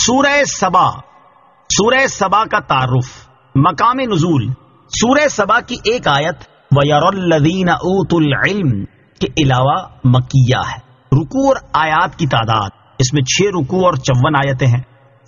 سورہ سبا، سورہ سبا کا تعارف، مقام نزول۔ سورہ سبا کی ایک آیت وَيَرَى الَّذِينَ أُوتُوا الْعِلْمَ کے علاوہ مکیہ ہے۔ رکوع اور آیات کی تعداد، اس میں 6 رکوع اور 54 آیتیں ہیں۔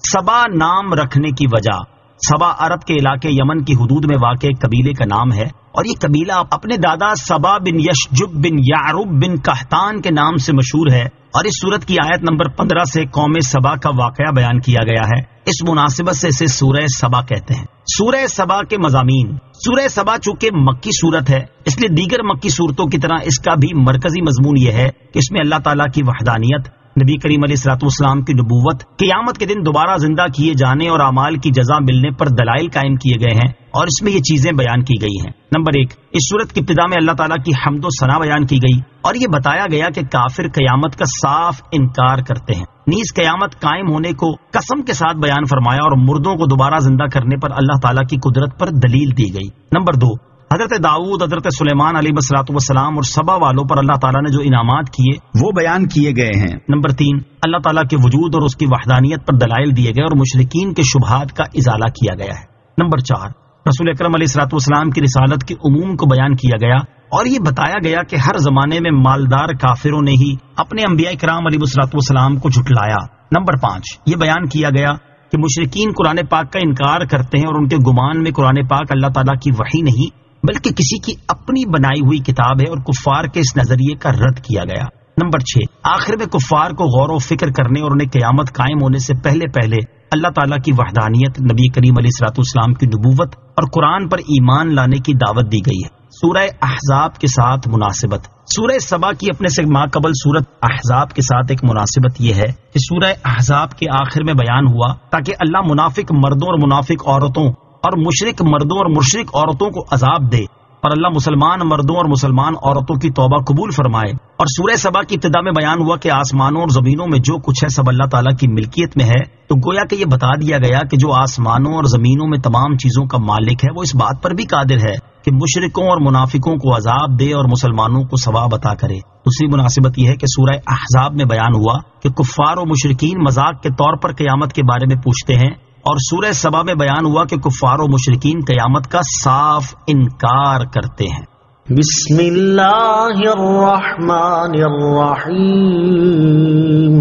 سبا نام رکھنے کی وجہ، سبا عرب کے علاقے یمن کی حدود میں واقع ایک قبیلے کا نام ہے، اور یہ قبیلہ اپنے دادا سبا بن یشجب بن یعرب بن قحطان کے نام سے مشہور ہے، اور اس سورت کی آیت نمبر 15 سے قوم سبا کا واقعہ بیان کیا گیا ہے۔ اس مناسبت سے اسے سورہ سبا کہتے ہیں۔ سورہ سبا کے مضامین، سورہ سبا چونکہ مکی سورت ہے، اس لیے دیگر مکی سورتوں کی طرح اس کا بھی مرکزی مضمون یہ ہے کہ اس میں اللہ تعالیٰ کی وحدانیت، نبی کریم علیہ الصلوۃ والسلام کی نبوت، قیامت کے دن دوبارہ زندہ کیے جانے اور اعمال کی جزا ملنے پر دلائل قائم کیے گئے ہیں، اور اس میں یہ چیزیں بیان کی گئی ہیں۔ نمبر 1، اس سورت کی ابتدا میں اللہ تعالیٰ کی حمد و ثنا بیان کی گئی، اور یہ بتایا گیا کہ کافر قیامت کا صاف انکار کرتے ہیں۔ نیز قیامت قائم ہونے کو قسم کے ساتھ بیان فرمایا، اور مردوں کو دوبارہ زندہ کرنے پر اللہ تعالیٰ کی قدرت پر دلیل دی گئی۔ نمبر 2، حضرت داؤد، حضرت سلیمان علیہ الصلوۃ والسلام اور سبا والوں پر اللہ تعالیٰ نے جو انعامات کیے وہ بیان کیے گئے ہیں۔ نمبر 3، اللہ تعالیٰ کے وجود اور اس کی وحدانیت پر دلائل دیے گئے اور مشرکین کے شبہات کا ازالہ کیا گیا ہے۔ نمبر 4، رسول اکرم علیہ الصلوۃ والسلام کی رسالت کے عموم کو بیان کیا گیا، اور یہ بتایا گیا کہ ہر زمانے میں مالدار کافروں نے ہی اپنے انبیاء کرام علیہ الصلوۃ والسلام کو جھٹلایا۔ نمبر 5، یہ بیان کیا گیا کہ مشرکین قرآن پاک کا انکار کرتے ہیں، اور ان کے گمان میں قرآن پاک اللہ تعالیٰ کی وحی نہیں بلکہ کسی کی اپنی بنائی ہوئی کتاب ہے، اور کفار کے اس نظریے کا رد کیا گیا۔ نمبر 6، آخر میں کفار کو غور و فکر کرنے اور انہیں قیامت قائم ہونے سے پہلے پہلے اللہ تعالیٰ کی وحدانیت، نبی کریم علیہ الصلوۃ والسلام کی نبوت اور قرآن پر ایمان لانے کی دعوت دی گئی ہے۔ سورہ احزاب کے ساتھ مناسبت، سورہ سبا کی اپنے سے ماقبل سورت احزاب کے ساتھ ایک مناسبت یہ ہے کہ سورہ احزاب کے آخر میں بیان ہوا تاکہ اللہ منافق مردوں اور منافق عورتوں اور مشرک مردوں اور مشرک عورتوں کو عذاب دے، اور اللہ مسلمان مردوں اور مسلمان عورتوں کی توبہ قبول فرمائے۔ اور سورہ سبا کی ابتدا میں بیان ہوا کہ آسمانوں اور زمینوں میں جو کچھ ہے سب اللہ تعالیٰ کی ملکیت میں ہے، تو گویا کہ یہ بتا دیا گیا کہ جو آسمانوں اور زمینوں میں تمام چیزوں کا مالک ہے وہ اس بات پر بھی قادر ہے کہ مشرکوں اور منافقوں کو عذاب دے اور مسلمانوں کو ثواب عطا کرے۔ دوسری مناسبت یہ ہے کہ سورہ احزاب میں بیان ہوا کہ کفار و مشرکین مذاق کے طور پر قیامت کے بارے میں پوچھتے ہیں، اور سورہ سبا میں بیان ہوا کہ کفار و مشرکین قیامت کا صاف انکار کرتے ہیں۔ بسم اللہ الرحمن الرحیم۔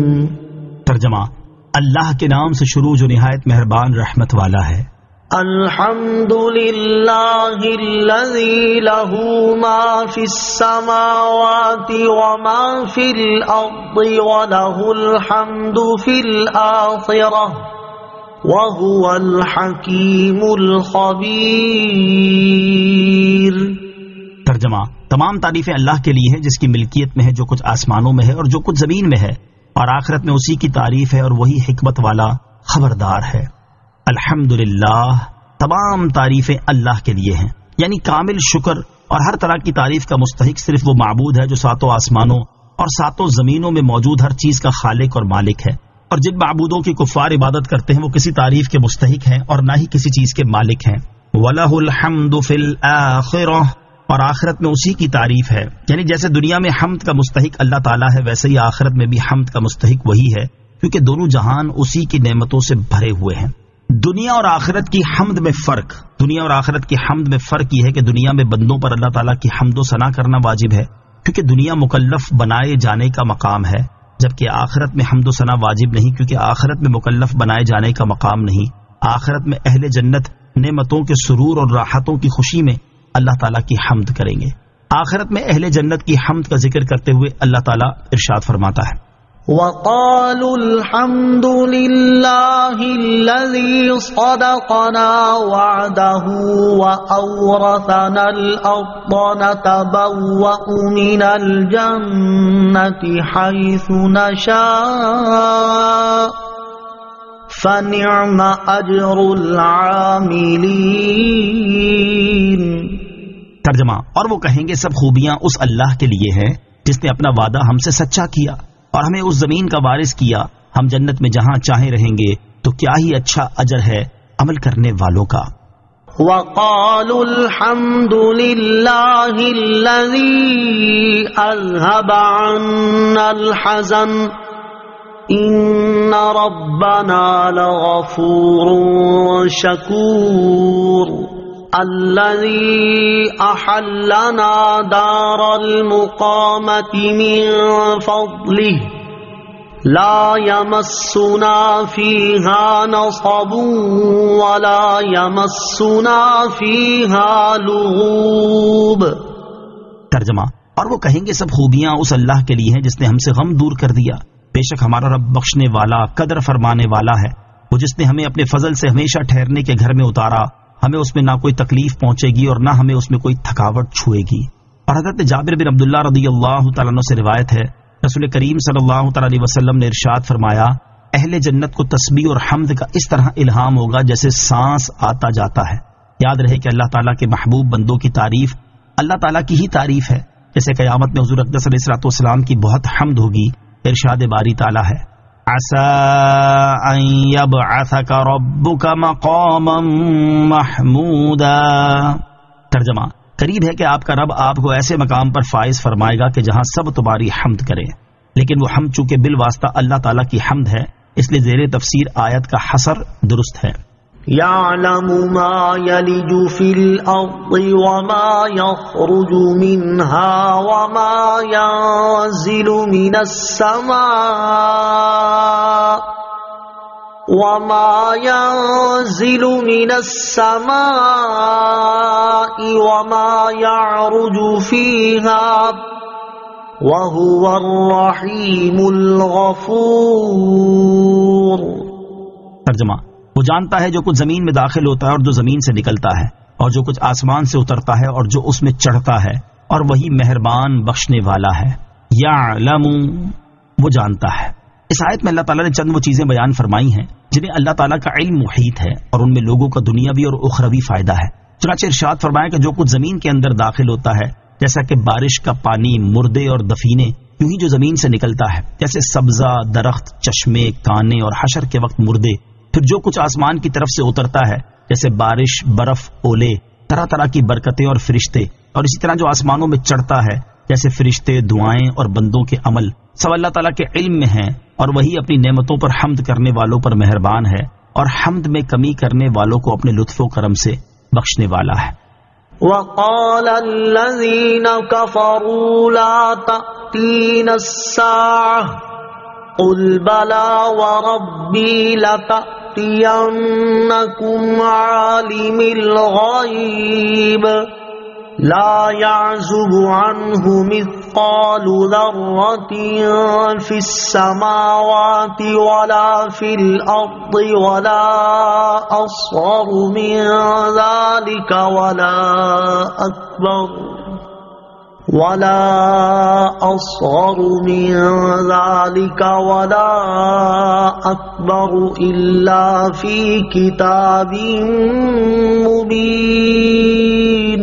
ترجمہ، اللہ کے نام سے شروع جو نہایت مہربان رحمت والا ہے۔ الحمد للہ الذی لہ ما فی السماوات وما فی الارض ولہ الحمد فی الآخرہ وَهُوَ الْحَكِيمُ الْخَبِيرُ۔ ترجمہ، تمام تعریفیں اللہ کے لیے ہیں جس کی ملکیت میں ہے جو کچھ آسمانوں میں ہے اور جو کچھ زمین میں ہے، اور آخرت میں اسی کی تعریف ہے اور وہی حکمت والا خبردار ہے۔ الحمدللہ، تمام تعریفیں اللہ کے لیے ہیں، یعنی کامل شکر اور ہر طرح کی تعریف کا مستحق صرف وہ معبود ہے جو 7 آسمانوں اور 7 زمینوں میں موجود ہر چیز کا خالق اور مالک ہے، اور جن معبودوں کی کفار عبادت کرتے ہیں وہ کسی تعریف کے مستحق ہیں اور نہ ہی کسی چیز کے مالک ہیں۔ وَلَهُ الْحَمْدُ فِي الْآخِرَةِ، اور آخرت میں اسی کی تعریف ہے، یعنی جیسے دنیا میں حمد کا مستحق اللہ تعالیٰ ہے ویسے ہی آخرت میں بھی حمد کا مستحق وہی ہے، کیونکہ دونوں جہان اسی کی نعمتوں سے بھرے ہوئے ہیں۔ دنیا اور آخرت کی حمد میں فرق، دنیا اور آخرت کی حمد میں فرق یہ ہے کہ دنیا میں بندوں پر اللہ تعالیٰ کی حمد و ثنا کرنا واجب ہے، کیونکہ دنیا مکلف بنائے جانے کا مقام ہے، جبکہ آخرت میں حمد و ثنا واجب نہیں، کیونکہ آخرت میں مکلف بنائے جانے کا مقام نہیں۔ آخرت میں اہل جنت نعمتوں کے سرور اور راحتوں کی خوشی میں اللہ تعالیٰ کی حمد کریں گے۔ آخرت میں اہل جنت کی حمد کا ذکر کرتے ہوئے اللہ تعالیٰ ارشاد فرماتا ہے، وَقَالُوا الْحَمْدُ لِلَّهِ الَّذِي صَدَقَنَا وَعْدَهُ وَأَوْرَثَنَا الْأَرْضَ نَتَبَوَّأُ مِنَ الْجَنَّةِ حَيْثُ نَشَاءُ فَنِعْمَ أَجْرُ الْعَامِلِينَ۔ ترجمہ، اور وہ کہیں گے سب خوبیاں اس اللہ کے لیے ہیں جس نے اپنا وعدہ ہم سے سچا کیا اور ہمیں اس زمین کا وارث کیا، ہم جنت میں جہاں چاہیں رہیں گے، تو کیا ہی اچھا اجر ہے عمل کرنے والوں کا۔ وَقَالُوا الْحَمْدُ لِلَّهِ الَّذِي أَذْهَبَ عَنَّا الْحَزَنَ إن ربنا لغفور شكور الذي أحلنا دار المقامة من فضله لا يمسنا فيها نصب ولا يمسنا فيها لغوب۔ ترجمہ، اور وہ کہیں گے سب خوبیاں اس اللہ کے لیے ہیں جس نے ہم سے غم دور کر دیا، بے شک ہمارا رب بخشنے والا قدر فرمانے والا ہے، وہ جس نے ہمیں اپنے فضل سے ہمیشہ ٹھہرنے کے گھر میں اتارا، ہمیں اس میں نہ کوئی تکلیف پہنچے گی اور نہ ہمیں اس میں کوئی تھکاوٹ چھوئے گی۔ اور حضرت جابر بن عبداللہ رضی اللہ تعالیٰ عنہ سے روایت ہے، رسول کریم صلی اللہ تعالیٰ علیہ وسلم نے ارشاد فرمایا، اہل جنت کو تسبیح اور حمد کا اس طرح الہام ہوگا جیسے سانس آتا جاتا ہے۔ یاد رہے کہ اللہ تعالیٰ کے محبوب بندوں کی تعریف اللہ تعالیٰ کی ہی تعریف ہے، جیسے قیامت میں حضور اقدس علیہ الصلوۃ والسلام کی بہت حمد ہوگی۔ ارشاد باری تعالیٰ ہے، عسى ان يبعثك ربك مقاما محمودا۔ ترجمہ، قریب ہے کہ آپ کا رب آپ کو ایسے مقام پر فائز فرمائے گا کہ جہاں سب تمہاری حمد کریں، لیکن وہ حمد چونکہ بالواسطہ اللہ تعالیٰ کی حمد ہے، اس لیے زیر تفسیر آیت کا حصر درست ہے۔ يعلم ما يلج في الأرض وما يخرج منها وما ينزل من السماء وما يعرج فيها وهو الرحيم الغفور۔ ترجمہ، وہ جانتا ہے جو کچھ زمین میں داخل ہوتا ہے اور جو زمین سے نکلتا ہے، اور جو کچھ آسمان سے اترتا ہے اور جو اس میں چڑھتا ہے، اور وہی مہربان بخشنے والا ہے۔ یعلم، وہ جانتا ہے۔ اس آیت میں اللہ تعالیٰ نے چند وہ چیزیں بیان فرمائی ہیں جنہیں اللہ تعالیٰ کا علم محیط ہے اور ان میں لوگوں کا دنیاوی اور اخروی فائدہ ہے۔ چنانچہ ارشاد فرمایا کہ جو کچھ زمین کے اندر داخل ہوتا ہے، جیسا کہ بارش کا پانی، مردے اور دفینے، یوں ہی جو زمین سے نکلتا ہے، جیسے سبزہ، درخت، چشمے، کانے اور حشر کے وقت مردے، پھر جو کچھ آسمان کی طرف سے اترتا ہے، جیسے بارش، برف، اولے، طرح طرح کی برکتیں اور فرشتے، اور اسی طرح جو آسمانوں میں چڑھتا ہے، جیسے فرشتے، دعائیں اور بندوں کے عمل، سب اللہ تعالیٰ کے علم میں ہیں، اور وہی اپنی نعمتوں پر حمد کرنے والوں پر مہربان ہے اور حمد میں کمی کرنے والوں کو اپنے لطف و کرم سے بخشنے والا ہے۔ وقال الذين كفروا لا تأتينا الساعة قل بلى وربي لتأتينكم عالم الغيب لا يعزب عنه مثقال ذرة في السماوات ولا في الأرض ولا أصغر من ذلك ولا أصغر من ذلك ولا أكبر إلا في كتاب مبين۔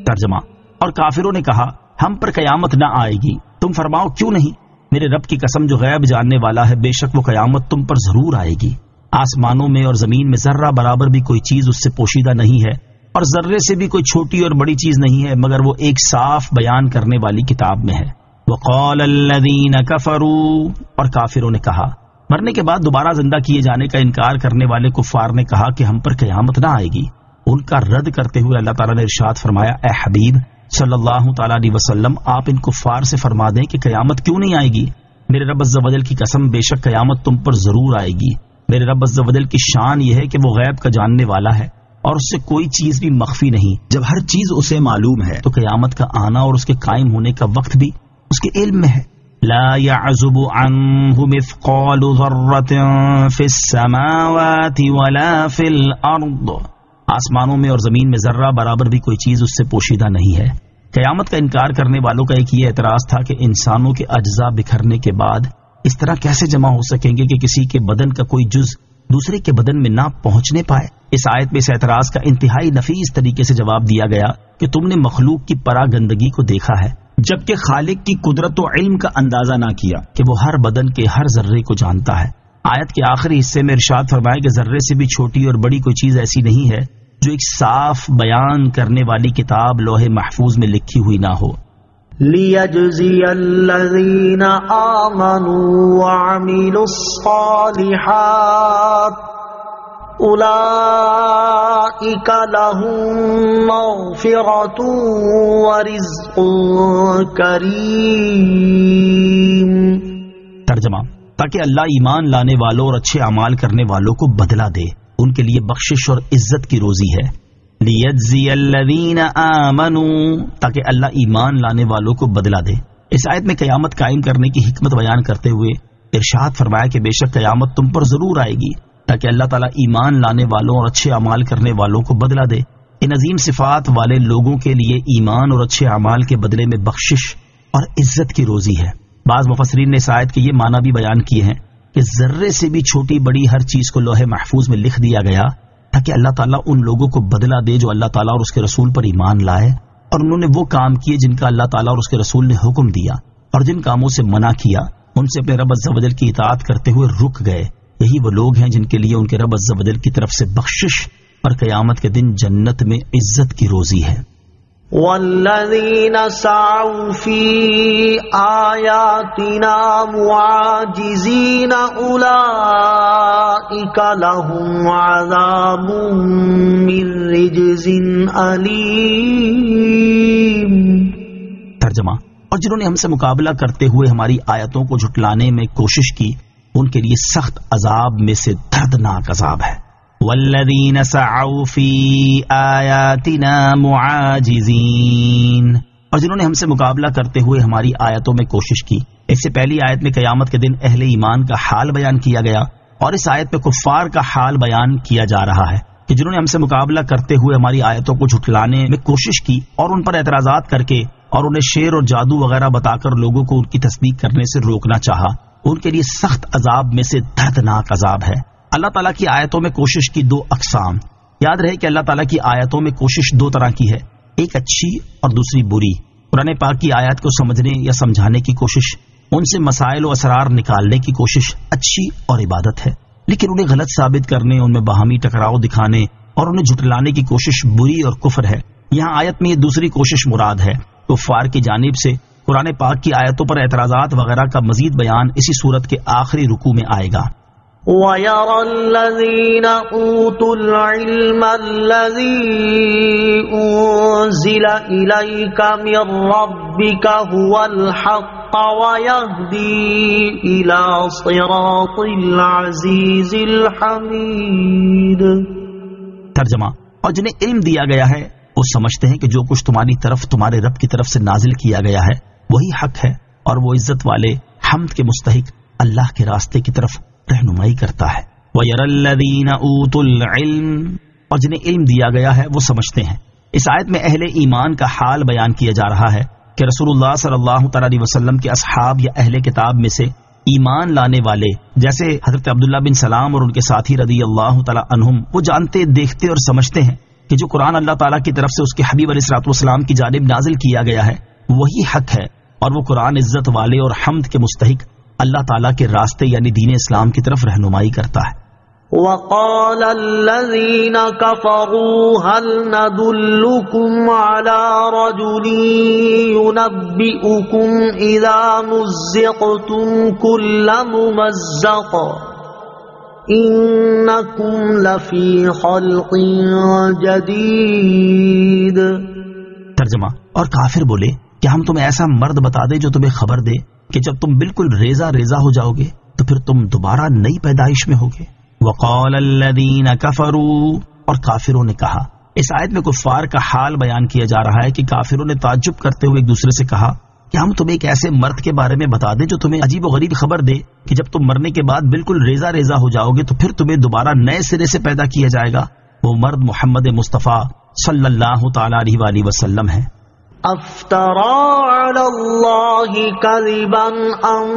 ترجمہ، اور کافروں نے کہا ہم پر قیامت نہ آئے گی، تم فرماؤ کیوں نہیں؟ میرے رب کی قسم جو غیب جاننے والا ہے، بے شک وہ قیامت تم پر ضرور آئے گی۔ آسمانوں میں اور زمین میں ذرہ برابر بھی کوئی چیز اس سے پوشیدہ نہیں ہے، اور ذرے سے بھی کوئی چھوٹی اور بڑی چیز نہیں ہے، مگر وہ ایک صاف بیان کرنے والی کتاب میں ہے۔ وقال الذین کفروا، اور کافروں نے کہا، مرنے کے بعد دوبارہ زندہ کیے جانے کا انکار کرنے والے کفار نے کہا کہ ہم پر قیامت نہ آئے گی۔ ان کا رد کرتے ہوئے اللہ تعالیٰ نے ارشاد فرمایا، اے حبیب صلی اللہ تعالیٰ علیہ وسلم، آپ ان کفار سے فرما دیں کہ قیامت کیوں نہیں آئے گی؟ میرے رب عز و جل کی قسم، بے شک قیامت تم پر ضرور آئے گی۔ میرے رب عز و جل کی شان یہ ہے کہ وہ غیب کا جاننے والا ہے اور اس سے کوئی چیز بھی مخفی نہیں۔ جب ہر چیز اسے معلوم ہے تو قیامت کا آنا اور اس کے قائم ہونے کا وقت بھی اس کے علم میں ہے۔ لا يعزب عنه مثقال ذرة في السماوات ولا في الأرض، آسمانوں میں اور زمین میں ذرہ برابر بھی کوئی چیز اس سے پوشیدہ نہیں ہے۔ قیامت کا انکار کرنے والوں کا ایک یہ اعتراض تھا کہ انسانوں کے اجزاء بکھرنے کے بعد اس طرح کیسے جمع ہو سکیں گے کہ کسی کے بدن کا کوئی جز دوسرے کے بدن میں نہ پہنچنے پائے۔ اس آیت میں اس اعتراض کا انتہائی نفیس طریقے سے جواب دیا گیا کہ تم نے مخلوق کی پرا گندگی کو دیکھا ہے، جبکہ خالق کی قدرت و علم کا اندازہ نہ کیا کہ وہ ہر بدن کے ہر ذرے کو جانتا ہے۔ آیت کے آخری حصے میں ارشاد فرمایا کہ ذرے سے بھی چھوٹی اور بڑی کوئی چیز ایسی نہیں ہے جو ایک صاف بیان کرنے والی کتاب لوح محفوظ میں لکھی ہوئی نہ ہو۔ لِيَجْزِيَ الَّذِينَ آمَنُوا وَعَمِلُوا الصَّالِحَاتِ أُولَئِكَ لَهُم مَّغْفِرَةٌ وَرِزْقٌ كَرِيمٌ۔ ترجمہ: تاکہ اللہ ایمان لانے والوں اور اچھے اعمال کرنے والوں کو بدلہ دے، ان کے لیے بخشش اور عزت کی روزی ہے۔ لِيَجْزِيَ الَّذِينَ آمَنُوا، تاکہ اللہ ایمان لانے والوں کو بدلہ دے۔ اس آیت میں قیامت قائم کرنے کی حکمت بیان کرتے ہوئے ارشاد فرمایا کہ بے شک قیامت تم پر ضرور آئے گی تاکہ اللہ تعالیٰ ایمان لانے والوں اور اچھے اعمال کرنے والوں کو بدلہ دے۔ ان عظیم صفات والے لوگوں کے لیے ایمان اور اچھے اعمال کے بدلے میں بخشش اور عزت کی روزی ہے۔ بعض مفسرین نے اس آیت کے یہ معنی بھی بیان کیے ہیں کہ ذرے سے بھی چھوٹی بڑی ہر چیز کو لوح محفوظ میں لکھ دیا گیا تاکہ اللہ تعالیٰ ان لوگوں کو بدلہ دے جو اللہ تعالیٰ اور اس کے رسول پر ایمان لائے اور انہوں نے وہ کام کیے جن کا اللہ تعالیٰ اور اس کے رسول نے حکم دیا، اور جن کاموں سے منع کیا ان سے اپنے رب عز و جل کی اطاعت کرتے ہوئے رک گئے۔ یہی وہ لوگ ہیں جن کے لیے ان کے رب عز و جل کی طرف سے بخشش اور قیامت کے دن جنت میں عزت کی روزی ہے۔ وَالَّذِينَ سَعَوْا فِي آيَاتِنَا مُعَاجِزِينَ أُولَئِكَ لَهُمْ عَذَابٌ مِّن رِّجْزٍ أَلِيمٌ۔ ترجمہ: اور جنہوں نے ہم سے مقابلہ کرتے ہوئے ہماری آیتوں کو جھٹلانے میں کوشش کی ان کے لیے سخت عذاب میں سے دردناک عذاب ہے۔ والذین سعوا فی آیاتنا معاجزین، اور جنہوں نے ہم سے مقابلہ کرتے ہوئے ہماری آیتوں میں کوشش کی۔ اس سے پہلی آیت میں قیامت کے دن اہل ایمان کا حال بیان کیا گیا، اور اس آیت میں کفار کا حال بیان کیا جا رہا ہے کہ جنہوں نے ہم سے مقابلہ کرتے ہوئے ہماری آیتوں کو جھٹلانے میں کوشش کی اور ان پر اعتراضات کر کے اور انہیں شعر اور جادو وغیرہ بتا کر لوگوں کو ان کی تصدیق کرنے سے روکنا چاہا، ان کے لیے سخت عذاب میں سے دردناک عذاب ہے۔ اللہ تعالیٰ کی آیتوں میں کوشش کی دو اقسام۔ یاد رہے کہ اللہ تعالیٰ کی آیتوں میں کوشش دو طرح کی ہے، ایک اچھی اور دوسری بری۔ قرآن پاک کی آیات کو سمجھنے یا سمجھانے کی کوشش، ان سے مسائل و اسرار نکالنے کی کوشش اچھی اور عبادت ہے، لیکن انہیں غلط ثابت کرنے، ان میں باہمی ٹکراؤ دکھانے اور انہیں جھٹلانے کی کوشش بری اور کفر ہے۔ یہاں آیت میں یہ دوسری کوشش مراد ہے۔ کفار کی جانب سے قرآن پاک کی آیتوں پر اعتراضات وغیرہ کا مزید بیان اسی صورت کے آخری رکوع میں آئے گا۔ وَيَرَى الَّذِينَ أُوتُوا الْعِلْمَ الَّذِي أُنزِلَ إِلَيْكَ مِن رَّبِّكَ هُوَ الْحَقَّ وَيَهْدِي إِلَى صِرَاطِ الْعَزِيزِ الْحَمِيدِ۔ ترجمہ: اور جنہیں علم دیا گیا ہے وہ سمجھتے ہیں کہ جو کچھ تمہاری طرف تمہارے رب کی طرف سے نازل کیا گیا ہے وہی حق ہے، اور وہ عزت والے حمد کے مستحق اللہ کے راستے کی طرف رہنمائی کرتا ہے۔ وَيَرَى الَّذِينَ أُوتُوا الْعِلْمَ، اور جنہیں علم دیا گیا ہے وہ سمجھتے ہیں۔ اس آیت میں اہل ایمان کا حال بیان کیا جا رہا ہے کہ رسول اللہ صلی اللہ تعالی علیہ وسلم کے اصحاب یا اہل کتاب میں سے ایمان لانے والے جیسے حضرت عبداللہ بن سلام اور ان کے ساتھی رضی اللہ تعالی عنہم، وہ جانتے، دیکھتے اور سمجھتے ہیں کہ جو قرآن اللہ تعالیٰ کی طرف سے اس کے حبیب علیہ الصلوۃ والسلام کی جانب نازل کیا گیا ہے وہی حق ہے، اور وہ قرآن عزت والے اور حمد کے مستحق اللہ تعالیٰ کے راستے یعنی دین اسلام کی طرف رہنمائی کرتا ہے۔ وَقَالَ الَّذِينَ كَفَرُوا هَلْ نَدُلُّكُمْ عَلَى رَجُلٍ يُنَبِّئُكُمْ إِذَا مُزِّقْتُمْ كُلَّ مُمَزَّقٍ إِنَّكُمْ لَفِي خَلْقٍ جَدِيدٍ۔ ترجمہ: اور کافر بولے کہ ہم تمہیں ایسا مرد بتا دیں جو تمہیں خبر دے کہ جب تم بالکل ریزہ ریزہ ہو جاؤ گے تو پھر تم دوبارہ نئی پیدائش میں ہوگے۔ وقال الذین کفروا، اور کافروں نے کہا۔ اس آیت میں کفار کا حال بیان کیا جا رہا ہے کہ کافروں نے تعجب کرتے ہوئے ایک دوسرے سے کہا کہ ہم تمہیں ایک ایسے مرد کے بارے میں بتا دیں جو تمہیں عجیب و غریب خبر دے کہ جب تم مرنے کے بعد بالکل ریزہ ریزہ ہو جاؤ گے تو پھر تمہیں دوبارہ نئے سرے سے پیدا کیا جائے گا۔ وہ مرد محمد مصطفیٰ صلی اللہ تعالی علیہ وآلہ وسلم ہے۔ افترى على الله كذبا ام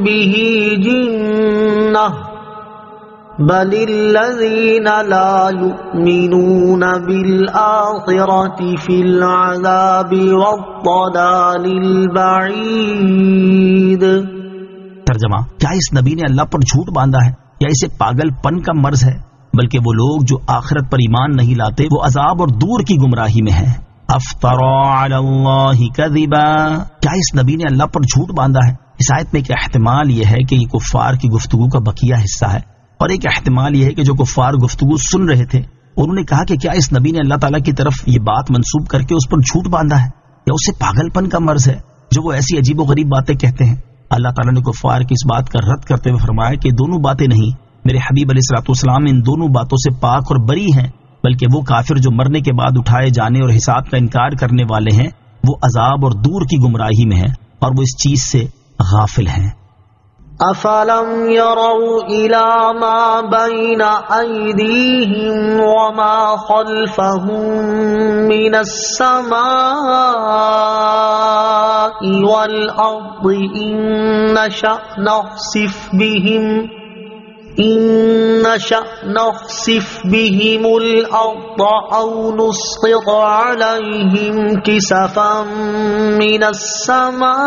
به جنة بل الذين لا يؤمنون بالآخرة في العذاب والضلال البعيد۔ ترجمہ: کیا اس نبی نے اللہ پر جھوٹ باندھا ہے یا اسے پاگل پن کا مرض ہے؟ بلکہ وہ لوگ جو آخرت پر ایمان نہیں لاتے وہ عذاب اور دور کی گمراہی میں ہیں۔ افترا علی اللہ کذبا، کیا اس نبی نے اللہ پر جھوٹ باندھا ہے؟ اس آیت میں ایک احتمال یہ ہے کہ یہ کفار کی گفتگو کا بقیہ حصہ ہے، اور ایک احتمال یہ ہے کہ جو کفار گفتگو سن رہے تھے انہوں نے کہا کہ کیا اس نبی نے اللہ تعالیٰ کی طرف یہ بات منسوب کر کے اس پر جھوٹ باندھا ہے، یا اسے پاگل پن کا مرض ہے جو وہ ایسی عجیب و غریب باتیں کہتے ہیں۔ اللہ تعالیٰ نے کفار کی اس بات کا رد کرتے ہوئے فرمایا کہ دونوں باتیں نہیں، میرے حبیب علیہ الصلوۃ والسلام ان دونوں باتوں سے پاک اور بری ہیں، بلکہ وہ کافر جو مرنے کے بعد اٹھائے جانے اور حساب کا انکار کرنے والے ہیں وہ عذاب اور دور کی گمراہی میں ہیں، اور وہ اس چیز سے غافل ہیں۔ افلم يروا الى ما بين ايديهم وما خلفهم من السماء والارض ان نشأ نخسف بهم الارض او نسقط عليهم كسفا من السماء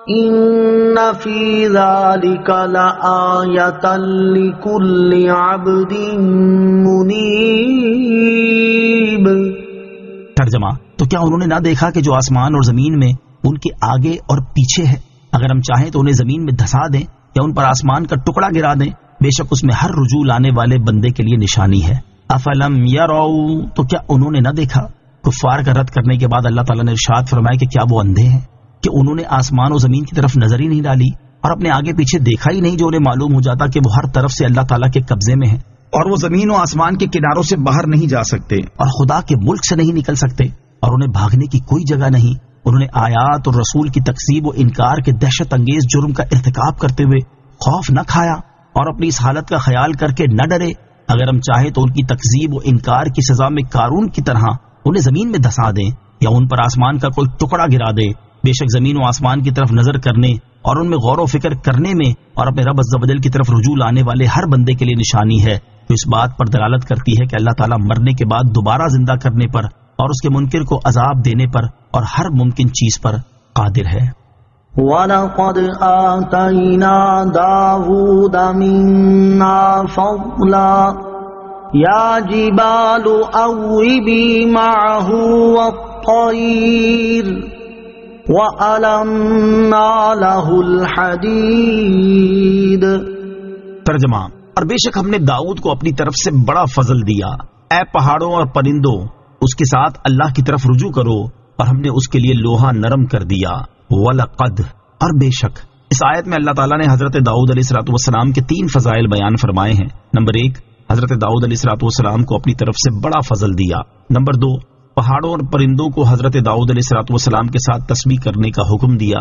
ان فی ذلک لآیۃ لکل عبد منیب۔ ترجمہ، تو کیا انہوں نے نہ دیکھا کہ جو آسمان اور زمین میں ان کے آگے اور پیچھے ہے، اگر ہم چاہیں تو انہیں زمین میں دھسا دیں یا ان پر آسمان کا ٹکڑا گرا دیں، بے شک اس میں ہر رجوع لانے والے بندے کے لیے نشانی ہے۔ افلم یروا، تو کیا انہوں نے نہ دیکھا؟ کفار کا رد کرنے کے بعد اللہ تعالیٰ نے ارشاد فرمایا کہ کیا وہ اندھے ہیں کہ انہوں نے آسمان و زمین کی طرف نظر ہی نہیں ڈالی اور اپنے آگے پیچھے دیکھا ہی نہیں، جو انہیں معلوم ہو جاتا کہ وہ ہر طرف سے اللہ تعالیٰ کے قبضے میں ہیں اور وہ زمین و آسمان کے کناروں سے باہر نہیں جا سکتے اور خدا کے ملک سے نہیں نکل سکتے، اور انہیں بھاگنے کی کوئی جگہ نہیں۔ انہوں نے آیات اور رسول کی تکذیب و انکار کے دہشت انگیز جرم کا ارتکاب کرتے ہوئے خوف نہ کھایا اور اپنی اس حالت کا خیال کر کے نہ ڈرے۔ اگر ہم چاہیں تو ان کی تکذیب و انکار کی سزا میں قارون کی طرح انہیں زمین میں دھسا دیں یا ان پر آسمان کا کوئی ٹکڑا گرا دیں۔ بے شک زمین و آسمان کی طرف نظر کرنے اور ان میں غور و فکر کرنے میں اور اپنے رب عز و جل کی طرف رجوع لانے والے ہر بندے کے لیے نشانی ہے، جو اس بات پر دلالت کرتی ہے کہ اللہ تعالیٰ مرنے کے بعد دوبارہ زندہ کرنے پر اور اس کے منکر کو عذاب دینے پر اور ہر ممکن چیز پر قادر ہے۔ وَلَقَدْ آتَيْنَا دَاوُودَ مِنَّا فَضْلًا يَا جِبَالُ أَوِّبِي مَعَهُ وَالطَّيْرَ وَأَلَنَّا لَهُ الْحَدِيدَ۔ ترجمہ، اور بے شک ہم نے داؤد کو اپنی طرف سے بڑا فضل دیا، اے پہاڑوں اور پرندوں اس کے ساتھ اللہ کی طرف رجوع کرو، اور ہم نے اس کے لیے لوہا نرم کر دیا۔ وَلَقَدْ، اور بے شک۔ اس آیت میں اللہ تعالیٰ نے حضرت داؤد علیہ السلام کے 3 فضائل بیان فرمائے ہیں۔ نمبر 1، حضرت داؤد علیہ السلام کو اپنی طرف سے بڑا فضل دیا۔ نمبر 2، پہاڑوں اور پرندوں کو حضرت داؤد علیہ السلام کے ساتھ تسبیح کرنے کا حکم دیا۔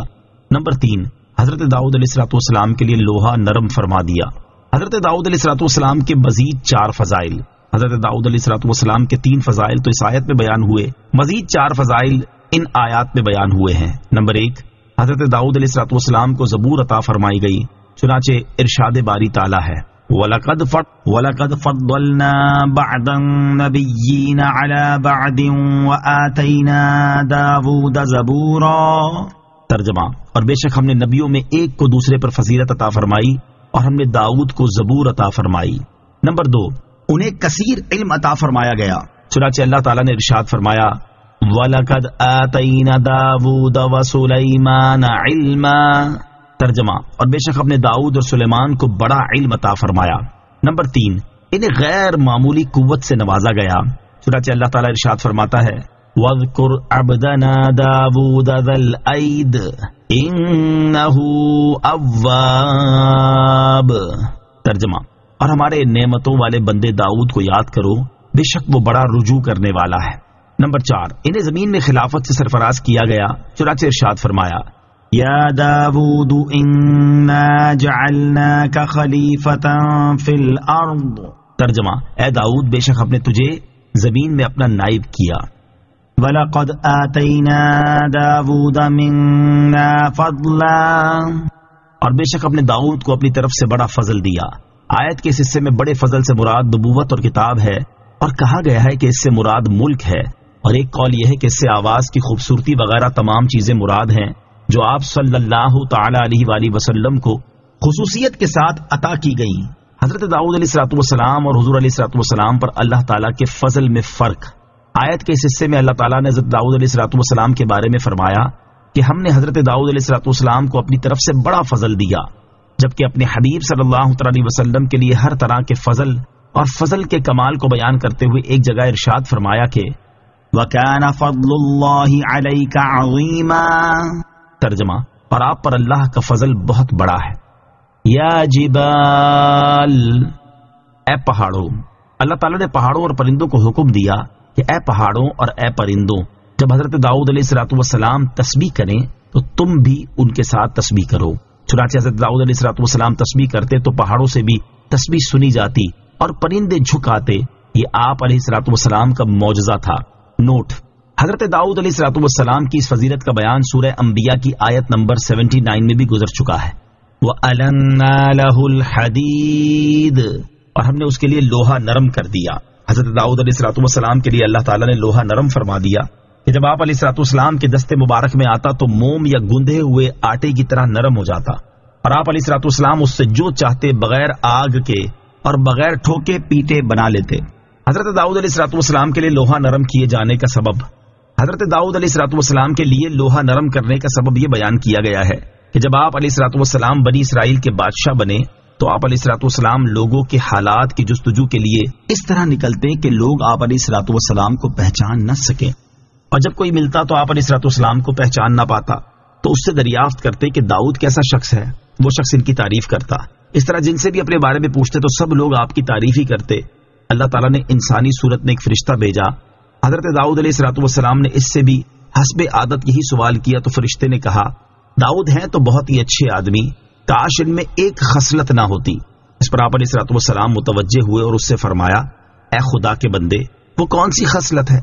نمبر 3، حضرت داؤد علیہ السلام کے لیے لوہا نرم فرما دیا۔ حضرت داؤد علیہ السلام کے مزید 4 فضائل۔ حضرت داؤد علیہ السلام کے 3 فضائل تو اس آیت میں بیان ہوئے، مزید 4 فضائل ان آیات میں بیان ہوئے ہیں۔ نمبر 1، حضرت داؤد علیہ السلام کو زبور عطا فرمائی گئی، چنانچہ ارشاد باری تعالیٰ ہے وَلَقَدْ فَضَّلْنَا بَعْضَ النَّبِيِّينَ عَلَى بَعْضٍ وَآتَيْنَا دَاوُودَ زَبُورًا۔ ترجمہ، اور بے شک ہم نے نبیوں میں ایک کو دوسرے پر فضیلت عطا فرمائی اور ہم نے داؤد کو زبور عطا فرمائی۔ نمبر 2، انہیں کثیر علم عطا فرمایا گیا، چنانچہ اللہ تعالیٰ نے ارشاد فرمایا وَلَقَدْ آتَيْنَا دَاوُودَ وَسُلَيْمَانَ عِلْمًا۔ ترجمہ، اور بے شک ہم نے داؤد اور سلیمان کو بڑا علم عطا فرمایا۔ نمبر 3، انہیں غیر معمولی قوت سے نوازا گیا، چنانچہ اللہ تعالیٰ ارشاد فرماتا ہے وَاذْكُرْ عَبْدَنَا دَاوُودَ ذَا الْأَيْدِ إِنَّهُ أَوَّابٌ۔ ترجمہ، اور ہمارے نعمتوں والے بندے داؤد کو یاد کرو، بے شک وہ بڑا رجوع کرنے والا ہے۔ نمبر 4، انہیں زمین میں خلافت سے سرفراز کیا گیا، چنانچہ ارشاد فرمایا یا داود انا جعلناک خلیفۃ فی الارض۔ ترجمہ، اے داؤد بے شک ہم نے تجھے زمین میں اپنا نائب کیا۔ وَلَقَدْ آتَيْنَا دَاوُودَ مِنَّا فَضْلًا، اور بے شک ہم نے داؤد کو اپنی طرف سے بڑا فضل دیا۔ آیت کے اس حصے میں بڑے فضل سے مراد نبوت اور کتاب ہے، اور کہا گیا ہے کہ اس سے مراد ملک ہے، اور ایک قول یہ ہے کہ اس سے آواز کی خوبصورتی وغیرہ تمام چیزیں مراد ہیں جو آپ صلی اللہ تعالی علیہ وآلہ وسلم کو خصوصیت کے ساتھ عطا کی گئیں۔ حضرت داؤد علیہ الصلوۃ والسلام اور حضور علیہ الصلوۃ والسلام پر اللہ تعالیٰ کے فضل میں فرق۔ آیت کے اس حصے میں اللہ تعالیٰ نے حضرت داؤد علیہ الصلوۃ والسلام کے بارے میں فرمایا کہ ہم نے حضرت داؤد علیہ الصلوۃ والسلام کو اپنی طرف سے بڑا فضل دیا، جبکہ اپنے حبیب صلی اللہ علیہ وسلم کے لیے ہر طرح کے فضل اور فضل کے کمال کو بیان کرتے ہوئے ایک جگہ ارشاد فرمایا کہ وَكَانَ فَضْلُ اللَّهِ عَلَيْكَ عَظِيمًا، ترجمہ، اور آپ پر اللہ کا فضل بہت بڑا ہے۔ یا جبال، اے پہاڑوں، اللہ تعالیٰ نے پہاڑوں اور پرندوں کو حکم دیا کہ اے پہاڑوں اور اے پرندوں، جب حضرت داؤد علیہ الصلوۃ والسلام تسبیح کریں تو تم بھی ان کے ساتھ تسبیح کرو۔ چنانچہ حضرت داؤد علیہ الصلوۃ والسلام تسبیح کرتے تو پہاڑوں سے بھی تسبیح سنی جاتی اور پرندے جھک آتے۔ یہ آپ علیہ الصلوۃ والسلام کا معجزہ تھا۔ نوٹ: حضرت داؤد علیہ الصلوۃ والسلام کی اس فضیلت کا بیان سورہ انبیاء کی آیت نمبر 79 میں بھی گزر چکا ہے۔ وَأَلَنَّا لَهُ الْحَدِيدَ، اور ہم نے اس کے لیے لوہا نرم کر دیا۔ حضرت داؤد علیہ الصلوۃ والسلام کے لیے اللہ تعالیٰ نے لوہا نرم فرما دیا کہ جب آپ علیہ الصلوۃ والسلام کے دستے مبارک میں آتا تو موم یا گندھے ہوئے آٹے کی طرح نرم ہو جاتا، اور آپ علیہ الصلوۃ والسلام اس سے جو چاہتے بغیر آگ کے اور بغیر ٹھوکے پیٹے بنا لیتے۔ حضرت داؤد علیہ الصلوۃ والسلام کے لیے لوہا نرم کیے جانے کا سبب، حضرت داؤد علیہ الصلوۃ والسلام کے لیے لوہا نرم کرنے کا سبب یہ بیان کیا گیا ہے کہ جب آپ علیہ الصلوۃ والسلام بنی اسرائیل کے بادشاہ بنے تو آپ علیہ الصلوۃ والسلام لوگوں کے حالات کی جستجو کے لیے اس طرح نکلتے کہ لوگ آپ علیہ الصلوۃ والسلام کو پہچان نہ سکیں، اور جب کوئی ملتا تو آپ علیہ الصلوۃ والسلام کو پہچان نہ پاتا تو اس سے دریافت کرتے کہ داؤد کیسا شخص ہے، وہ شخص ان کی تعریف کرتا۔ اس طرح جن سے بھی اپنے بارے میں پوچھتے تو سب لوگ آپ کی تعریف ہی کرتے۔ اللہ تعالیٰ نے انسانی صورت میں ایک فرشتہ بھیجا۔ حضرت داؤد علیہ الصلوۃ والسلام نے اس سے بھی حسب عادت یہی سوال کیا تو فرشتے نے کہا، داؤد ہیں تو بہت ہی اچھے آدمی، کاش ان میں ایک خصلت نہ ہوتی۔ اس پر آپ علیہ الصلوۃ والسلام متوجہ ہوئے اور اس سے فرمایا، اے خدا کے بندے، وہ کون سی خصلت ہے؟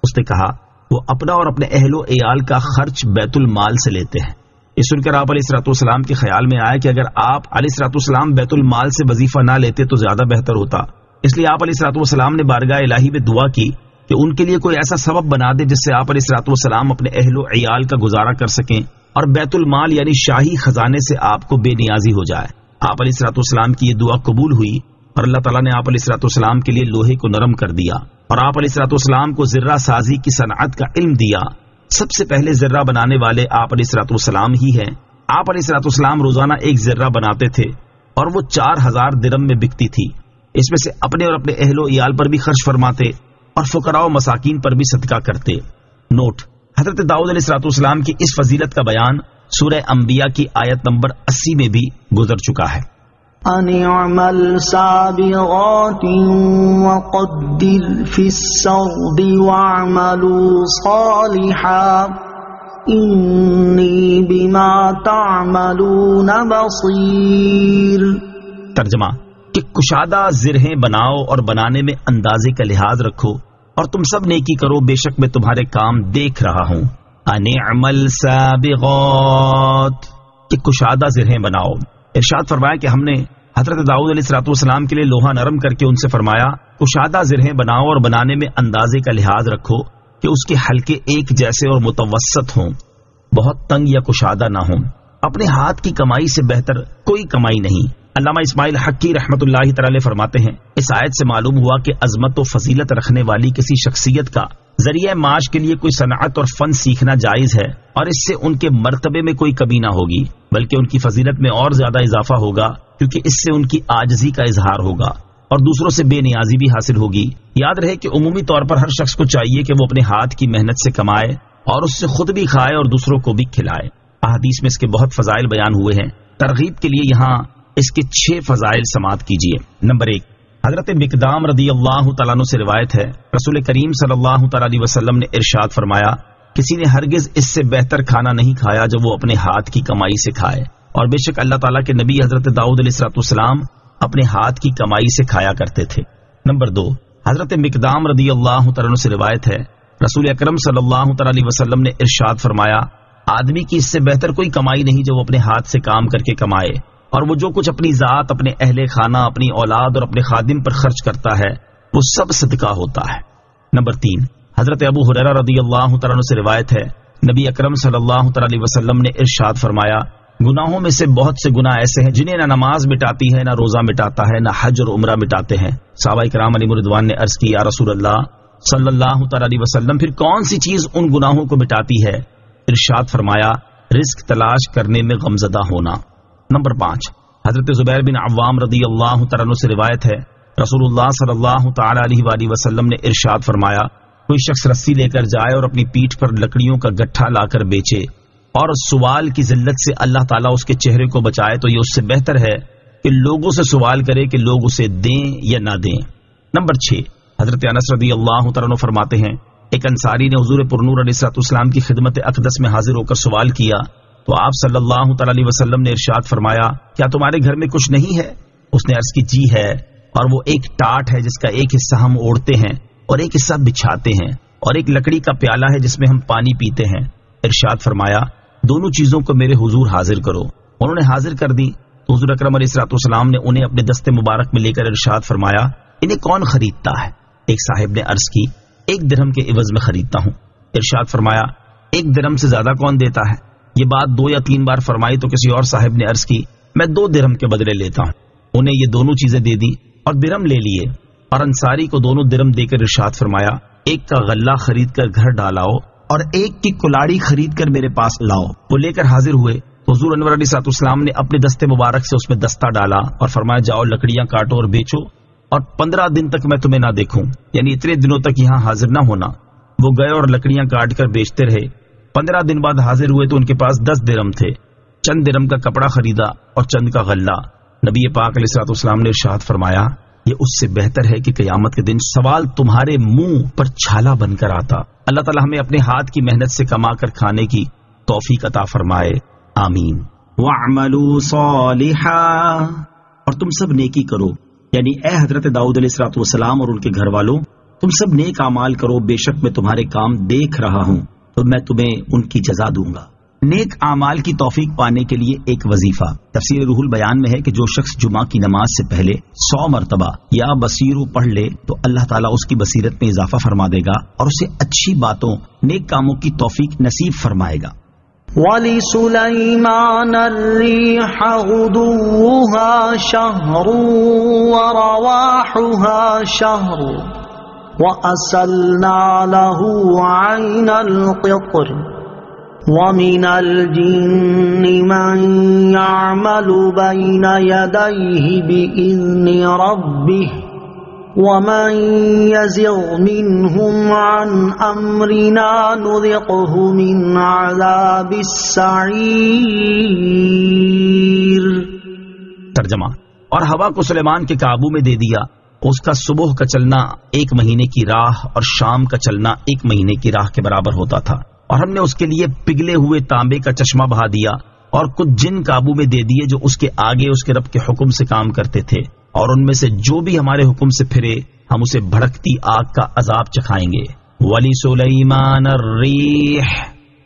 اس نے کہا، وہ اپنا اور اپنے اہل و عیال کا خرچ بیت المال سے لیتے ہیں۔ یہ سن کر آپ علیہ الصلوۃ والسلام کے خیال میں آیا کہ اگر آپ علیہ الصلوۃ والسلام بیت المال سے وظیفہ نہ لیتے تو زیادہ بہتر ہوتا، اس لیے آپ علیہ الصلوۃ والسلام نے بارگاہ الہی میں دعا کی کہ ان کے لیے کوئی ایسا سبب بنا دے جس سے آپ علیہ الصلوۃ والسلام اپنے اہل و عیال کا گزارا کر سکیں اور بیت المال یعنی شاہی خزانے سے آپ کو بے نیازی ہو جائے۔ آپ علیہ الصلوۃ والسلام کی یہ دعا قبول ہوئی اور اللہ تعالیٰ نے آپ علیہ الصلوۃ والسلام کے لیے لوہے کو نرم کر دیا اور آپ علیہ الصلوۃ والسلام کو ذرہ سازی کی صنعت کا علم دیا۔ سب سے پہلے ذرہ بنانے والے آپ علیہ الصلوۃ والسلام ہی ہیں۔ آپ علیہ الصلوۃ والسلام روزانہ ایک ذرہ بناتے تھے اور وہ 4000 درہم میں بکتی تھی۔ اس میں سے اپنے اور اپنے اہل و عیال پر بھی خرچ فرماتے اور فقراء و مساکین پر بھی صدقہ کرتے۔ نوٹ: حضرت داؤد علیہ الصلوۃ والسلام کی اس فضیلت کا بیان سورہ انبیاء کی آیت نمبر 80 میں بھی گزر چکا ہے۔ ان اعمل سابغات وقدر فی السرد واعملوا صالحا انی بما تعملون بصیر۔ ترجمہ کہ کشادہ زرہیں بناؤ اور بنانے میں اندازے کا لحاظ رکھو اور تم سب نیکی کرو، بے شک میں تمہارے کام دیکھ رہا ہوں۔ ان اعمل سابغات کہ کشادہ زرہیں بناؤ۔ ارشاد فرمایا کہ ہم نے حضرت داؤد علیہ الصلوۃ والسلام کے لیے لوہا نرم کر کے ان سے فرمایا، کشادہ زرہیں بناؤ اور بنانے میں اندازے کا لحاظ رکھو کہ اس کے حلقے ایک جیسے اور متوسط ہوں، بہت تنگ یا کشادہ نہ ہوں۔ اپنے ہاتھ کی کمائی سے بہتر کوئی کمائی نہیں۔ علامہ اسماعیل حقی رحمۃ اللہ تعالی فرماتے ہیں، اس آیت سے معلوم ہوا کہ عظمت و فضیلت رکھنے والی کسی شخصیت کا ذریعہ معاش کے لیے کوئی صنعت اور فن سیکھنا جائز ہے، اور اس سے ان کے مرتبے میں کوئی کمی نہ ہوگی بلکہ ان کی فضیلت میں اور زیادہ اضافہ ہوگا، کیونکہ اس سے ان کی عاجزی کا اظہار ہوگا اور دوسروں سے بے نیازی بھی حاصل ہوگی۔ یاد رہے کہ عمومی طور پر ہر شخص کو چاہیے کہ وہ اپنے ہاتھ کی محنت سے کمائے اور اس سے خود بھی کھائے اور دوسروں کو بھی کھلائے۔ احادیث میں اس کے بہت فضائل بیان ہوئے ہیں۔ ترغیب کے لیے یہاں اس کے 6 فضائل سماعت کیجیے۔ نمبر 1، حضرت مقدام رضی اللہ تعالیٰ عنہ سے روایت ہے، رسول کریم صلی اللہ تعالیٰ علیہ وسلم نے ارشاد فرمایا، کسی نے ہرگز اس سے بہتر کھانا نہیں کھایا جو وہ اپنے ہاتھ کی کمائی سے کھائے، اور بے شک اللہ تعالیٰ کے نبی حضرت داؤد علیہ السلام اپنے ہاتھ کی کمائی سے کھایا کرتے تھے۔ نمبر 2، حضرت مقدام رضی اللہ تعالیٰ عنہ سے روایت ہے، رسول اکرم صلی اللہ تعالیٰ علیہ وسلم نے ارشاد فرمایا، آدمی کی اس سے بہتر کوئی کمائی نہیں جو وہ اپنے ہاتھ سے کام کر کے کمائے، اور وہ جو کچھ اپنی ذات، اپنے اہل خانہ، اپنی اولاد اور اپنے خادم پر خرچ کرتا ہے وہ سب صدقہ ہوتا ہے۔ نمبر 3، حضرت ابو ہریرہ رضی اللہ تعالیٰ عنہ سے روایت ہے، نبی اکرم صلی اللہ تعالیٰ علیہ وسلم نے ارشاد فرمایا، گناہوں میں سے بہت سے گناہ ایسے ہیں جنہیں نہ نماز مٹاتی ہے، نہ روزہ مٹاتا ہے، نہ حج اور عمرہ مٹاتے ہیں۔ صحابہ کرام علیہم رضوان نے عرض کی، یا رسول اللہ صلی اللہ تعالی علیہ وسلم، پھر کون سی چیز ان گناہوں کو مٹاتی ہے؟ ارشاد فرمایا، رزق تلاش کرنے میں غمزدہ ہونا۔ نمبر 5، حضرت زبیر بن عوام رضی اللہ تعالیٰ عنہ سے روایت ہے، رسول اللہ صلی اللہ تعالی علیہ وآلہ وسلم نے ارشاد فرمایا، کوئی شخص رسی لے کر جائے اور اپنی پیٹھ پر لکڑیوں کا گٹھا لا کر بیچے اور سوال کی ذلت سے اللہ تعالیٰ اس کے چہرے کو بچائے تو یہ اس سے بہتر ہے کہ لوگوں سے سوال کرے کہ لوگ اسے دیں یا نہ دیں۔ نمبر 6، حضرت انس رضی اللہ تعالیٰ عنہ فرماتے ہیں، ایک انصاری نے حضور پرنور علیہ الصلوۃ والسلام کی خدمت اقدس میں حاضر ہو کر سوال کیا تو آپ صلی اللہ تعالی علیہ وسلم نے ارشاد فرمایا، کیا تمہارے گھر میں کچھ نہیں ہے؟ اس نے عرض کی، جی ہے، اور وہ ایک ٹاٹ ہے جس کا ایک حصہ ہم اوڑھتے ہیں اور ایک حصہ بچھاتے ہیں، اور ایک لکڑی کا پیالہ ہے جس میں ہم پانی پیتے ہیں۔ ارشاد فرمایا، دونوں چیزوں کو میرے حضور حاضر کرو۔ انہوں نے حاضر کر دی تو حضور اکرم علیہ الصلوۃ والسلام نے انہیں اپنے دستے مبارک میں لے کر ارشاد فرمایا، انہیں کون خریدتا ہے؟ ایک صاحب نے عرض کی، 1 درہم کے عوض میں خریدتا ہوں۔ ارشاد فرمایا، 1 درہم سے زیادہ کون دیتا ہے؟ یہ بات 2 یا 3 بار فرمائی تو کسی اور صاحب نے عرض کی، میں 2 درہم کے بدلے لیتا ہوں۔ انہیں یہ دونوں چیزیں دے دی اور درہم لے لیے، اور انصاری کو دونوں درہم دے کر ارشاد فرمایا، ایک کا غلہ خرید کر گھر ڈالاؤ اور ایک کی کلاڑی خرید کر میرے پاس لاؤ۔ وہ لے کر حاضر ہوئے تو حضور انور علیہ الصلوۃ والسلام نے اپنے دستے مبارک سے اس میں دستہ ڈالا اور فرمایا، جاؤ لکڑیاں کاٹو اور بیچو، اور 15 دن تک میں تمہیں نہ دیکھوں، یعنی اتنے دنوں تک یہاں حاضر نہ ہونا۔ وہ گئے اور لکڑیاں کاٹ کر بیچتے رہے۔ 15 دن بعد حاضر ہوئے تو ان کے پاس 10 درہم تھے۔ چند درہم کا کپڑا خریدا اور چند کا غلہ۔ نبی پاک علیہ الصلوۃ والسلام نے ارشاد فرمایا، یہ اس سے بہتر ہے کہ قیامت کے دن سوال تمہارے منہ پر چھالا بن کر آتا۔ اللہ تعالی ہمیں اپنے ہاتھ کی محنت سے کما کر کھانے کی توفیق عطا فرمائے، آمین۔ وَاعْمَلُوا صَالِحًا، اور تم سب نیکی کرو، یعنی اے حضرت داؤد علیہ الصلوۃ والسلام اور ان کے گھر والوں، تم سب نیک اعمال کرو، بے شک میں تمہارے کام دیکھ رہا ہوں تو میں تمہیں ان کی جزا دوں گا۔ نیک اعمال کی توفیق پانے کے لیے ایک وظیفہ تفسیر روح البیان میں ہے کہ جو شخص جمعہ کی نماز سے پہلے 100 مرتبہ یا بصیرو پڑھ لے تو اللہ تعالیٰ اس کی بصیرت میں اضافہ فرما دے گا اور اسے اچھی باتوں نیک کاموں کی توفیق نصیب فرمائے گا۔ وَلِسُلَيْمَانَ الرِّيحَ غُدُوُّهَا شَهْرٌ وَرَوَاحُهَا شَهْرٌ وَأَسَلْنَا لَهُ عَيْنَ الْقِطْرِ وَمِنَ الْجِنِّ مَن يَعْمَلُ بَيْنَ يَدَيْهِ بِإِذْنِ رَبِّهِ وَمَن يَزِغْ مِنْهُمْ عَنْ أَمْرِنَا نُذِقْهُ مِنْ عَذَابِ السَّعِيرِ۔ ترجمہ، اور ہوا کو سلیمان کے قابو میں دے دیا، اس کا صبح کا چلنا 1 مہینے کی راہ اور شام کا چلنا 1 مہینے کی راہ کے برابر ہوتا تھا، اور ہم نے اس کے لیے پگھلے ہوئے تانبے کا چشمہ بہا دیا اور کچھ جن قابو میں دے دیے جو اس کے آگے اس کے رب کے حکم سے کام کرتے تھے، اور ان میں سے جو بھی ہمارے حکم سے پھرے ہم اسے بھڑکتی آگ کا عذاب چکھائیں گے۔ وَلِسُلَيْمَانَ الرِّيحَ،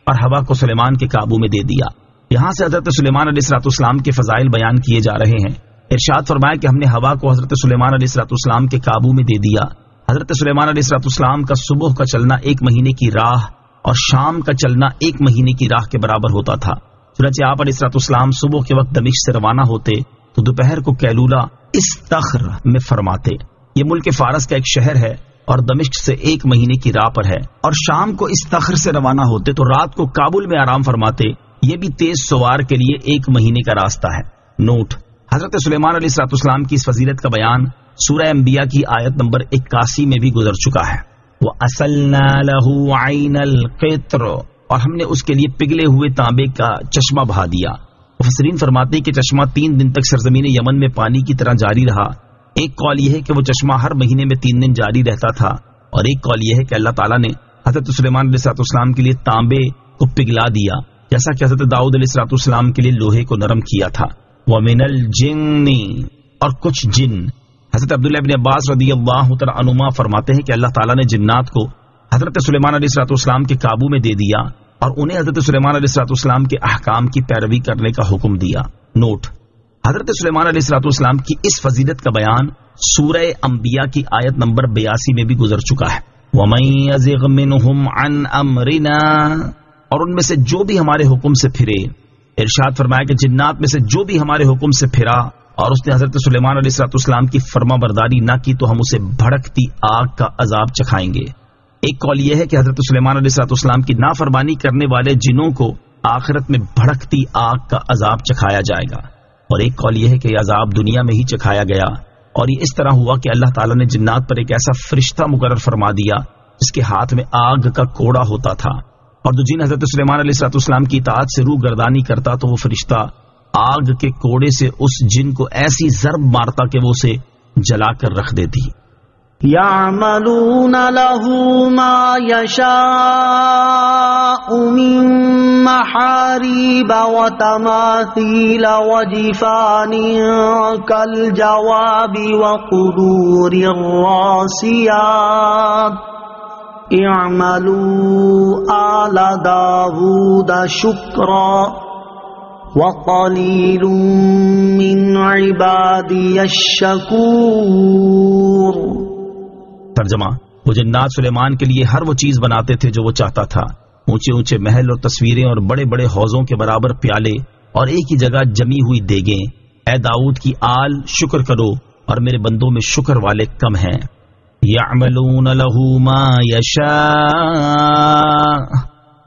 اور ہوا کو سلیمان کے قابو میں دے دیا۔ یہاں سے حضرت سلیمان علیہ الصلوۃ والسلام کے فضائل بیان کیے جا رہے ہیں۔ ارشاد فرمایا کہ ہم نے ہوا کو حضرت سلیمان علیہ الصلوۃ والسلام کے قابو میں دے دیا۔ حضرت سلیمان علیہ الصلوۃ والسلام کا صبح کا چلنا 1 مہینے کی راہ اور شام کا چلنا 1 مہینے کی راہ کے برابر ہوتا تھا۔ چنانچہ آپ علیہ الصلوۃ والسلام صبح کے وقت دمشق سے روانہ ہوتے تو دوپہر کو کیلولہ استخر میں فرماتے۔ یہ ملک فارس کا ایک شہر ہے اور دمشق سے 1 مہینے کی راہ پر ہے، اور شام کو استخر سے روانہ ہوتے تو رات کو کابل میں آرام فرماتے۔ یہ بھی تیز سوار کے لیے 1 مہینے کا راستہ ہے۔ نوٹ، حضرت سلیمان علیہ الصلوۃ والسلام کی اس فضیلت کا بیان سورہ انبیاء کی آیت نمبر 81 میں بھی گزر چکا ہے۔ وَأَسَلْنَا لَهُ عَيْنَ الْقِطْرِ، اور ہم نے اس کے لیے پگھلے ہوئے تانبے کا چشمہ بہا دیا۔ مفسرین فرماتے ہیں کہ چشمہ 3 دن تک سرزمین یمن میں پانی کی طرح جاری رہا۔ ایک قول یہ ہے کہ وہ چشمہ ہر مہینے میں 3 دن جاری رہتا تھا، اور ایک قول یہ ہے کہ اللہ تعالیٰ نے حضرت سلیمان علیہ السلام کے لیے تانبے کو پگھلا دیا، جیسا کہ حضرت داؤد علیہ السلام کے لیے لوہے کو نرم کیا تھا۔ وَمِنَ الْجِنِّ، اور کچھ جن۔ حضرت عبداللہ بن عباس رضی اللہ تعالیٰ عنہما فرماتے ہیں کہ اللہ تعالیٰ نے جنات کو حضرت سلیمان علیہ السلام کے قابو میں دے دیا اور انہیں حضرت سلیمان علیہ السلام کے احکام کی پیروی کرنے کا حکم دیا۔ نوٹ، حضرت سلیمان علیہ السلام کی اس فضیلت کا بیان سورہ انبیاء کی آیت نمبر 82 میں بھی گزر چکا ہے۔ وَمَن يَزِغْ مِنْهُمْ عَنْ أَمْرِنَا، اور ان میں سے جو بھی ہمارے حکم سے پھرے۔ ارشاد فرمایا کہ جنات میں سے جو بھی ہمارے حکم سے پھرا اور اس نے حضرت سلیمان علیہ السلام کی فرما برداری نہ کی تو ہم اسے بھڑکتی آگ کا عذاب چکھائیں گے۔ ایک قول یہ ہے کہ حضرت سلیمان علیہ السلام کی نافرمانی کرنے والے جنوں کو آخرت میں بھڑکتی آگ کا عذاب چکھایا جائے گا، اور ایک قول یہ ہے کہ یہ عذاب دنیا میں ہی چکھایا گیا، اور یہ اس طرح ہوا کہ اللہ تعالیٰ نے جنات پر ایک ایسا فرشتہ مقرر فرما دیا جس کے ہاتھ میں آگ کا کوڑا ہوتا تھا، اور جو جن حضرت سلیمان علیہ السلام کی اطاعت سے روح گردانی کرتا تو وہ فرشتہ آگ کے کوڑے سے اس جن کو ایسی ضرب مارتا کہ وہ اسے جلا کر رکھ دیتی۔ يعملون له ما يشاء من محاريب وتماثيل وجفان كالجواب وقدور الراسيات اعملوا آل داود شكرا وقلیل من عبادی الشکور۔ ترجمہ، وہ جنات سلیمان کے لیے ہر وہ چیز بناتے تھے جو وہ چاہتا تھا، اونچے اونچے محل اور تصویریں اور بڑے بڑے حوضوں کے برابر پیالے اور ایک ہی جگہ جمی ہوئی دیگیں۔ اے داؤد کی آل، شکر کرو اور میرے بندوں میں شکر والے کم ہیں۔ یعملون لہ ما یشاء،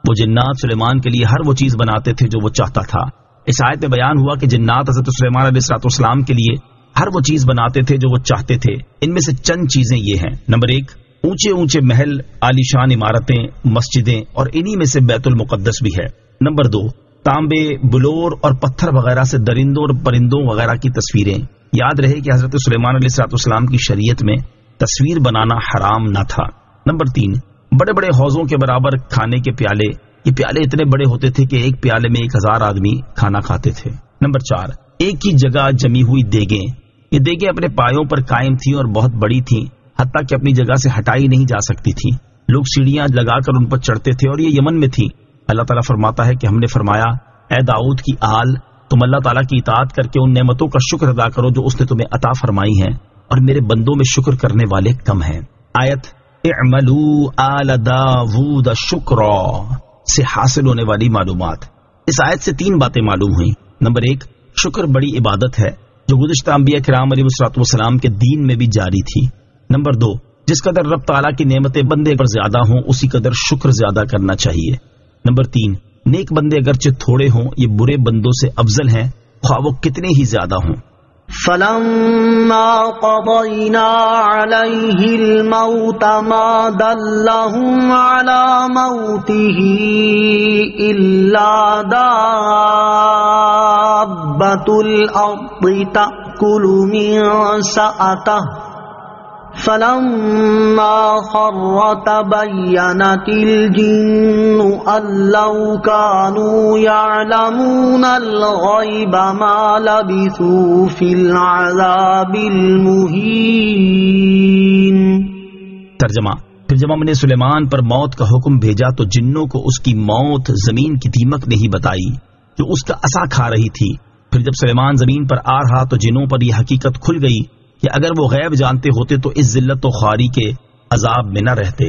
وہ جنات سلیمان کے لیے ہر وہ چیز بناتے تھے جو وہ چاہتا تھا۔ اس آیت میں بیان ہوا کہ جنات حضرت سلیمان علیہ السلام کے لیے ہر وہ چیز بناتے تھے جو وہ چاہتے تھے۔ ان میں سے چند چیزیں یہ ہیں۔ نمبر 1، اونچے اونچے محل، عالیشان عمارتیں، مسجدیں، اور انہی میں سے بیت المقدس بھی ہے۔ نمبر 2، تانبے، بلور اور پتھر وغیرہ سے درندوں اور پرندوں وغیرہ کی تصویریں۔ یاد رہے کہ حضرت سلیمان علیہ السلام کی شریعت میں تصویر بنانا حرام نہ تھا۔ نمبر 3، بڑے بڑے حوضوں کے برابر کھانے کے پیالے۔ یہ پیالے اتنے بڑے ہوتے تھے کہ ایک پیالے میں 1000 آدمی کھانا کھاتے تھے۔ نمبر 4، ایک ہی جگہ جمی ہوئی دیگیں۔ یہ دیگیں اپنے پایوں پر قائم تھیں اور بہت بڑی تھیں، حتیٰ کہ اپنی جگہ سے ہٹائی نہیں جا سکتی تھیں۔ لوگ سیڑھیاں لگا کر ان پر چڑھتے تھے، اور یہ یمن میں تھی۔ اللہ تعالیٰ فرماتا ہے کہ ہم نے فرمایا، اے داؤد کی آل، تم اللہ تعالیٰ کی اطاعت کر کے ان نعمتوں کا شکر ادا کرو جو اس نے تمہیں عطا فرمائی ہیں، اور میرے بندوں میں شکر کرنے والے کم ہیں۔ آیت اعملوا آل داود شکرا سے حاصل ہونے والی معلومات۔ اس آیت سے 3 باتیں معلوم ہوئیں۔ نمبر 1، شکر بڑی عبادت ہے جو گزشتہ انبیاء کرام علیہ السلام کے دین میں بھی جاری تھی۔ نمبر 2، جس قدر رب تعالیٰ کی نعمتیں بندے پر زیادہ ہوں اسی قدر شکر زیادہ کرنا چاہیے۔ نمبر 3، نیک بندے اگرچہ تھوڑے ہوں یہ برے بندوں سے افضل ہیں خواہ وہ کتنے ہی زیادہ ہوں۔ فلما قضينا عليه الموت ما دلهم على موته إلا دابة الأرض تأكل من سأته فلما خر تبينت الجن أن لو كانوا يعلمون الغيب ما لبثوا في العذاب المهين۔ ترجمہ، پھر جب ہم نے سلیمان پر موت کا حکم بھیجا تو جنوں کو اس کی موت زمین کی دیمک نے ہی بتائی جو اس کا عصا کھا رہی تھی۔ پھر جب سلیمان زمین پر آ رہا تو جنوں پر یہ حقیقت کھل گئی کہ اگر وہ غیب جانتے ہوتے تو اس ذلت و خواری کے عذاب میں نہ رہتے۔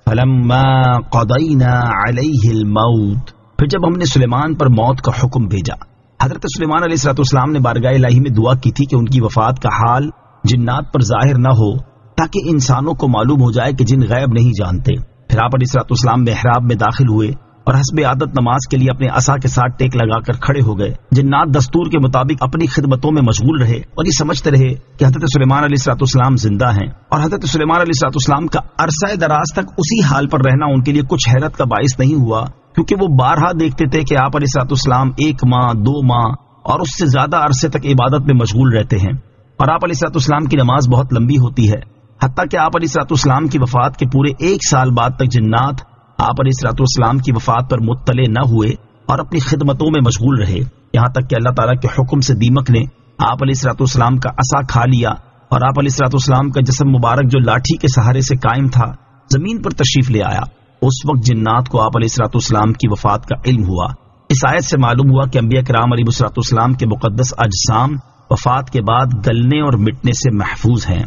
فلما قضینا علیہ الموت، پھر جب ہم نے سلیمان پر موت کا حکم بھیجا۔ حضرت سلیمان علیہ السلام نے بارگاہ الہی میں دعا کی تھی کہ ان کی وفات کا حال جنات پر ظاہر نہ ہو تاکہ انسانوں کو معلوم ہو جائے کہ جن غیب نہیں جانتے۔ پھر آپ علیہ السلام محراب میں داخل ہوئے اور حسب عادت نماز کے لیے اپنے عصا کے ساتھ ٹیک لگا کر کھڑے ہو گئے۔ جنات دستور کے مطابق اپنی خدمتوں میں مشغول رہے اور یہ سمجھتے رہے کہ حضرت سلیمان علیہ السلام زندہ ہیں، اور حضرت سلیمان علیہ السلام کا عرصہ دراز تک اسی حال پر رہنا ان کے لیے کچھ حیرت کا باعث نہیں ہوا، کیونکہ وہ بارہا دیکھتے تھے کہ آپ علیہ السلام 1 ماہ 2 ماہ اور اس سے زیادہ عرصے تک عبادت میں مشغول رہتے ہیں، اور آپ علیہ السلام کی نماز بہت لمبی ہوتی ہے، حتیٰ کہ آپ علیہ السلام کی وفات کے پورے 1 سال بعد تک جنات آپ علیہ السلام کی وفات پر مطلع نہ ہوئے اور اپنی خدمتوں میں مشغول رہے، یہاں تک کہ اللہ تعالیٰ کے حکم سے دیمک نے آپ علیہ السلام کا عصا کھا لیا، اور آپ علیہ السلام کا جسم مبارک جو لاٹھی کے سہارے سے قائم تھا زمین پر تشریف لے آیا۔ اس وقت جنات کو آپ علیہ السلام کی وفات کا علم ہوا۔ اس آیت سے معلوم ہوا کہ انبیاء کرام علیہ السلام کے مقدس اجسام وفات کے بعد گلنے اور مٹنے سے محفوظ ہیں۔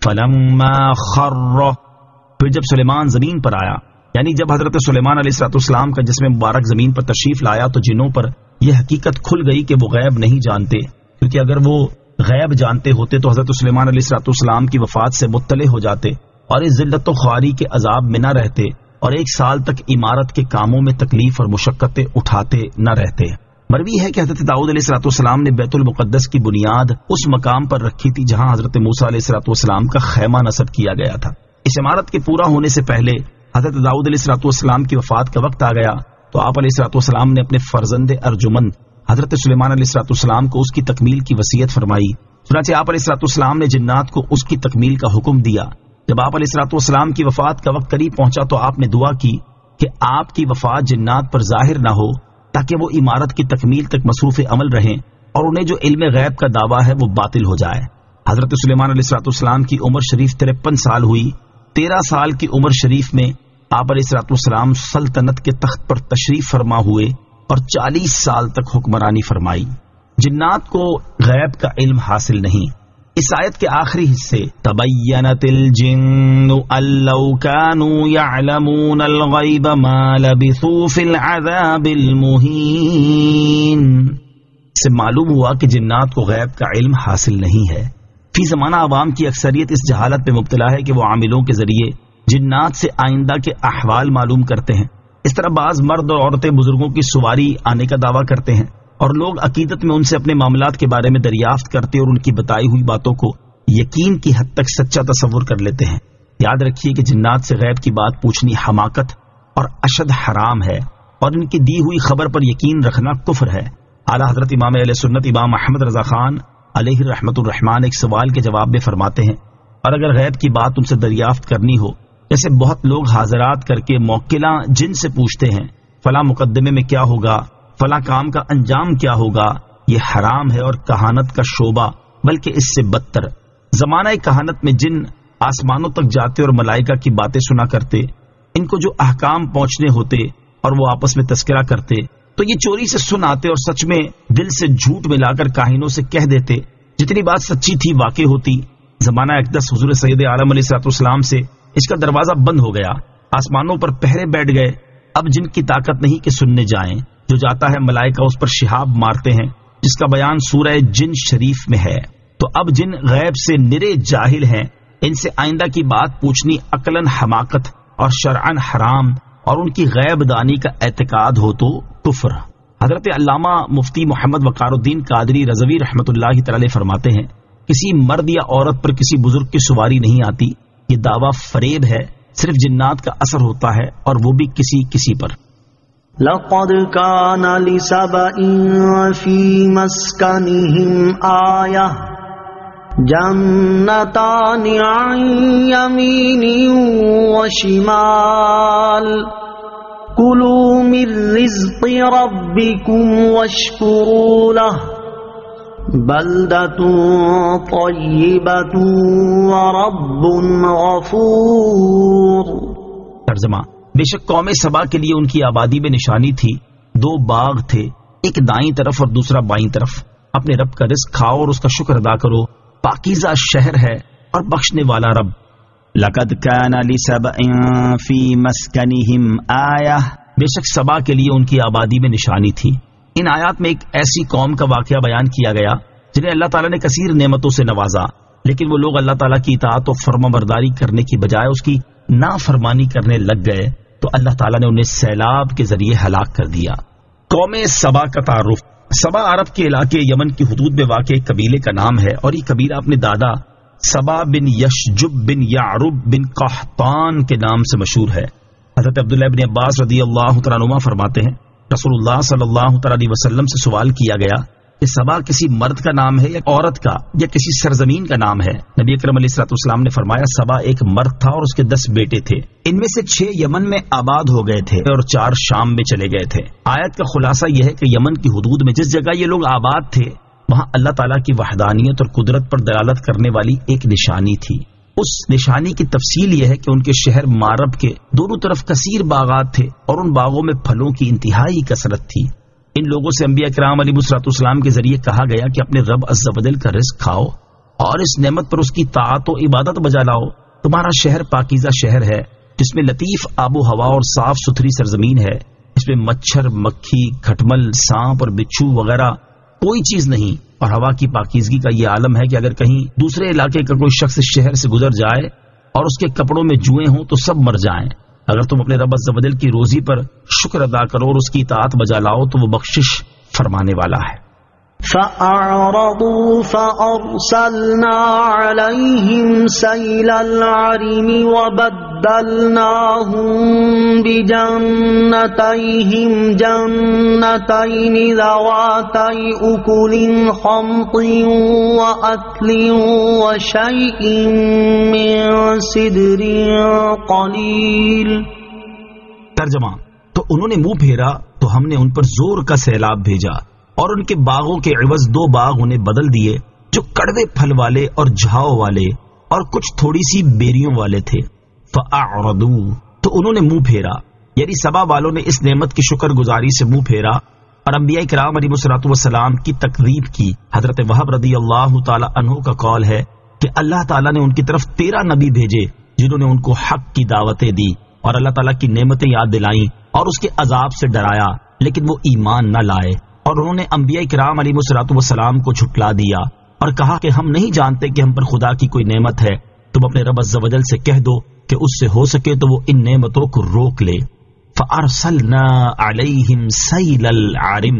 فلما خر، پھر جب سلیمان زمین پر آیا، یعنی جب حضرت سلیمان علیہ السلام کا جسم مبارک زمین پر تشریف لایا تو جنوں پر یہ حقیقت کھل گئی کہ وہ غیب نہیں جانتے، کیونکہ اگر وہ غیب جانتے ہوتے تو حضرت سلیمان علیہ السلام کی وفات سے مطلع ہو جاتے اور اس ذلت و خواری کے عذاب میں نہ رہتے اور 1 سال تک عمارت کے کاموں میں تکلیف اور مشقتیں اٹھاتے نہ رہتے۔ مروی ہے کہ حضرت داؤد علیہ السلام نے بیت المقدس کی بنیاد اس مقام پر رکھی تھی جہاں حضرت موسیٰ علیہ السلام کا خیمہ نصب کیا گیا تھا۔ اس عمارت کے پورا ہونے سے پہلے حضرت داؤد علیہ السلام کی وفات کا وقت آ گیا تو آپ علیہ السلام نے اپنے فرزند ارجمند حضرت سلیمان علیہ السلام کو اس کی تکمیل کی وصیت فرمائی۔ چنانچہ آپ علیہ السلام نے جنات کو اس کی تکمیل کا حکم دیا۔ جب آپ علیہ السلام کی وفات کا وقت قریب پہنچا تو آپ نے دعا کی کہ آپ کی وفات جنات پر ظاہر نہ ہو تاکہ وہ عمارت کی تکمیل تک مصروف عمل رہیں اور انہیں جو علم غیب کا دعویٰ ہے وہ باطل ہو جائے۔ حضرت سلیمان علیہ السلام کی عمر شریف 53 سال ہوئی۔ 13 سال کی عمر شریف میں آپ علیہ السلام سلطنت کے تخت پر تشریف فرما ہوئے اور 40 سال تک حکمرانی فرمائی۔ جنات کو غیب کا علم حاصل نہیں۔ اس آیت کے آخری حصے تبینت الجن ان لو كانوا يعلمون الغیب ما لبثوا فی العذاب المہین سے معلوم ہوا کہ جنات کو غیب کا علم حاصل نہیں ہے۔ فی زمانہ عوام کی اکثریت اس جہالت میں مبتلا ہے کہ وہ عاملوں کے ذریعے جنات سے آئندہ کے احوال معلوم کرتے ہیں۔ اس طرح بعض مرد اور عورتیں بزرگوں کی سواری آنے کا دعویٰ کرتے ہیں اور لوگ عقیدت میں ان سے اپنے معاملات کے بارے میں دریافت کرتے اور ان کی بتائی ہوئی باتوں کو یقین کی حد تک سچا تصور کر لیتے ہیں۔ یاد رکھیے کہ جنات سے غیب کی بات پوچھنی حماقت اور اشد حرام ہے اور ان کی دی ہوئی خبر پر یقین رکھنا کفر ہے۔ اعلیٰ حضرت امام اہل سنت امام احمد رضا خان علیہ رحمت الرحمان ایک سوال کے جواب میں فرماتے ہیں، اور اگر غیب کی بات ان سے دریافت کرنی ہو، جیسے بہت لوگ حاضرات کر کے موکلاں جن سے پوچھتے ہیں فلاں مقدمے میں کیا ہوگا، فلاں کام کا انجام کیا ہوگا، یہ حرام ہے اور کہانت کا شعبہ بلکہ اس سے بدتر۔ زمانہ کہانت میں جن آسمانوں تک جاتے اور ملائکہ کی باتیں سنا کرتے، ان کو جو احکام پہنچنے ہوتے اور وہ آپس میں تذکرہ کرتے تو یہ چوری سے سن آتے اور سچ میں دل سے جھوٹ ملا کر کاہنوں سے کہہ دیتے، جتنی بات سچی تھی واقع ہوتی۔ زمانہ اقدس حضور سید عالم علیہ السلام سے اس کا دروازہ بند ہو گیا، آسمانوں پر پہرے بیٹھ گئے۔ اب جن کی طاقت نہیں کہ سننے جائیں، جو جاتا ہے ملائکہ اس پر شہاب مارتے ہیں، جس کا بیان سورہ جن شریف میں ہے۔ تو اب جن غیب سے نرے جاہل ہیں، ان سے آئندہ کی بات پوچھنی عقلاً حماقت اور شرعاً حرام، اور ان کی غیب دانی کا اعتقاد ہو تو کفر۔ حضرت علامہ مفتی محمد وقار الدین قادری رضوی رحمۃ اللہ تعالی فرماتے ہیں، کسی مرد یا عورت پر کسی بزرگ کی سواری نہیں آتی، یہ دعویٰ فریب ہے، صرف جنات کا اثر ہوتا ہے اور وہ بھی کسی پر۔ لقد كان لسبإ في مسكنهم آية جنتان عن يمين وشمال كلوا من رزق ربكم واشكروا له بلدة طيبة ورب غفور۔ ترجمہ: بے شک قوم سبا کے لیے ان کی آبادی میں نشانی تھی، 2 باغ تھے، ایک دائیں طرف اور دوسرا بائیں طرف۔ اپنے رب کا رزق کھاؤ اور اس کا شکر ادا کرو، پاکیزہ شہر ہے اور بخشنے والا رب۔ لقد كان لسبإ في مسكنهم آية، بے شک سبا کے لیے ان کی آبادی میں نشانی تھی۔ ان آیات میں ایک ایسی قوم کا واقعہ بیان کیا گیا جنہیں اللہ تعالیٰ نے کثیر نعمتوں سے نوازا، لیکن وہ لوگ اللہ تعالیٰ کی اطاعت و فرما برداری کرنے کی بجائے اس کی نافرمانی کرنے لگ گئے تو اللہ تعالیٰ نے انہیں سیلاب کے ذریعے ہلاک کر دیا۔ قوم سبا کا تعارف۔ سبا عرب کے علاقے یمن کی حدود میں واقع ایک قبیلے کا نام ہے اور یہ قبیلہ اپنے دادا سبا بن یشجب بن یعرب بن قحطان کے نام سے مشہور ہے۔ حضرت عبداللہ بن عباس رضی اللہ تعالیٰ عنہما فرماتے ہیں، رسول اللہ صلی اللہ تعالیٰ علیہ وسلم سے سوال کیا گیا کہ سبا کسی مرد کا نام ہے یا عورت کا یا کسی سرزمین کا نام ہے؟ نبی اکرم علیہ السلام نے فرمایا، سبا ایک مرد تھا اور اس کے 10 بیٹے تھے، ان میں سے 6 یمن میں آباد ہو گئے تھے اور 4 شام میں چلے گئے تھے۔ آیت کا خلاصہ یہ ہے کہ یمن کی حدود میں جس جگہ یہ لوگ آباد تھے وہاں اللہ تعالیٰ کی وحدانیت اور قدرت پر دلالت کرنے والی ایک نشانی تھی۔ اس نشانی کی تفصیل یہ ہے کہ ان کے شہر مارب کے دونوں طرف کثیر باغات تھے اور ان باغوں میں پھلوں کی انتہائی کثرت تھی۔ ان لوگوں سے انبیاء کرام علیہ السلام کے ذریعے کہا گیا کہ اپنے رب عز و جل کا رزق کھاؤ اور اس نعمت پر اس کی طاعت و عبادت بجا لاؤ۔ تمہارا شہر پاکیزہ شہر ہے جس میں لطیف آب و ہوا اور صاف ستھری سرزمین ہے، اس میں مچھر، مکھی، کھٹمل، سانپ اور بچھو وغیرہ کوئی چیز نہیں. اور ہوا کی پاکیزگی کا یہ عالم ہے کہ اگر کہیں دوسرے علاقے کا کوئی شخص اس شہر سے گزر جائے اور اس کے کپڑوں میں جوئیں ہوں تو سب مر جائیں. اگر تم اپنے رب عز و جل کی روزی پر شکر ادا کرو اور اس کی اطاعت بجا لاؤ تو وہ بخشش فرمانے والا ہے. فأعرضوا فأرسلنا عليهم سيل العرم وبدلناهم بجنتيهم جنتين ذواتي أكل خمط وأكل وشيء من سدر قليل. ترجمہ: تو انہوں نے منہ پھیرا تو ہم نے ان پر زور کا سیلاب بھیجا اور ان کے باغوں کے عوض 2 باغ انہیں بدل دیے جو کڑوے پھل والے اور جھاؤ والے اور کچھ تھوڑی سی بیریوں والے تھے. فأعرضوا، تو انہوں نے منہ پھیرا، یعنی سبا والوں نے اس نعمت کی شکر گزاری سے منہ پھیرا اور انبیاء کرام علیہ الصلوۃ والسلام کی تکذیب کی. حضرت وہب رضی اللہ تعالی عنہ کا قول ہے کہ اللہ تعالیٰ نے ان کی طرف 13 نبی بھیجے جنہوں نے ان کو حق کی دعوتیں دی اور اللہ تعالیٰ کی نعمتیں یاد دلائیں اور اس کے عذاب سے ڈرایا، لیکن وہ ایمان نہ لائے اور انہوں نے انبیاء کرام علیہ الصلوۃ والسلام کو جھٹلا دیا اور کہا کہ ہم نہیں جانتے کہ ہم پر خدا کی کوئی نعمت ہے. تم اپنے رب عز و جل سے کہہ دو کہ اس سے ہو سکے تو وہ ان نعمتوں کو روک لے. فأرسلنا علیہم سیل العرم،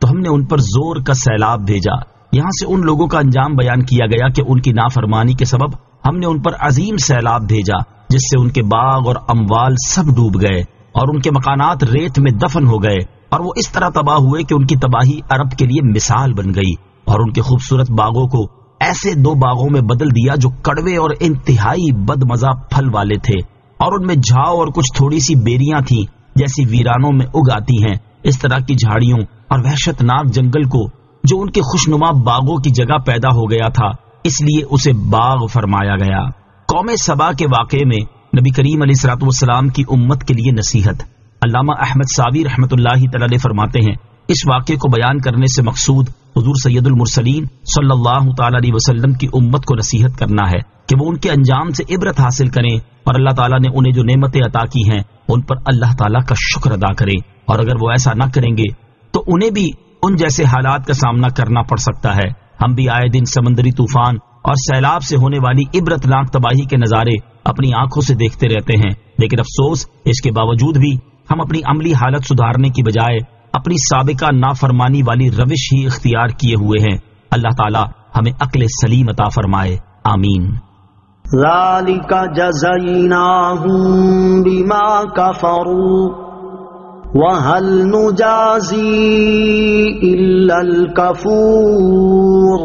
تو ہم نے ان پر زور کا سیلاب بھیجا. یہاں سے ان لوگوں کا انجام بیان کیا گیا کہ ان کی نافرمانی کے سبب ہم نے ان پر عظیم سیلاب بھیجا جس سے ان کے باغ اور اموال سب ڈوب گئے اور ان کے مکانات ریت میں دفن ہو گئے اور وہ اس طرح تباہ ہوئے کہ ان کی تباہی عرب کے لیے مثال بن گئی. اور ان کے خوبصورت باغوں کو ایسے 2 باغوں میں بدل دیا جو کڑوے اور انتہائی بد مزہ پھل والے تھے اور ان میں جھاؤ اور کچھ تھوڑی سی بیریاں تھیں جیسی ویرانوں میں اگاتی ہیں. اس طرح کی جھاڑیوں اور وحشت ناک جنگل کو جو ان کے خوشنما باغوں کی جگہ پیدا ہو گیا تھا اس لیے اسے باغ فرمایا گیا. قوم سبا کے واقعے میں نبی کریم علیہ الصلوۃ والسلام کی امت کے لیے نصیحت. علامہ احمد ساوی رحمۃ اللہ تعالی فرماتے ہیں اس واقعے کو بیان کرنے سے مقصود حضور سید المرسلین صلی اللہ تعالی علیہ وسلم کی امت کو نصیحت کرنا ہے کہ وہ ان کے انجام سے عبرت حاصل کریں اور اللہ تعالیٰ نے انہیں جو نعمتیں عطا کی ہیں ان پر اللہ تعالیٰ کا شکر ادا کریں. اور اگر وہ ایسا نہ کریں گے تو انہیں بھی ان جیسے حالات کا سامنا کرنا پڑ سکتا ہے. ہم بھی آئے دن سمندری طوفان اور سیلاب سے ہونے والی عبرتناک تباہی کے نظارے اپنی آنکھوں سے دیکھتے رہتے ہیں، لیکن افسوس اس کے باوجود بھی ہم اپنی عملی حالت سدھارنے کی بجائے اپنی سابقہ نافرمانی والی روش ہی اختیار کیے ہوئے ہیں. اللہ تعالی ہمیں عقل سلیم عطا فرمائے، آمین. ذَلِكَ جَزَيْنَاهُمْ بِمَا كَفَرُوا وَهَلْ نُجَازِي إِلَّا الْكَفُورَ.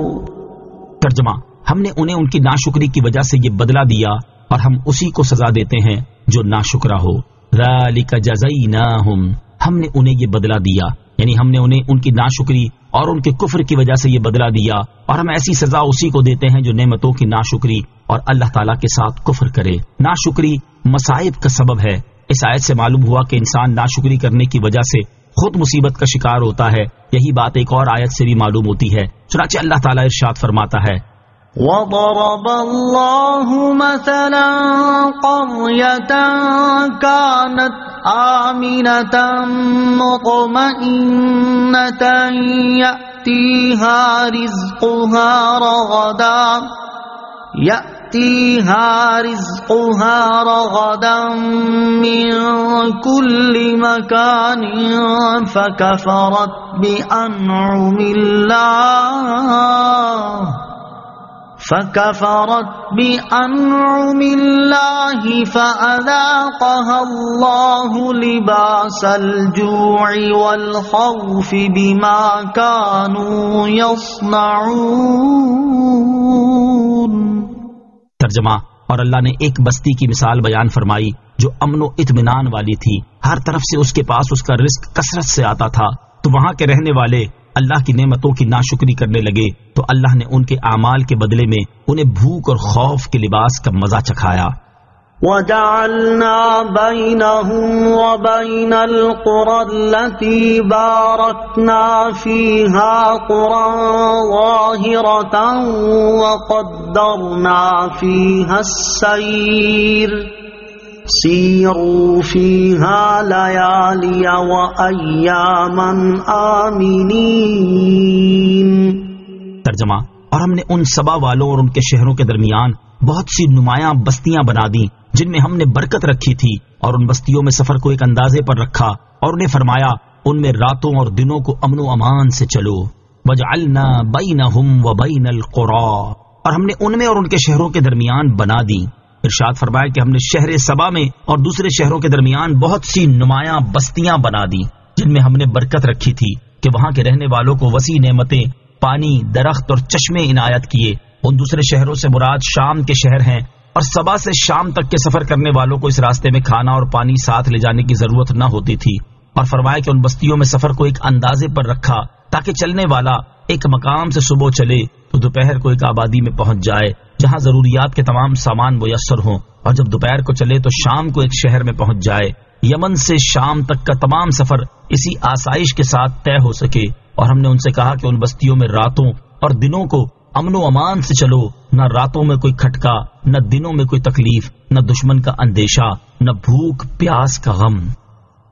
ترجمہ: ہم نے انہیں ان کی ناشکری کی وجہ سے یہ بدلہ دیا اور ہم اسی کو سزا دیتے ہیں جو ناشکرا ہو. ذَلِكَ جَزَيْنَاهُمْ، ہم نے انہیں یہ بدلہ دیا، یعنی ہم نے انہیں ان کی ناشکری اور ان کے کفر کی وجہ سے یہ بدلہ دیا اور ہم ایسی سزا اسی کو دیتے ہیں جو نعمتوں کی ناشکری اور اللہ تعالیٰ کے ساتھ کفر کرے. ناشکری مصائب کا سبب ہے. اس آیت سے معلوم ہوا کہ انسان ناشکری کرنے کی وجہ سے خود مصیبت کا شکار ہوتا ہے. یہی بات ایک اور آیت سے بھی معلوم ہوتی ہے. چنانچہ اللہ تعالیٰ ارشاد فرماتا ہے وَضَرَبَ اللَّهُ مَثَلًا قَرْيَةً كَانَتْ آمِنَةً مُطْمَئِنَّةً يَأْتِيهَا رِزْقُهَا رَغَدًا مِّن كُلِّ مَكَانٍ فَكَفَرَتْ بِأَنْعُمِ اللَّهِ فَأَذَاقَهَا اللَّهُ لِبَاسَ الْجُوعِ وَالْخَوْفِ بِمَا كَانُوا يَصْنَعُونَ. ترجمہ: اور اللہ نے ایک بستی کی مثال بیان فرمائی جو امن و اطمینان والی تھی، ہر طرف سے اس کے پاس اس کا رزق کثرت سے آتا تھا، تو وہاں کے رہنے والے اللہ کی نعمتوں کی ناشکری کرنے لگے تو اللہ نے ان کے اعمال کے بدلے میں انہیں بھوک اور خوف کے لباس کا مزہ چکھایا. وَجَعَلْنَا بَيْنَهُمْ وَبَيْنَ الْقُرَى الَّتِي بَارَكْنَا فِيهَا قُرًى ظَاهِرَةً وَقَدَّرْنَا فِيهَا السَّيْرَ سیروا فیہا لیالی وایاما آمنین۔ ترجمہ، اور ہم نے ان سبا والوں اور ان کے شہروں کے درمیان بہت سی نمایاں بستیاں بنا دی جن میں ہم نے برکت رکھی تھی، اور ان بستیوں میں سفر کو ایک اندازے پر رکھا، اور انہیں فرمایا ان میں راتوں اور دنوں کو امن و امان سے چلو۔ وجعلنا بینہم وبین القری، اور ہم نے ان میں اور ان کے شہروں کے درمیان بنا دی۔ ارشاد فرمایا کہ ہم نے شہر سبا میں اور دوسرے شہروں کے درمیان بہت سی نمایاں بستیاں بنا دی جن میں ہم نے برکت رکھی تھی کہ وہاں کے رہنے والوں کو وسیع نعمتیں، پانی، درخت اور چشمے عنایت کیے۔ ان دوسرے شہروں سے مراد شام کے شہر ہیں، اور سبا سے شام تک کے سفر کرنے والوں کو اس راستے میں کھانا اور پانی ساتھ لے جانے کی ضرورت نہ ہوتی تھی۔ اور فرمایا کہ ان بستیوں میں سفر کو ایک اندازے پر رکھا تاکہ چلنے والا ایک مقام سے صبح چلے تو دوپہر کو ایک آبادی میں پہنچ جائے جہاں ضروریات کے تمام سامان میسر ہوں، اور جب دوپہر کو چلے تو شام کو ایک شہر میں پہنچ جائے۔ یمن سے شام تک کا تمام سفر اسی آسائش کے ساتھ طے ہو سکے۔ اور ہم نے ان سے کہا کہ ان بستیوں میں راتوں اور دنوں کو امن و امان سے چلو، نہ راتوں میں کوئی کھٹکا، نہ دنوں میں کوئی تکلیف، نہ دشمن کا اندیشہ، نہ بھوک پیاس کا غم۔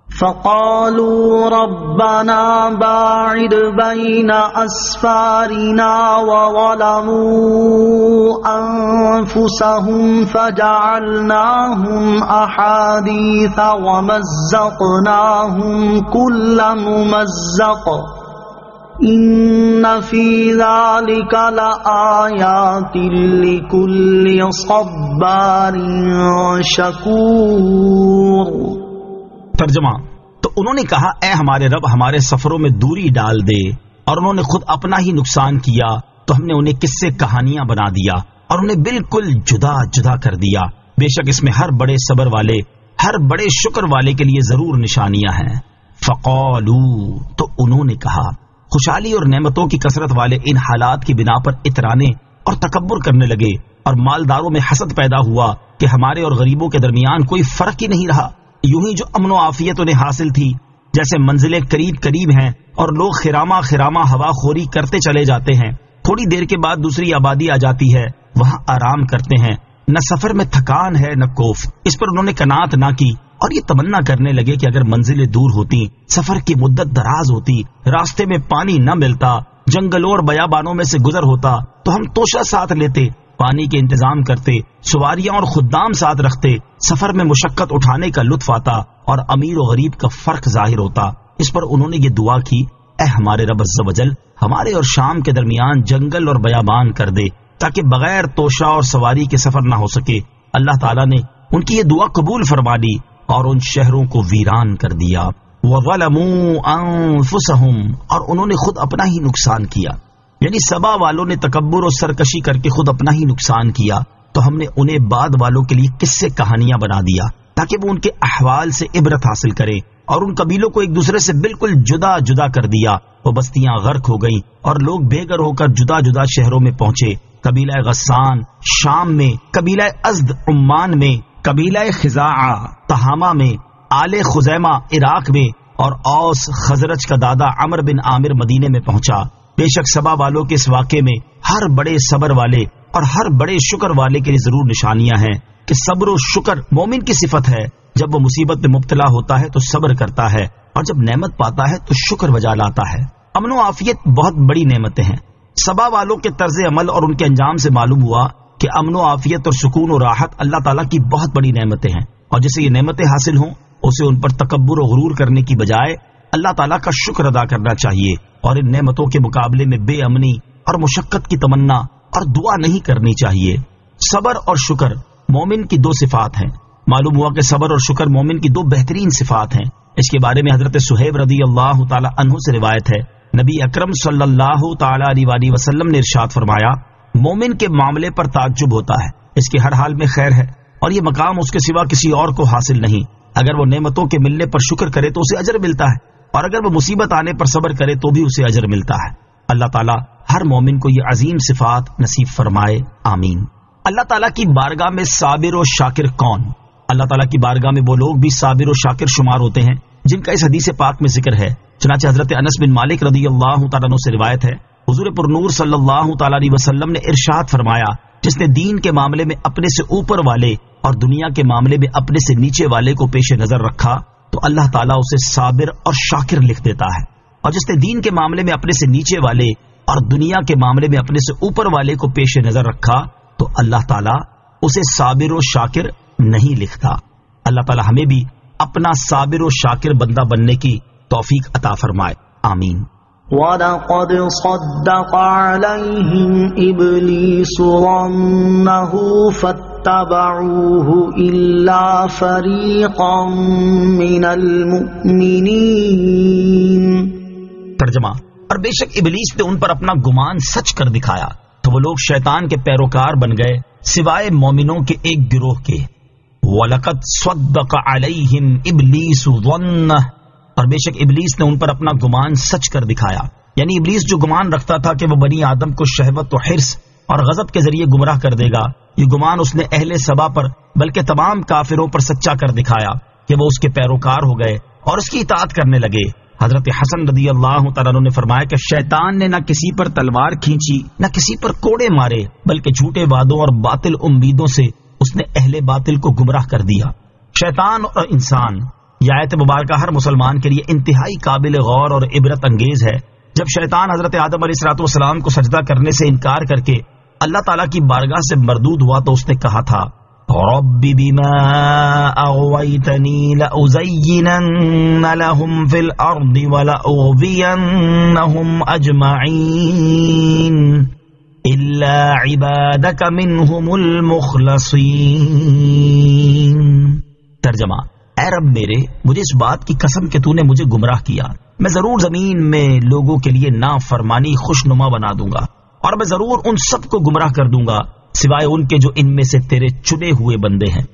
فقالوا ربنا باعد بين أسفارنا وظلموا أنفسهم فجعلناهم أحاديث ومزقناهم كل ممزق إن في ذلك لآيات لكل صبار شكور۔ ترجمہ، تو انہوں نے کہا اے ہمارے رب ہمارے سفروں میں دوری ڈال دے، اور انہوں نے خود اپنا ہی نقصان کیا تو ہم نے انہیں قصے کہانیاں بنا دیا اور انہیں بالکل جدا جدا کر دیا۔ بے شک اس میں ہر بڑے صبر والے، ہر بڑے شکر والے کے لیے ضرور نشانیاں ہیں۔ فقالوا، تو انہوں نے کہا، خوشحالی اور نعمتوں کی کثرت والے ان حالات کی بنا پر اترانے اور تکبر کرنے لگے، اور مالداروں میں حسد پیدا ہوا کہ ہمارے اور غریبوں کے درمیان کوئی فرق ہی نہیں رہا۔ یوں ہی جو امن و عافیت انہیں حاصل تھی، جیسے منزلیں قریب قریب ہیں اور لوگ خرامہ خرامہ ہوا خوری کرتے چلے جاتے ہیں، تھوڑی دیر کے بعد دوسری آبادی آ جاتی ہے، وہاں آرام کرتے ہیں، نہ سفر میں تھکان ہے نہ کوف۔ اس پر انہوں نے قناعت نہ کی اور یہ تمنا کرنے لگے کہ اگر منزلیں دور ہوتی، سفر کی مدت دراز ہوتی، راستے میں پانی نہ ملتا، جنگلوں اور بیابانوں میں سے گزر ہوتا تو ہم توشہ ساتھ لیتے، پانی کے انتظام کرتے، سواریاں اور خدام ساتھ رکھتے، سفر میں مشقت اٹھانے کا لطف آتا اور امیر و غریب کا فرق ظاہر ہوتا۔ اس پر انہوں نے یہ دعا کی، اے ہمارے رب عز و جل ہمارے اور شام کے درمیان جنگل اور بیابان کر دے تاکہ بغیر توشہ اور سواری کے سفر نہ ہو سکے۔ اللہ تعالیٰ نے ان کی یہ دعا قبول فرما لی اور ان شہروں کو ویران کر دیا۔ وَظَلَمُوا أَنفُسَهُمْ، اور انہوں نے خود اپنا ہی نقصان کیا، یعنی سبا والوں نے تکبر اور سرکشی کر کے خود اپنا ہی نقصان کیا، تو ہم نے انہیں بعد والوں کے لیے قصے کہانیاں بنا دیا تاکہ وہ ان کے احوال سے عبرت حاصل کریں، اور ان قبیلوں کو ایک دوسرے سے بالکل جدا جدا کر دیا۔ وہ بستیاں غرق ہو گئیں اور لوگ بے گھر ہو کر جدا جدا شہروں میں پہنچے، قبیلہ غسان شام میں، قبیلہ ازد عمان میں، قبیلہ خزاعہ تہامہ میں، آل خزیمہ عراق میں، اور اوس خزرج کا دادا عمر بن عامر مدینے میں پہنچا۔ بے شک سبا والوں کے اس واقعے میں ہر بڑے صبر والے اور ہر بڑے شکر والے کے لیے ضرور نشانیاں ہیں کہ صبر و شکر مومن کی صفت ہے، جب وہ مصیبت میں مبتلا ہوتا ہے تو صبر کرتا ہے، اور جب نعمت پاتا ہے تو شکر بجا لاتا ہے۔ امن و عافیت بہت بڑی نعمتیں ہیں۔ سبا والوں کے طرز عمل اور ان کے انجام سے معلوم ہوا کہ امن و عافیت اور سکون و راحت اللہ تعالیٰ کی بہت بڑی نعمتیں ہیں، اور جسے یہ نعمتیں حاصل ہوں اسے ان پر تکبر و غرور کرنے کی بجائے اللہ تعالیٰ کا شکر ادا کرنا چاہیے، اور ان نعمتوں کے مقابلے میں بے امنی اور مشقت کی تمنا اور دعا نہیں کرنی چاہیے۔ صبر اور شکر مومن کی دو صفات ہیں۔ معلوم ہوا کہ صبر اور شکر مومن کی دو بہترین صفات ہیں۔ اس کے بارے میں حضرت صہیب رضی اللہ تعالی عنہ سے روایت ہے، نبی اکرم صلی اللہ تعالی علیہ وسلم نے ارشاد فرمایا، مومن کے معاملے پر تعجب ہوتا ہے، اس کے ہر حال میں خیر ہے، اور یہ مقام اس کے سوا کسی اور کو حاصل نہیں۔ اگر وہ نعمتوں کے ملنے پر شکر کرے تو اسے اجر ملتا ہے، اور اگر وہ مصیبت آنے پر صبر کرے تو بھی اسے اجر ملتا ہے۔ اللہ تعالیٰ ہر مومن کو یہ عظیم صفات نصیب فرمائے، آمین۔ اللہ تعالیٰ کی بارگاہ میں صابر و شاکر کون؟ اللہ تعالیٰ کی بارگاہ میں وہ لوگ بھی صابر و شاکر شمار ہوتے ہیں جن کا اس حدیث پاک میں ذکر ہے۔ چنانچہ حضرت انس بن مالک رضی اللہ تعالیٰ عنہ سے روایت ہے، حضور پر نور صلی اللہ تعالیٰ علیہ وسلم نے ارشاد فرمایا، جس نے دین کے معاملے میں اپنے سے اوپر والے اور دنیا کے معاملے میں اپنے سے نیچے والے کو پیش نظر رکھا تو اللہ تعالیٰ اسے صابر اور شاکر لکھ دیتا ہے، اور جس نے دین کے معاملے میں اپنے سے نیچے والے اور دنیا کے معاملے میں اپنے سے اوپر والے کو پیش نظر رکھا تو اللہ تعالیٰ اسے صابر و شاکر نہیں لکھتا۔ اللہ تعالیٰ ہمیں بھی اپنا صابر و شاکر بندہ بننے کی توفیق عطا فرمائے، آمین۔ وَلَقَدْ صَدَّقَ عَلَيْهِمْ إِبْلِيسُ ظَنَّهُ فَاتَّبَعُوهُ إِلَّا فَرِيقًا مِّنَ الْمُؤْمِنِينَ۔ ترجمہ، اور بے شک ابلیس نے ان پر اپنا گمان سچ کر دکھایا تو وہ لوگ شیطان کے پیروکار بن گئے سوائے مومنوں کے ایک گروہ کے۔ وَلَقَدْ صَدَّقَ عَلَيْهِمْ إِبْلِيسُ ظَنَّهُ، اور بے شک ابلیس نے ان پر اپنا گمان سچ کر دکھایا، یعنی ابلیس جو گمان رکھتا تھا کہ وہ بنی آدم کو شہوت و حرص اور غضب کے ذریعے گمراہ کر دے گا، یہ گمان اس نے اہل سبا پر بلکہ تمام کافروں پر سچا کر دکھایا کہ وہ اس کے پیروکار ہو گئے اور اس کی اطاعت کرنے لگے۔ حضرت حسن رضی اللہ تعالیٰ عنہ نے فرمایا کہ شیطان نے نہ کسی پر تلوار کھینچی نہ کسی پر کوڑے مارے، بلکہ جھوٹے وعدوں اور باطل امیدوں سے اس نے اہل باطل کو گمراہ کر دیا۔ شیطان اور انسان، یہ آیت مبارکہ ہر مسلمان کے لیے انتہائی قابل غور اور عبرت انگیز ہے۔ جب شیطان حضرت آدم علیہ السلام کو سجدہ کرنے سے انکار کر کے اللہ تعالیٰ کی بارگاہ سے مردود ہوا تو اس نے کہا تھا، رب بما اغویتنی لأزینن لهم فی الارض ولأغوینہم اجمعین الا عبادک منہم المخلصین۔ ترجمہ، اے رب میرے، مجھے اس بات کی قسم کہ تو نے مجھے گمراہ کیا، میں ضرور زمین میں لوگوں کے لیے نافرمانی خوشنما بنا دوں گا، اور میں ضرور ان سب کو گمراہ کر دوں گا سوائے ان کے جو ان میں سے تیرے چنے ہوئے بندے ہیں۔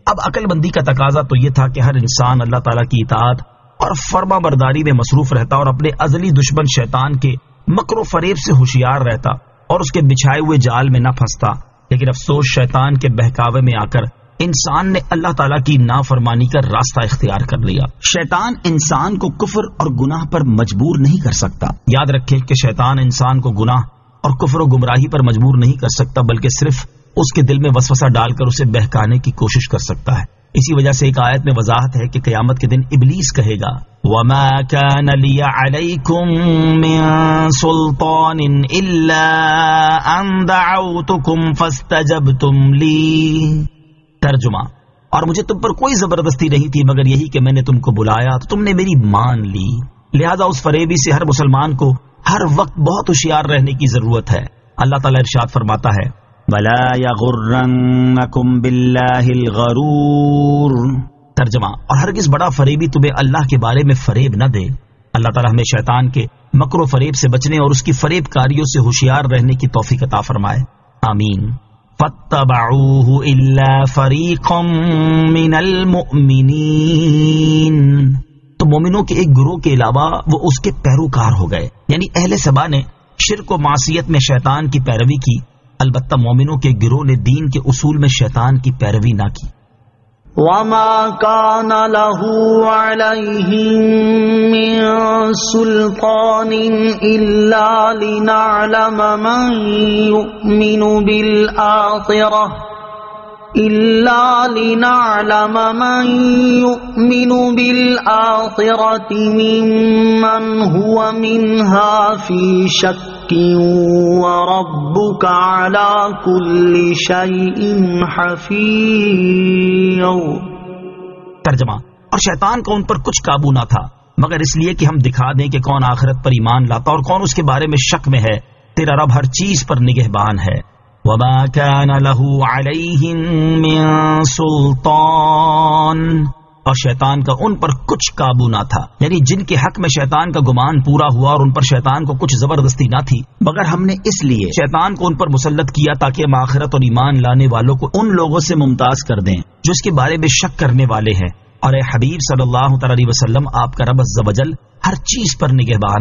اب عقل بندی کا تقاضا تو یہ تھا کہ ہر انسان اللہ تعالیٰ کی اطاعت اور فرما برداری میں مصروف رہتا اور اپنے ازلی دشمن شیطان کے مکر و فریب سے ہوشیار رہتا اور اس کے بچھائے ہوئے جال میں نہ پھنستا، لیکن افسوس شیطان کے بہکاوے میں آ کر انسان نے اللہ تعالیٰ کی نافرمانی کا راستہ اختیار کر لیا۔ شیطان انسان کو کفر اور گناہ پر مجبور نہیں کر سکتا۔ یاد رکھیں کہ شیطان انسان کو گناہ اور کفر و گمراہی پر مجبور نہیں کر سکتا، بلکہ صرف اس کے دل میں وسوسہ ڈال کر اسے بہکانے کی کوشش کر سکتا ہے۔ اسی وجہ سے ایک آیت میں وضاحت ہے کہ قیامت کے دن ابلیس کہے گا، وَمَا كَانَ لِيَ عَلَيْكُمْ مِنْ سُلْطَانٍ إِلَّا أَنْ دَعَوْتُكُمْ فَاسْتَجَبْتُمْ لِي۔ ترجمہ، اور مجھے تم پر کوئی زبردستی نہیں تھی مگر یہی کہ میں نے تم کو بلایا تو تم نے میری مان لی۔ لہذا اس فریبی سے ہر مسلمان کو ہر وقت بہت ہوشیار رہنے کی ضرورت ہے۔ اللہ تعالیٰ ارشاد فرماتا ہے، وَلَا يَغُرَّنَّكُمْ بِاللَّهِ الْغَرُورُ۔ ترجمہ، اور ہرگز بڑا فریبی تمہیں اللہ کے بارے میں فریب نہ دے۔ اللہ تعالیٰ ہمیں شیطان کے مکر و فریب سے بچنے اور اس کی فریب کاریوں سے ہوشیار رہنے کی توفیق عطا فرمائے، آمین۔ فَاتَّبَعُوهُ إِلَّا فَرِيقًا مِّنَ الْمُؤْمِنِينَ۔ تو مومنوں کے ایک گروہ کے علاوہ وہ اس کے پیروکار ہو گئے، یعنی اہل سبا نے شرک و معصیت میں شیطان کی پیروی کی، البتہ مومنوں کے گروہ نے دین کے اصول میں شیطان کی پیروی نہ کی۔ وَمَا كَانَ لَهُ عَلَيْهِم مِّن سُلْطَانٍ إِلَّا لِنَعْلَمَ مَن يُؤْمِنُ بِالْآخِرَةِ مِمَّنْ هُوَ مِنْهَا فِي شَكٍّ وَرَبُّكَ عَلَى كُلِّ شَيْءٍ حَفِيظٌ۔ ترجمہ، اور شیطان کو ان پر کچھ قابو نہ تھا مگر اس لیے کہ ہم دکھا دیں کہ کون آخرت پر ایمان لاتا اور کون اس کے بارے میں شک میں ہے۔ تیرا رب ہر چیز پر نگہبان ہے۔ وَمَا كَانَ لَهُ عَلَيْهِم مِّن سُلْطَانٍ، اور شیطان کا ان پر کچھ قابو نہ تھا، یعنی جن کے حق میں شیطان کا گمان پورا ہوا اور ان پر شیطان کو کچھ زبردستی نہ تھی، مگر ہم نے اس لیے شیطان کو ان پر مسلط کیا تاکہ ہم آخرت اور ایمان لانے والوں کو ان لوگوں سے ممتاز کر دیں جو اس کے بارے میں شک کرنے والے ہیں۔ اور اے حبیب صلی اللہ علیہ وسلم، آپ کا رب عز و جل ہر چیز پر نگہبان۔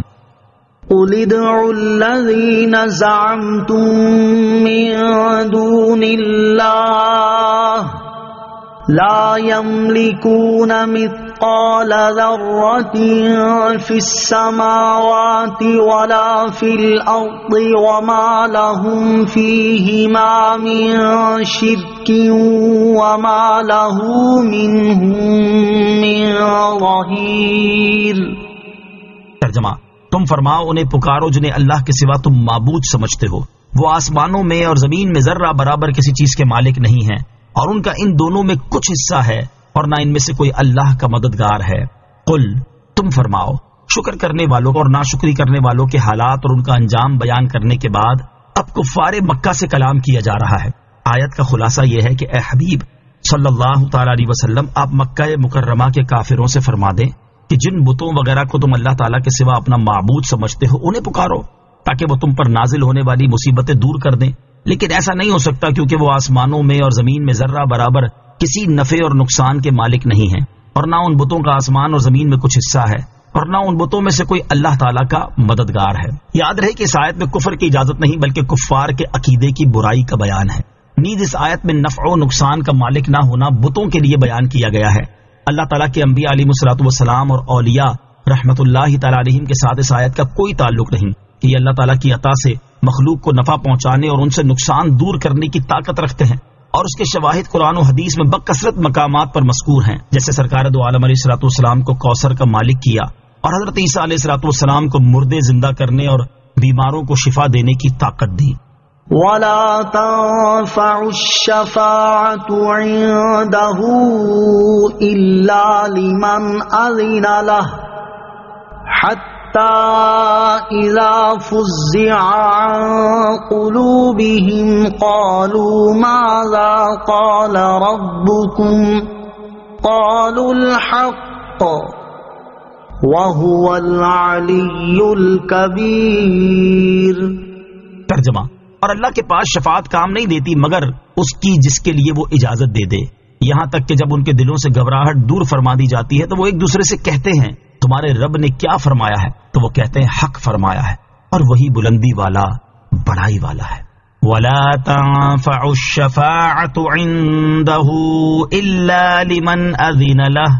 قُلِ ادْعُوا الَّذِينَ زَعَمْتُم مِّن دُونِ اللَّهِ لَا يَمْلِكُونَ مِثْقَالَ مثقال ذرة في السماوات ولا في الأرض وما لهم فيهما من شرك وما له منهم من ظهير۔ ترجمہ، تم فرماؤ انہیں پکارو جنہیں اللہ کے سوا تم معبود سمجھتے ہو، وہ آسمانوں میں اور زمین میں ذرہ برابر کسی چیز کے مالک نہیں ہیں، اور ان کا ان دونوں میں کچھ حصہ ہے اور نہ ان میں سے کوئی اللہ کا مددگار ہے۔ قل، تم فرماؤ، شکر کرنے والوں اور ناشکری کرنے والوں کے حالات اور ان کا انجام بیان کرنے کے بعد اب کفار مکہ سے کلام کیا جا رہا ہے۔ آیت کا خلاصہ یہ ہے کہ اے حبیب صلی اللہ تعالی علیہ وسلم، آپ مکہ مکرمہ کے کافروں سے فرما دیں کہ جن بتوں وغیرہ کو تم اللہ تعالیٰ کے سوا اپنا معبود سمجھتے ہو انہیں پکارو تاکہ وہ تم پر نازل ہونے والی مصیبتیں دور کر دیں، لیکن ایسا نہیں ہو سکتا کیونکہ وہ آسمانوں میں اور زمین میں ذرہ برابر کسی نفع اور نقصان کے مالک نہیں ہیں، اور نہ ان بتوں کا آسمان اور زمین میں کچھ حصہ ہے، اور نہ ان بتوں میں سے کوئی اللہ تعالیٰ کا مددگار ہے۔ یاد رہے کہ اس آیت میں کفر کی اجازت نہیں بلکہ کفار کے عقیدے کی برائی کا بیان ہے۔ نیز اس آیت میں نفع و نقصان کا مالک نہ ہونا بتوں کے لیے بیان کیا گیا ہے۔ اللہ تعالیٰ کے انبیاء علیہ الصلوۃ والسلام اور اولیاء رحمت اللہ تعالیٰ علیہم کے ساتھ اس آیت کا کوئی تعلق نہیں کہ یہ اللہ تعالیٰ کی عطا سے مخلوق کو نفع پہنچانے اور ان سے نقصان دور کرنے کی طاقت رکھتے ہیں، اور اس کے شواہد قرآن و حدیث میں بکثرت مقامات پر مذکور ہیں، جیسے سرکار دو عالم علیہ الصلوۃ والسلام کو کوثر کا مالک کیا، اور حضرت عیسیٰ علیہ الصلوۃ والسلام کو مردے زندہ کرنے اور بیماروں کو شفا دینے کی طاقت دی۔ ولا تنفع الشفاعة عنده إلا لمن أذن له حتى إذا فزع عن قلوبهم قالوا ماذا قال ربكم قالوا الحق وهو العلي الكبير۔ ترجمہ، اور اللہ کے پاس شفاعت کام نہیں دیتی مگر اس کی جس کے لیے وہ اجازت دے دے، یہاں تک کہ جب ان کے دلوں سے گھبراہٹ دور فرما دی جاتی ہے تو وہ ایک دوسرے سے کہتے ہیں تمہارے رب نے کیا فرمایا ہے؟ تو وہ کہتے ہیں حق فرمایا ہے، اور وہی بلندی والا بڑائی والا ہے۔ وَلَا تَنفَعُ الشَّفَاعَةُ عِندَهُ إِلَّا لِمَنْ أَذِنَ لَهُ،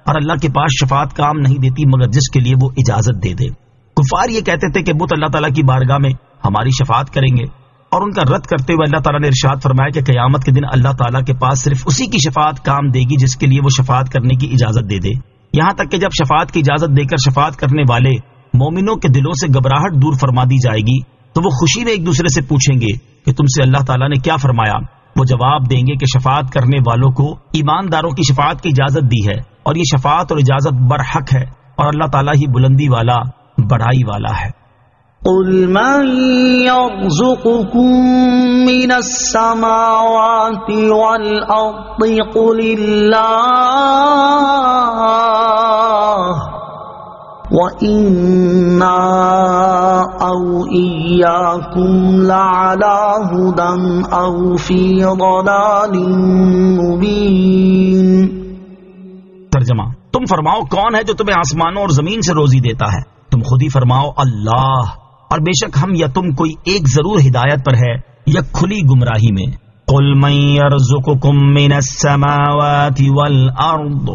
اور اللہ کے پاس شفاعت کام نہیں دیتی مگر جس کے لیے وہ اجازت دے دے۔ کفار یہ کہتے تھے کہ بت اللہ تعالیٰ کی بارگاہ میں ہماری شفاعت کریں گے، اور ان کا رد کرتے ہوئے اللہ تعالیٰ نے ارشاد فرمایا کہ قیامت کے دن اللہ تعالیٰ کے پاس صرف اسی کی شفاعت کام دے گی جس کے لیے وہ شفاعت کرنے کی اجازت دے دے، یہاں تک کہ جب شفاعت کی اجازت دے کر شفاعت کرنے والے مومنوں کے دلوں سے گھبراہٹ دور فرما دی جائے گی تو وہ خوشی میں ایک دوسرے سے پوچھیں گے کہ تم سے اللہ تعالیٰ نے کیا فرمایا؟ وہ جواب دیں گے کہ شفاعت کرنے والوں کو ایمانداروں کی شفاعت کی اجازت دی ہے، اور یہ شفاعت اور اجازت برحق ہے، اور اللہ تعالیٰ ہی بلندی والا بڑائی والا ہے۔ قل من يرزقكم من السماوات والأرض قل الله وَإِنَّا أَوْ إِيَّاكُمْ لَعَلَى هُدًى أَوْ فِي ضَلَالٍ مُبِينٍ۔ ترجمہ، تم فرماؤ کون ہے جو تمہیں آسمانوں اور زمین سے روزی دیتا ہے؟ تم خود ہی فرماؤ اللہ، اور بے شک ہم یا تم کوئی ایک ضرور ہدایت پر ہے یا کھلی گمراہی میں۔ قُلْ مَن يَرْزُقُكُم مِّنَ السَّمَاوَاتِ وَالْأَرْضِ،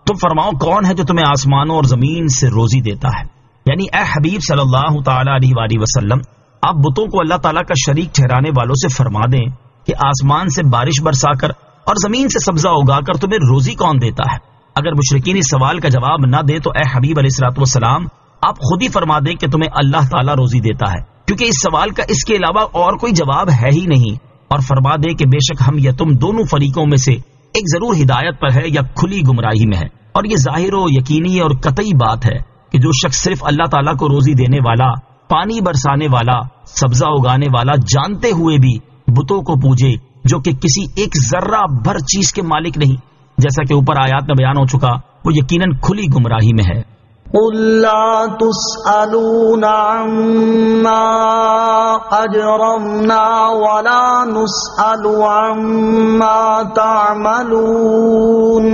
تم فرماؤ کون ہے جو تمہیں آسمانوں اور زمین سے روزی دیتا ہے؟ یعنی اے حبیب صلی اللہ تعالی علیہ وآلہ وسلم، آپ بتوں کو اللہ تعالیٰ کا شریک ٹھہرانے والوں سے فرما دیں کہ آسمان سے بارش برسا کر اور زمین سے سبزہ اگا کر تمہیں روزی کون دیتا ہے؟ اگر مشرکین اس سوال کا جواب نہ دے تو اے حبیب علیہ الصلوۃ والسلام آپ خود ہی فرما دیں کہ تمہیں اللہ تعالیٰ روزی دیتا ہے، کیونکہ اس سوال کا اس کے علاوہ اور کوئی جواب ہے ہی نہیں، اور فرما دے کہ بے شک ہم یا تم دونوں فریقوں میں سے ایک ضرور ہدایت پر ہے یا کھلی گمراہی میں ہے۔ اور یہ ظاہر و یقینی اور قطعی بات ہے کہ جو شخص صرف اللہ تعالیٰ کو روزی دینے والا، پانی برسانے والا، سبزہ اگانے والا جانتے ہوئے بھی بتوں کو پوجے جو کہ کسی ایک ذرہ بھر چیز کے مالک نہیں، جیسا کہ اوپر آیات میں بیان ہو چکا، وہ یقیناً کھلی گمراہی میں ہے۔ قُل لَّا تُسْأَلُونَ عَمَّا أَجْرَمْنَا وَلَا نُسْأَلُ عَمَّا تَعْمَلُونَ۔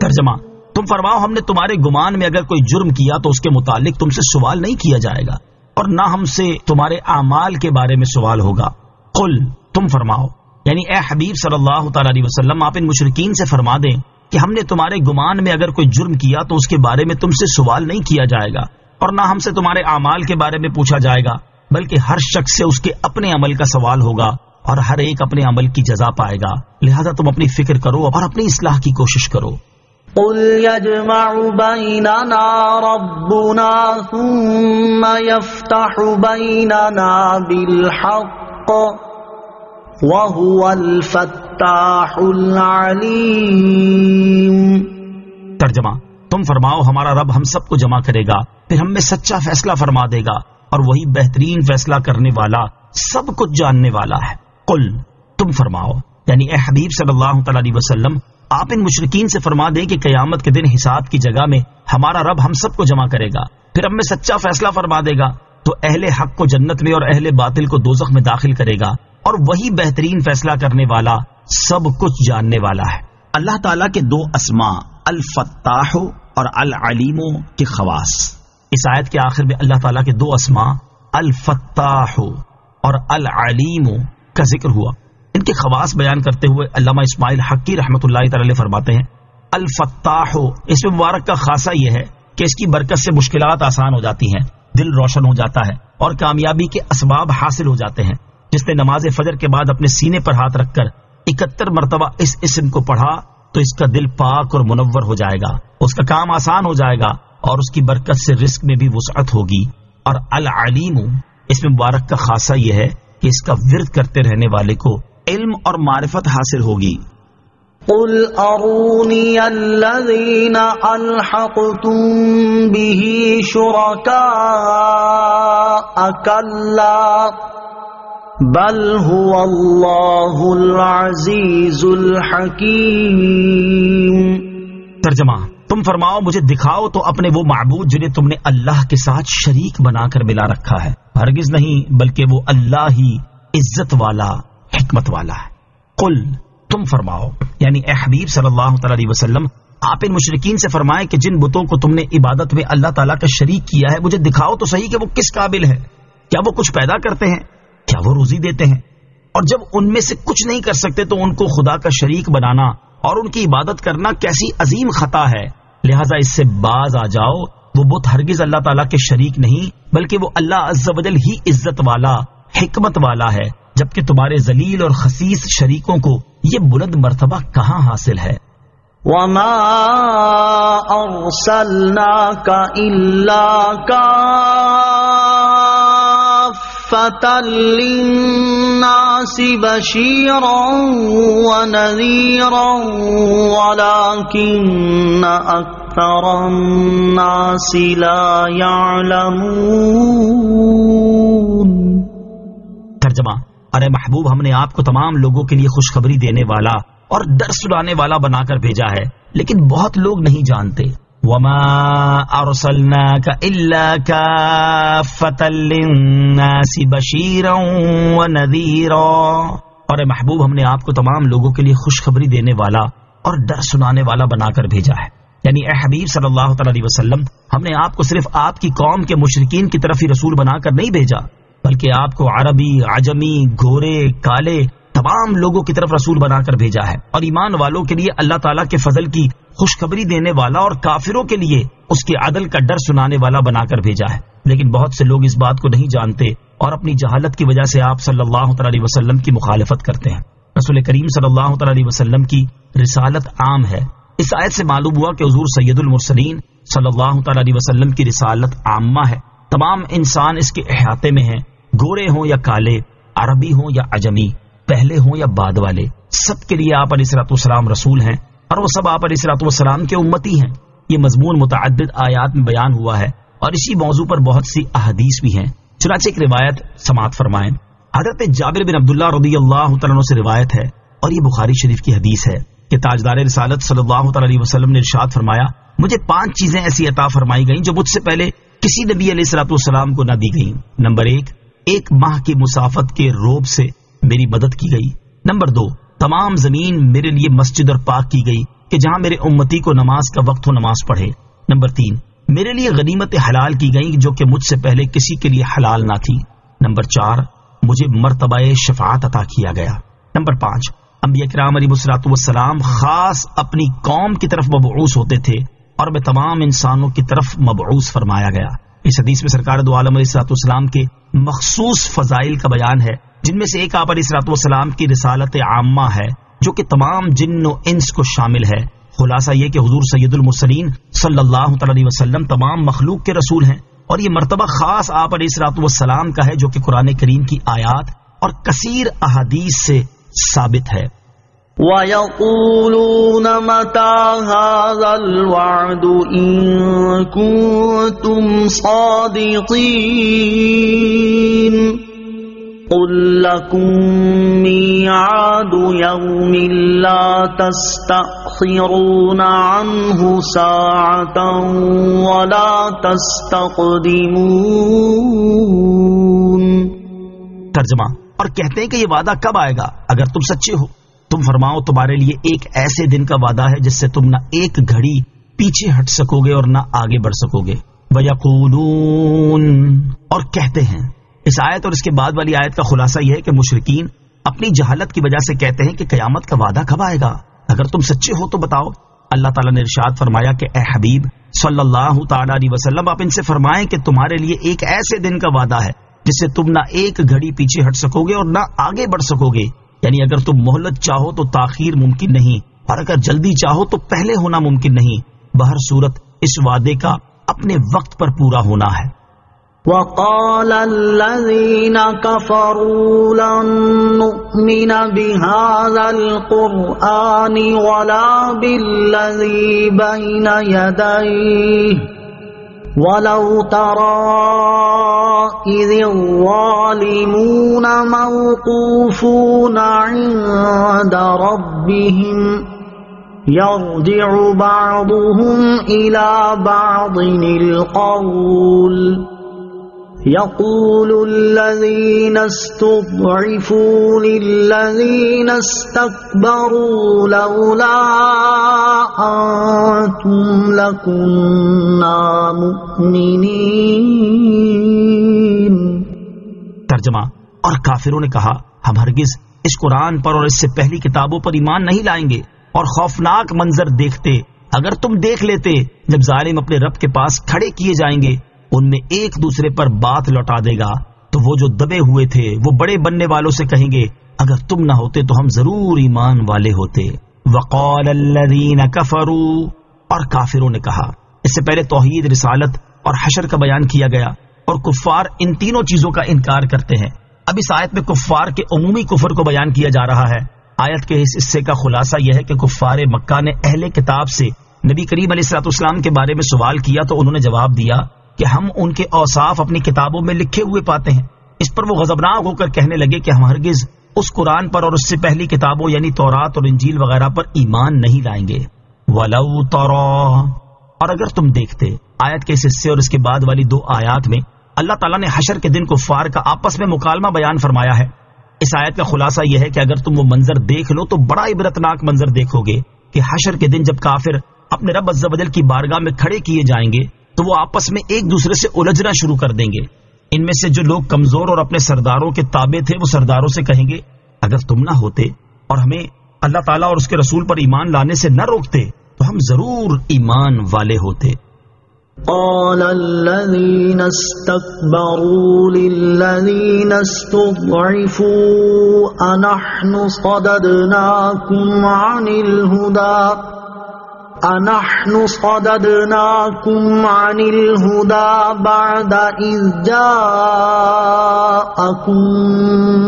ترجمہ، تم فرماؤ ہم نے تمہارے گمان میں اگر کوئی جرم کیا تو اس کے متعلق تم سے سوال نہیں کیا جائے گا، اور نہ ہم سے تمہارے اعمال کے بارے میں سوال ہوگا۔ قل، تم فرماؤ، یعنی اے حبیب صلی اللہ تعالی علیہ وسلم آپ ان مشرکین سے فرما دیں کہ ہم نے تمہارے گمان میں اگر کوئی جرم کیا تو اس کے بارے میں تم سے سوال نہیں کیا جائے گا، اور نہ ہم سے تمہارے اعمال کے بارے میں پوچھا جائے گا، بلکہ ہر شخص سے اس کے اپنے عمل کا سوال ہوگا اور ہر ایک اپنے عمل کی جزا پائے گا، لہذا تم اپنی فکر کرو اور اپنی اصلاح کی کوشش کرو۔ قل يجمع بيننا ربنا ثم يفتح بيننا بالحق وهو الفتاح العليم۔ ترجمہ، تم فرماؤ ہمارا رب ہم سب کو جمع کرے گا، پھر ہم میں سچا فیصلہ فرما دے گا، اور وہی بہترین فیصلہ کرنے والا، سب کچھ جاننے والا ہے۔ قل، تم فرماؤ، یعنی اے حبیب صلی اللہ تعالی علیہ وسلم، آپ ان مشرکین سے فرما دیں کہ قیامت کے دن حساب کی جگہ میں ہمارا رب ہم سب کو جمع کرے گا، پھر ہم میں سچا فیصلہ فرما دے گا، تو اہل حق کو جنت میں اور اہل باطل کو دوزخ میں داخل کرے گا، اور وہی بہترین فیصلہ کرنے والا، سب کچھ جاننے والا ہے۔ اللہ تعالیٰ کے دو اسماء الفتاح اور العلیم کے خواص، اس آیت کے آخر میں اللہ تعالیٰ کے دو اسماء الفتاح اور العلیم کا ذکر ہوا۔ ان کے خواص بیان کرتے ہوئے علامہ اسماعیل حقی رحمۃ اللہ تعالی علیہ فرماتے ہیں، الفتاح، اس میں مبارک کا خاصہ یہ ہے کہ اس کی برکت سے مشکلات آسان ہو جاتی ہیں، دل روشن ہو جاتا ہے، اور کامیابی کے اسباب حاصل ہو جاتے ہیں۔ جس نے نماز فجر کے بعد اپنے سینے پر ہاتھ رکھ کر 71 مرتبہ اس اسم کو پڑھا تو اس کا دل پاک اور منور ہو جائے گا، اس کا کام آسان ہو جائے گا، اور اس کی برکت سے رزق میں بھی وسعت ہوگی۔ اور العلیم، اس میں مبارک کا خاصہ یہ ہے کہ اس کا ورد کرتے رہنے والے کو علم اور معرفت حاصل ہوگی۔ قل ارونی الذین الحقتم به شرکاء کلا بل هو اللہ العزیز الحکیم۔ ترجمہ، تم فرماؤ مجھے دکھاؤ تو اپنے وہ معبود جنہیں تم نے اللہ کے ساتھ شریک بنا کر ملا رکھا ہے، ہرگز نہیں، بلکہ وہ اللہ ہی عزت والا، حکمت والا ہے۔ قل، تم فرماؤ، یعنی اے حبیب صلی اللہ تعالی علیہ وسلم، آپ ان مشرکین سے فرمائیں کہ جن بتوں کو تم نے عبادت میں اللہ تعالیٰ کا شریک کیا ہے، مجھے دکھاؤ تو صحیح کہ وہ کس قابل ہے، کیا وہ کچھ پیدا کرتے ہیں، کیا وہ روزی دیتے ہیں؟ اور جب ان میں سے کچھ نہیں کر سکتے تو ان کو خدا کا شریک بنانا اور ان کی عبادت کرنا کیسی عظیم خطا ہے، لہٰذا اس سے باز آ جاؤ، وہ بت ہرگز اللہ تعالیٰ کے شریک نہیں، بلکہ وہ اللہ عز و جل ہی عزت والا، حکمت والا ہے، جبکہ تمہارے ذلیل اور خسیس شریکوں کو یہ بلند مرتبہ کہاں حاصل ہے۔ وما ارسلناک الا کافۃ للناس بشیرا ونذیرا ولکن اکثر الناس لا یعلمون۔ ترجمہ، ارے محبوب، ہم نے آپ کو تمام لوگوں کے لیے خوشخبری دینے والا اور ڈر سنانے والا بنا کر بھیجا ہے، لیکن بہت لوگ نہیں جانتے۔ وما ارسلناک الا کافۃ للناس بشیرا ونذیرا، اور اے محبوب، ہم نے آپ کو تمام لوگوں کے لیے خوشخبری دینے والا اور ڈر سنانے والا بنا کر بھیجا ہے، یعنی اے حبیب صلی اللہ تعالی علیہ وسلم، ہم نے آپ کو صرف آپ کی قوم کے مشرکین کی طرف ہی رسول بنا کر نہیں بھیجا، بلکہ آپ کو عربی، عجمی، گورے، کالے، تمام لوگوں کی طرف رسول بنا کر بھیجا ہے، اور ایمان والوں کے لیے اللہ تعالیٰ کے فضل کی خوشخبری دینے والا اور کافروں کے لیے اس کے عدل کا ڈر سنانے والا بنا کر بھیجا ہے، لیکن بہت سے لوگ اس بات کو نہیں جانتے اور اپنی جہالت کی وجہ سے آپ صلی اللہ تعالی علیہ وسلم کی مخالفت کرتے ہیں۔ رسول کریم صلی اللہ تعالی علیہ وسلم کی رسالت عام ہے۔ اس آیت سے معلوم ہوا کہ حضور سید المرسلین صلی اللہ تعالی علیہ وسلم کی رسالت عامہ ہے، تمام انسان اس کے احاطے میں ہیں، گورے ہوں یا کالے، عربی ہوں یا عجمی، پہلے ہوں یا بعد والے، سب کے لیے آپ علیہ الصلوۃ والسلام رسول ہیں، اور وہ سب آپ علیہ الصلوۃ والسلام کے امتی ہیں۔ یہ مضمون متعدد آیات میں بیان ہوا ہے، اور اسی موضوع پر بہت سی احادیث بھی ہیں۔ چنانچہ ایک روایت سماعت فرمائیں، حضرت جابر بن عبداللہ رضی اللہ تعالیٰ عنہ سے روایت ہے، اور یہ بخاری شریف کی حدیث ہے کہ تاجدار رسالت صلی اللہ تعالی علیہ وسلم نے ارشاد فرمایا، مجھے 5 چیزیں ایسی عطا فرمائی گئیں جو مجھ سے پہلے کسی نبی علیہ الصلوۃ والسلام کو نہ دی گئیں۔ نمبر 1 ماہ کی مسافت کے روب سے میری مدد کی گئی۔ نمبر 2 تمام زمین میرے لیے مسجد اور پاک کی گئی کہ جہاں میرے امتی کو نماز کا وقت ہو نماز پڑھے۔ نمبر 3 میرے لیے غنیمت حلال کی گئی جو کہ مجھ سے پہلے کسی کے لیے حلال نہ تھی۔ نمبر 4 مجھے مرتبہ شفاعت عطا کیا گیا۔ نمبر 5 انبیاء کرام علیہ الصلوۃ والسلام خاص اپنی قوم کی طرف مبعوث ہوتے تھے اور میں تمام انسانوں کی طرف مبعوث فرمایا گیا۔ اس حدیث میں سرکار دو عالم علیہ الصلوۃ والسلام کے مخصوص فضائل کا بیان ہے، جن میں سے ایک آپ علیہ الصلوۃ والسلام کی رسالت عامہ ہے جو کہ تمام جن و انس کو شامل ہے۔ خلاصہ یہ کہ حضور سید المرسلین صلی اللہ تعالی علیہ وسلم تمام مخلوق کے رسول ہیں، اور یہ مرتبہ خاص آپ علیہ الصلوۃ والسلام کا ہے جو کہ قرآن کریم کی آیات اور کثیر احادیث سے ثابت ہے۔ وَيَقُولُونَ مَتَى هَذَا الْوَعْدُ إِن كُنتُمْ صَادِقِينَ قُل لَّكُم مِّيعَادُ يَوْمٍ لَّا تَسْتَأْخِرُونَ عَنْهُ سَاعَةً وَلَا تَسْتَقْدِمُونَ۔ ترجمہ، اور کہتے ہیں کہ یہ وعدہ کب آئے گا اگر تم سچے ہو؟ تم فرماؤ تمہارے لیے ایک ایسے دن کا وعدہ ہے جس سے تم نہ ایک گھڑی پیچھے ہٹ سکو گے اور نہ آگے بڑھ سکو گے۔ وَيَقُولُونَ، اور کہتے ہیں۔ اس آیت اور اس کے بعد والی آیت کا خلاصہ یہ ہے کہ مشرکین اپنی جہالت کی وجہ سے کہتے ہیں کہ قیامت کا وعدہ کب آئے گا؟ اگر تم سچے ہو تو بتاؤ۔ اللہ تعالیٰ نے ارشاد فرمایا کہ اے حبیب صلی اللہ تعالی علیہ وسلم، آپ ان سے فرمائیں کہ تمہارے لیے ایک ایسے دن کا وعدہ ہے جس سے تم نہ ایک گھڑی پیچھے ہٹ سکو گے اور نہ آگے بڑھ سکو گے، یعنی اگر تم مہلت چاہو تو تاخیر ممکن نہیں، اور اگر جلدی چاہو تو پہلے ہونا ممکن نہیں۔ بہر صورت اس وعدے کا اپنے وقت پر پورا ہونا ہے۔ وَقَالَ الَّذِينَ كَفَرُوا لَن نُّؤْمِنَ بِهَذَا الْقُرْآنِ وَلَا بِالَّذِي بَيْنَ يَدَيْهِ وَلَوْ تَرَىٰ إِذِ الظَّالِمُونَ مَوْقُوفُونَ عِندَ رَبِّهِمْ يَرْجِعُ بَعْضُهُمْ إِلَىٰ بَعْضٍ الْقَوْلَ يَقُولُ الَّذِينَ اسْتُضْعِفُوا لِلَّذِينَ اسْتَكْبَرُوا لَوْلَا أَنتُمْ لَكُنَّا مُؤْمِنِينَ۔ ترجمہ، اور کافروں نے کہا ہم ہرگز اس قرآن پر اور اس سے پہلی کتابوں پر ایمان نہیں لائیں گے، اور خوفناک منظر دیکھتے اگر تم دیکھ لیتے جب ظالم اپنے رب کے پاس کھڑے کیے جائیں گے، ان میں ایک دوسرے پر بات لوٹا دے گا، تو وہ جو دبے ہوئے تھے وہ بڑے بننے والوں سے کہیں گے اگر تم نہ ہوتے تو ہم ضرور ایمان والے ہوتے۔ وقال الذین کفروا، اور کافروں نے کہا۔ اس سے پہلے توحید، رسالت اور حشر کا بیان کیا گیا، اور کفار ان تینوں چیزوں کا انکار کرتے ہیں۔ اب اس آیت میں کفار کے عمومی کفر کو بیان کیا جا رہا ہے۔ آیت کے اس حصے کا خلاصہ یہ ہے کہ کفار مکہ نے اہل کتاب سے نبی کریم علیہ الصلوۃ والسلام کے بارے میں سوال کیا تو انہوں نے جواب دیا کہ ہم ان کے اوصاف اپنی کتابوں میں لکھے ہوئے پاتے ہیں۔ اس پر وہ غضبناک ہو کر کہنے لگے کہ ہم ہرگز اس قرآن پر اور اس سے پہلی کتابوں یعنی تورات اور انجیل وغیرہ پر ایمان نہیں لائیں گے۔ وَلَوْ تَرَىٰ، اور اگر تم دیکھتے۔ آیت کے اس حصے اور اس کے بعد والی دو آیات میں اللہ تعالیٰ نے حشر کے دن کفار کا آپس میں مکالمہ بیان فرمایا ہے۔ اس آیت کا خلاصہ یہ ہے کہ اگر تم وہ منظر دیکھ لو تو بڑا عبرتناک منظر دیکھو گے کہ حشر کے دن جب کافر اپنے رب عز و جل کی بارگاہ میں کھڑے کیے جائیں گے تو وہ آپس میں ایک دوسرے سے الجھنا شروع کر دیں گے۔ ان میں سے جو لوگ کمزور اور اپنے سرداروں کے تابع تھے وہ سرداروں سے کہیں گے اگر تم نہ ہوتے اور ہمیں اللہ تعالیٰ اور اس کے رسول پر ایمان لانے سے نہ روکتے تو ہم ضرور ایمان والے ہوتے۔ قال الذين استكبروا للذين استضعفوا أنحن صددناكم عن الهدى بعد إذ جاءكم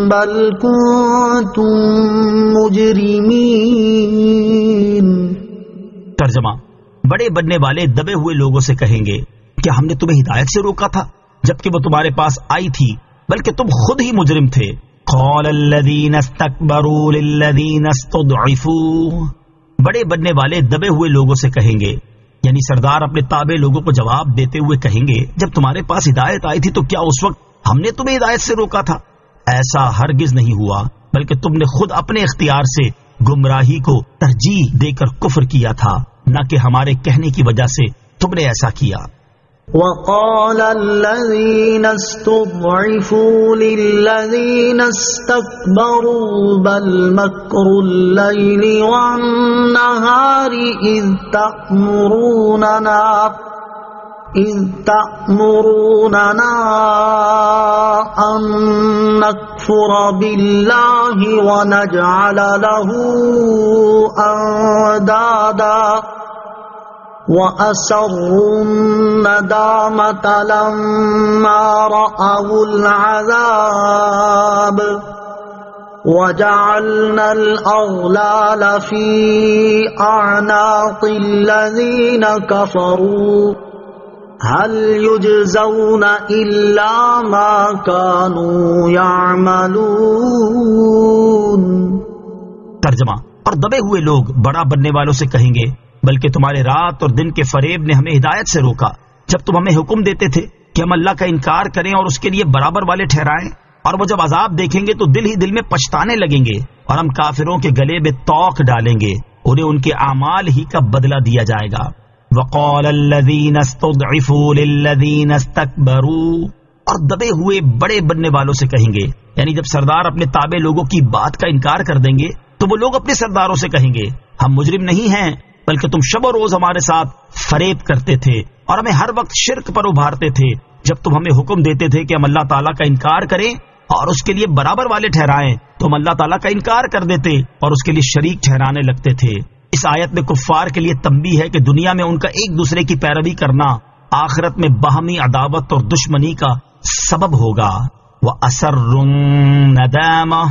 بل كنتم مجرمين۔ ترجمہ، بڑے بننے والے دبے ہوئے لوگوں سے کہیں گے کیا ہم نے تمہیں ہدایت سے روکا تھا جبکہ وہ تمہارے پاس آئی تھی، بلکہ تم خود ہی مجرم تھے۔ قال الذین استکبروا للذین استضعفوا، بڑے بننے والے دبے ہوئے لوگوں سے کہیں گے، یعنی سردار اپنے تابع لوگوں کو جواب دیتے ہوئے کہیں گے جب تمہارے پاس ہدایت آئی تھی تو کیا اس وقت ہم نے تمہیں ہدایت سے روکا تھا؟ ایسا ہرگز نہیں ہوا، بلکہ تم نے خود اپنے اختیار سے گمراہی کو ترجیح دے کر کفر کیا تھا، نہ کہ ہمارے کہنے کی وجہ سے تم نے ایسا کیا۔ وقال الذين استضعفوا للذين استكبروا بل مكر الليل والنهار إذ تأمروننا أن نكفر بالله ونجعل له أندادا وأسروا الندامة لما رأوا العذاب وجعلنا الأغلال في أعناق الذين كفروا هل يجزون إلا ما كانوا يعملون۔ ترجمہ، اور دبے ہوئے لوگ بڑا بننے والوں سے کہیں گے بلکہ تمہارے رات اور دن کے فریب نے ہمیں ہدایت سے روکا جب تم ہمیں حکم دیتے تھے کہ ہم اللہ کا انکار کریں اور اس کے لیے برابر والے ٹھہرائیں، اور وہ جب عذاب دیکھیں گے تو دل ہی دل میں پچھتانے لگیں گے اور ہم کافروں کے گلے میں توق ڈالیں گے، انہیں ان کے اعمال ہی کا بدلہ دیا جائے گا۔ وقال الذين استضعفوا للذين استكبروا، اور دبے ہوئے بڑے بننے والوں سے کہیں گے، یعنی جب سردار اپنے تابع لوگوں کی بات کا انکار کر دیں گے تو وہ لوگ اپنے سرداروں سے کہیں گے ہم مجرم نہیں ہیں بلکہ تم شب و روز ہمارے ساتھ فریب کرتے تھے اور ہمیں ہر وقت شرک پر ابھارتے تھے جب تم ہمیں حکم دیتے تھے کہ ہم اللہ تعالیٰ کا انکار کریں اور اس کے لیے برابر والے ٹھہرائیں تو ہم اللہ تعالیٰ کا انکار کر دیتے اور اس کے لیے شریک ٹھہرانے لگتے تھے۔ اس آیت میں کفار کے لیے تنبیہ ہے کہ دنیا میں ان کا ایک دوسرے کی پیروی کرنا آخرت میں باہمی عداوت اور دشمنی کا سبب ہوگا۔ وَأَسَرُّ النَّدَامَةَ،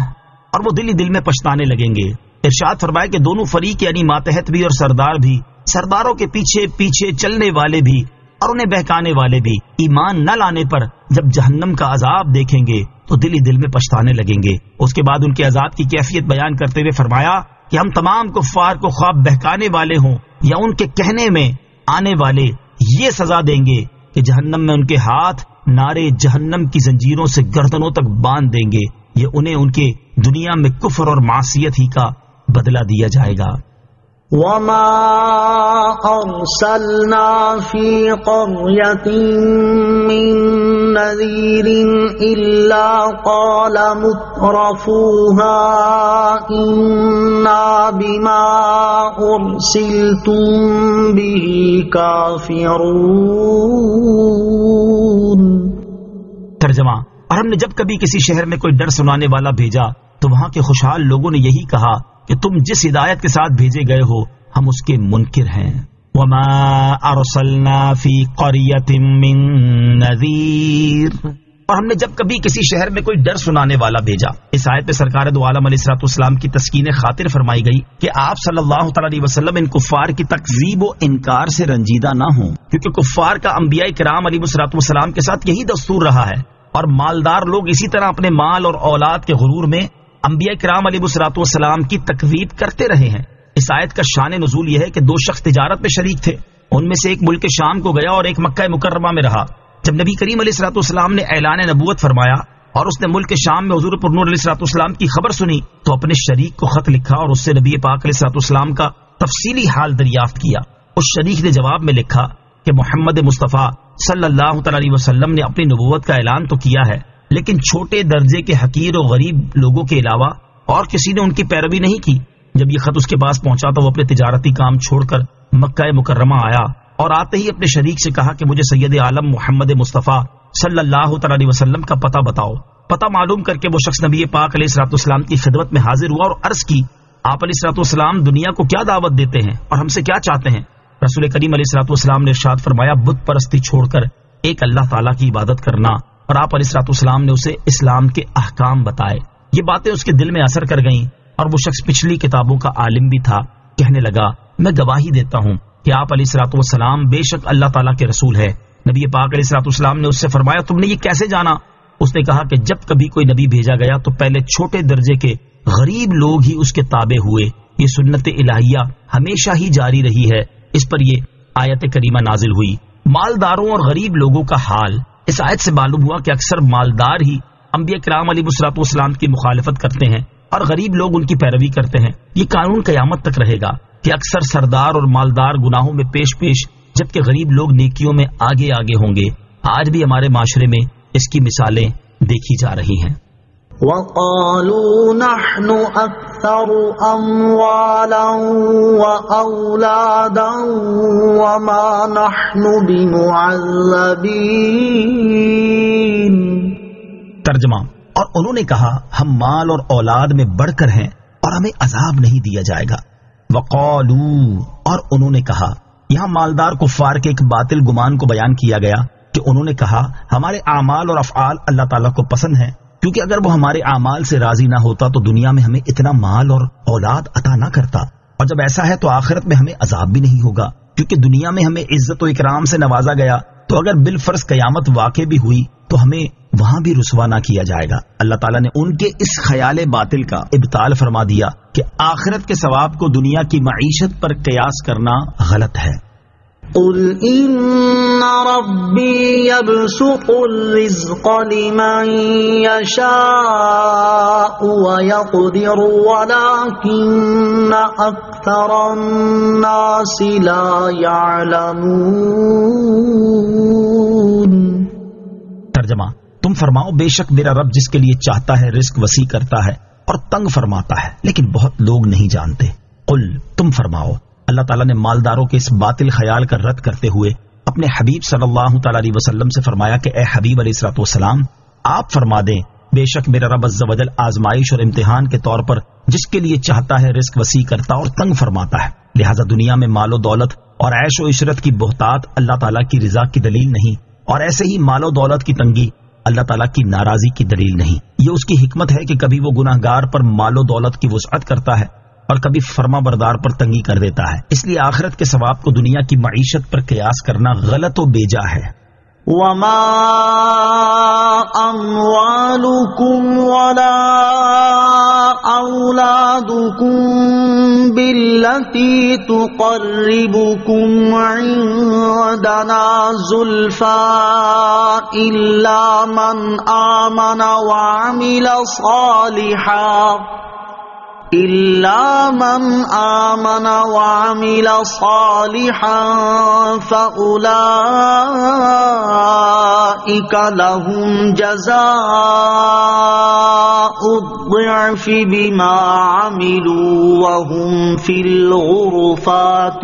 اور وہ دل ہی دل میں پچھتانے لگیں گے۔ ارشاد فرمائے کہ دونوں فریق یعنی ماتحت بھی اور سردار بھی، سرداروں کے پیچھے پیچھے چلنے والے بھی اور انہیں بہکانے والے بھی، ایمان نہ لانے پر جب جہنم کا عذاب دیکھیں گے تو دل ہی دل میں پچھتانے لگیں گے۔ اس کے بعد ان کے عذاب کی کیفیت بیان کرتے ہوئے فرمایا کہ ہم تمام کفار کو خواب بہکانے والے ہوں یا ان کے کہنے میں آنے والے یہ سزا دیں گے کہ جہنم میں ان کے ہاتھ نارے جہنم کی زنجیروں سے گردنوں تک باندھ دیں گے، یہ انہیں ان کے دنیا میں کفر اور معصیت ہی کا بدلہ دیا جائے گا۔ وما أرسلنا في قرية من نذير إلا قال مترفوها إنا بما أرسلتم به كافرون۔ ترجمہ، اور ہم نے جب کبھی کسی شہر میں کوئی ڈر سنانے والا بھیجا تو وہاں کے خوشحال لوگوں نے یہی کہا کہ تم جس ہدایت کے ساتھ بھیجے گئے ہو ہم اس کے منکر ہیں۔ وما ارسلنا فی قریۃ من نذیر، اور ہم نے جب کبھی کسی شہر میں کوئی ڈر سنانے والا بھیجا۔ اس آیت میں سرکار دو عالم علیہ الصلوۃ والسلام کی تسکین خاطر فرمائی گئی کہ آپ صلی اللہ تعالی علیہ وسلم ان کفار کی تکذیب و انکار سے رنجیدہ نہ ہوں، کیونکہ کفار کا انبیاء کرام علیہ الصلوۃ والسلام کے ساتھ یہی دستور رہا ہے، اور مالدار لوگ اسی طرح اپنے مال اور اولاد کے غرور میں انبیاء کرام علیہ الصلوۃ والسلام کی تکذیب کرتے رہے ہیں۔ اس آیت کا شان نزول یہ ہے کہ دو شخص تجارت میں شریک تھے، ان میں سے ایک ملک شام کو گیا اور ایک مکہ مکرمہ میں رہا۔ جب نبی کریم علیہ الصلوۃ والسلام نے اعلان نبوت فرمایا اور اس نے ملک شام میں حضور پرنور علیہ الصلوۃ والسلام کی خبر سنی تو اپنے شریک کو خط لکھا اور اس سے نبی پاک علیہ الصلوۃ والسلام کا تفصیلی حال دریافت کیا۔ اس شریک نے جواب میں لکھا کہ محمد مصطفیٰ صلی اللہ تعالی علیہ وسلم نے اپنی نبوت کا اعلان تو کیا ہے لیکن چھوٹے درجے کے حقیر و غریب لوگوں کے علاوہ اور کسی نے ان کی پیروی نہیں کی۔ جب یہ خط اس کے پاس پہنچا تو وہ اپنے تجارتی کام چھوڑ کر مکہ مکرمہ آیا اور آتے ہی اپنے شریک سے کہا کہ مجھے سید عالم محمد مصطفیٰ صلی اللہ تعالی علیہ وسلم کا پتہ بتاؤ۔ پتہ معلوم کر کے وہ شخص نبی پاک علیہ الصلوۃ والسلام کی خدمت میں حاضر ہوا اور عرض کی، آپ علیہ الصلوۃ والسلام دنیا کو کیا دعوت دیتے ہیں اور ہم سے کیا چاہتے ہیں؟ رسول کریم علیہ الصلوۃ والسلام نے ارشاد فرمایا، بت پرستی چھوڑ کر ایک اللہ تعالیٰ کی عبادت کرنا، اور آپ علیہ الصلوۃ والسلام نے اسے اسلام کے احکام بتائے۔ یہ باتیں اس کے دل میں اثر کر گئیں اور وہ شخص پچھلی کتابوں کا عالم بھی تھا۔ کہنے لگا، میں گواہی دیتا ہوں کہ آپ علیہ الصلوۃ والسلام بے شک اللہ تعالیٰ کے رسول ہے۔ نبی پاک علیہ الصلوۃ والسلام نے اس سے فرمایا، تم نے یہ کیسے جانا؟ اس نے کہا کہ جب کبھی کوئی نبی بھیجا گیا تو پہلے چھوٹے درجے کے غریب لوگ ہی اس کے تابع ہوئے، یہ سنت الہیہ ہمیشہ ہی جاری رہی ہے۔ اس پر یہ آیت کریمہ نازل ہوئی۔ مالداروں اور غریب لوگوں کا حال، اس آیت سے معلوم ہوا کہ اکثر مالدار ہی انبیاء کرام علیہ الصلوۃ والسلام کی مخالفت کرتے ہیں اور غریب لوگ ان کی پیروی کرتے ہیں۔ یہ قانون قیامت تک رہے گا کہ اکثر سردار اور مالدار گناہوں میں پیش پیش جبکہ غریب لوگ نیکیوں میں آگے آگے ہوں گے. آج بھی ہمارے معاشرے میں اس کی مثالیں دیکھی جا رہی ہیں. وَقَالُوا نَحْنُ أَكْثَرُ أَمْوَالًا وَأَوْلَادًا وَمَا نَحْنُ بِمُعَذَّبِينَ. ترجمہ: اور انہوں نے کہا ہم مال اور اولاد میں بڑھ کر ہیں اور ہمیں عذاب نہیں دیا جائے گا. وَقَالُوا اور انہوں نے کہا، یہاں مالدار کفار کے ایک باطل گمان کو بیان کیا گیا کہ انہوں نے کہا ہمارے اعمال اور افعال اللہ تعالیٰ کو پسند ہیں، کیونکہ اگر وہ ہمارے اعمال سے راضی نہ ہوتا تو دنیا میں ہمیں اتنا مال اور اولاد عطا نہ کرتا، اور جب ایسا ہے تو آخرت میں ہمیں عذاب بھی نہیں ہوگا، کیونکہ دنیا میں ہمیں عزت و اکرام سے نوازا گیا، تو اگر بالفرض قیامت واقع بھی ہوئی تو ہمیں وہاں بھی رسوا نہ کیا جائے گا. اللہ تعالیٰ نے ان کے اس خیال باطل کا ابطال فرما دیا کہ آخرت کے ثواب کو دنیا کی معیشت پر قیاس کرنا غلط ہے. قل ان ربی یبسط الرزق لمن یشاء ویقدر ولکن اکثر الناس لا یعلمون. ترجمہ: تم فرماؤ بے شک میرا رب جس کے لیے چاہتا ہے رزق وسیع کرتا ہے اور تنگ فرماتا ہے، لیکن بہت لوگ نہیں جانتے. قل تم فرماؤ. اللہ تعالیٰ نے مالداروں کے اس باطل خیال کا رد کرتے ہوئے اپنے حبیب صلی اللہ تعالی علیہ وسلم سے فرمایا کہ اے حبیب علیہ الصلوۃ والسلام، آپ فرما دیں بے شک میرا رب عز و جل آزمائش اور امتحان کے طور پر جس کے لیے چاہتا ہے رزق وسیع کرتا اور تنگ فرماتا ہے. لہٰذا دنیا میں مال و دولت اور عیش و عشرت کی بہتات اللہ تعالیٰ کی رضا کی دلیل نہیں، اور ایسے ہی مال و دولت کی تنگی اللہ تعالیٰ کی ناراضی کی دلیل نہیں. یہ اس کی حکمت ہے کہ کبھی وہ گناہ گار پر مال و دولت کی وسعت کرتا ہے اور کبھی فرما بردار پر تنگی کر دیتا ہے. اس لیے آخرت کے ثواب کو دنیا کی معیشت پر قیاس کرنا غلط و بیجا ہے. وما اموالکم ولا اولادکم باللتی تقربکم عندنا زلفا الا من آمن وعمل صالحا فأولئك لهم جزاء الضعف بما عملوا وهم في الغرفات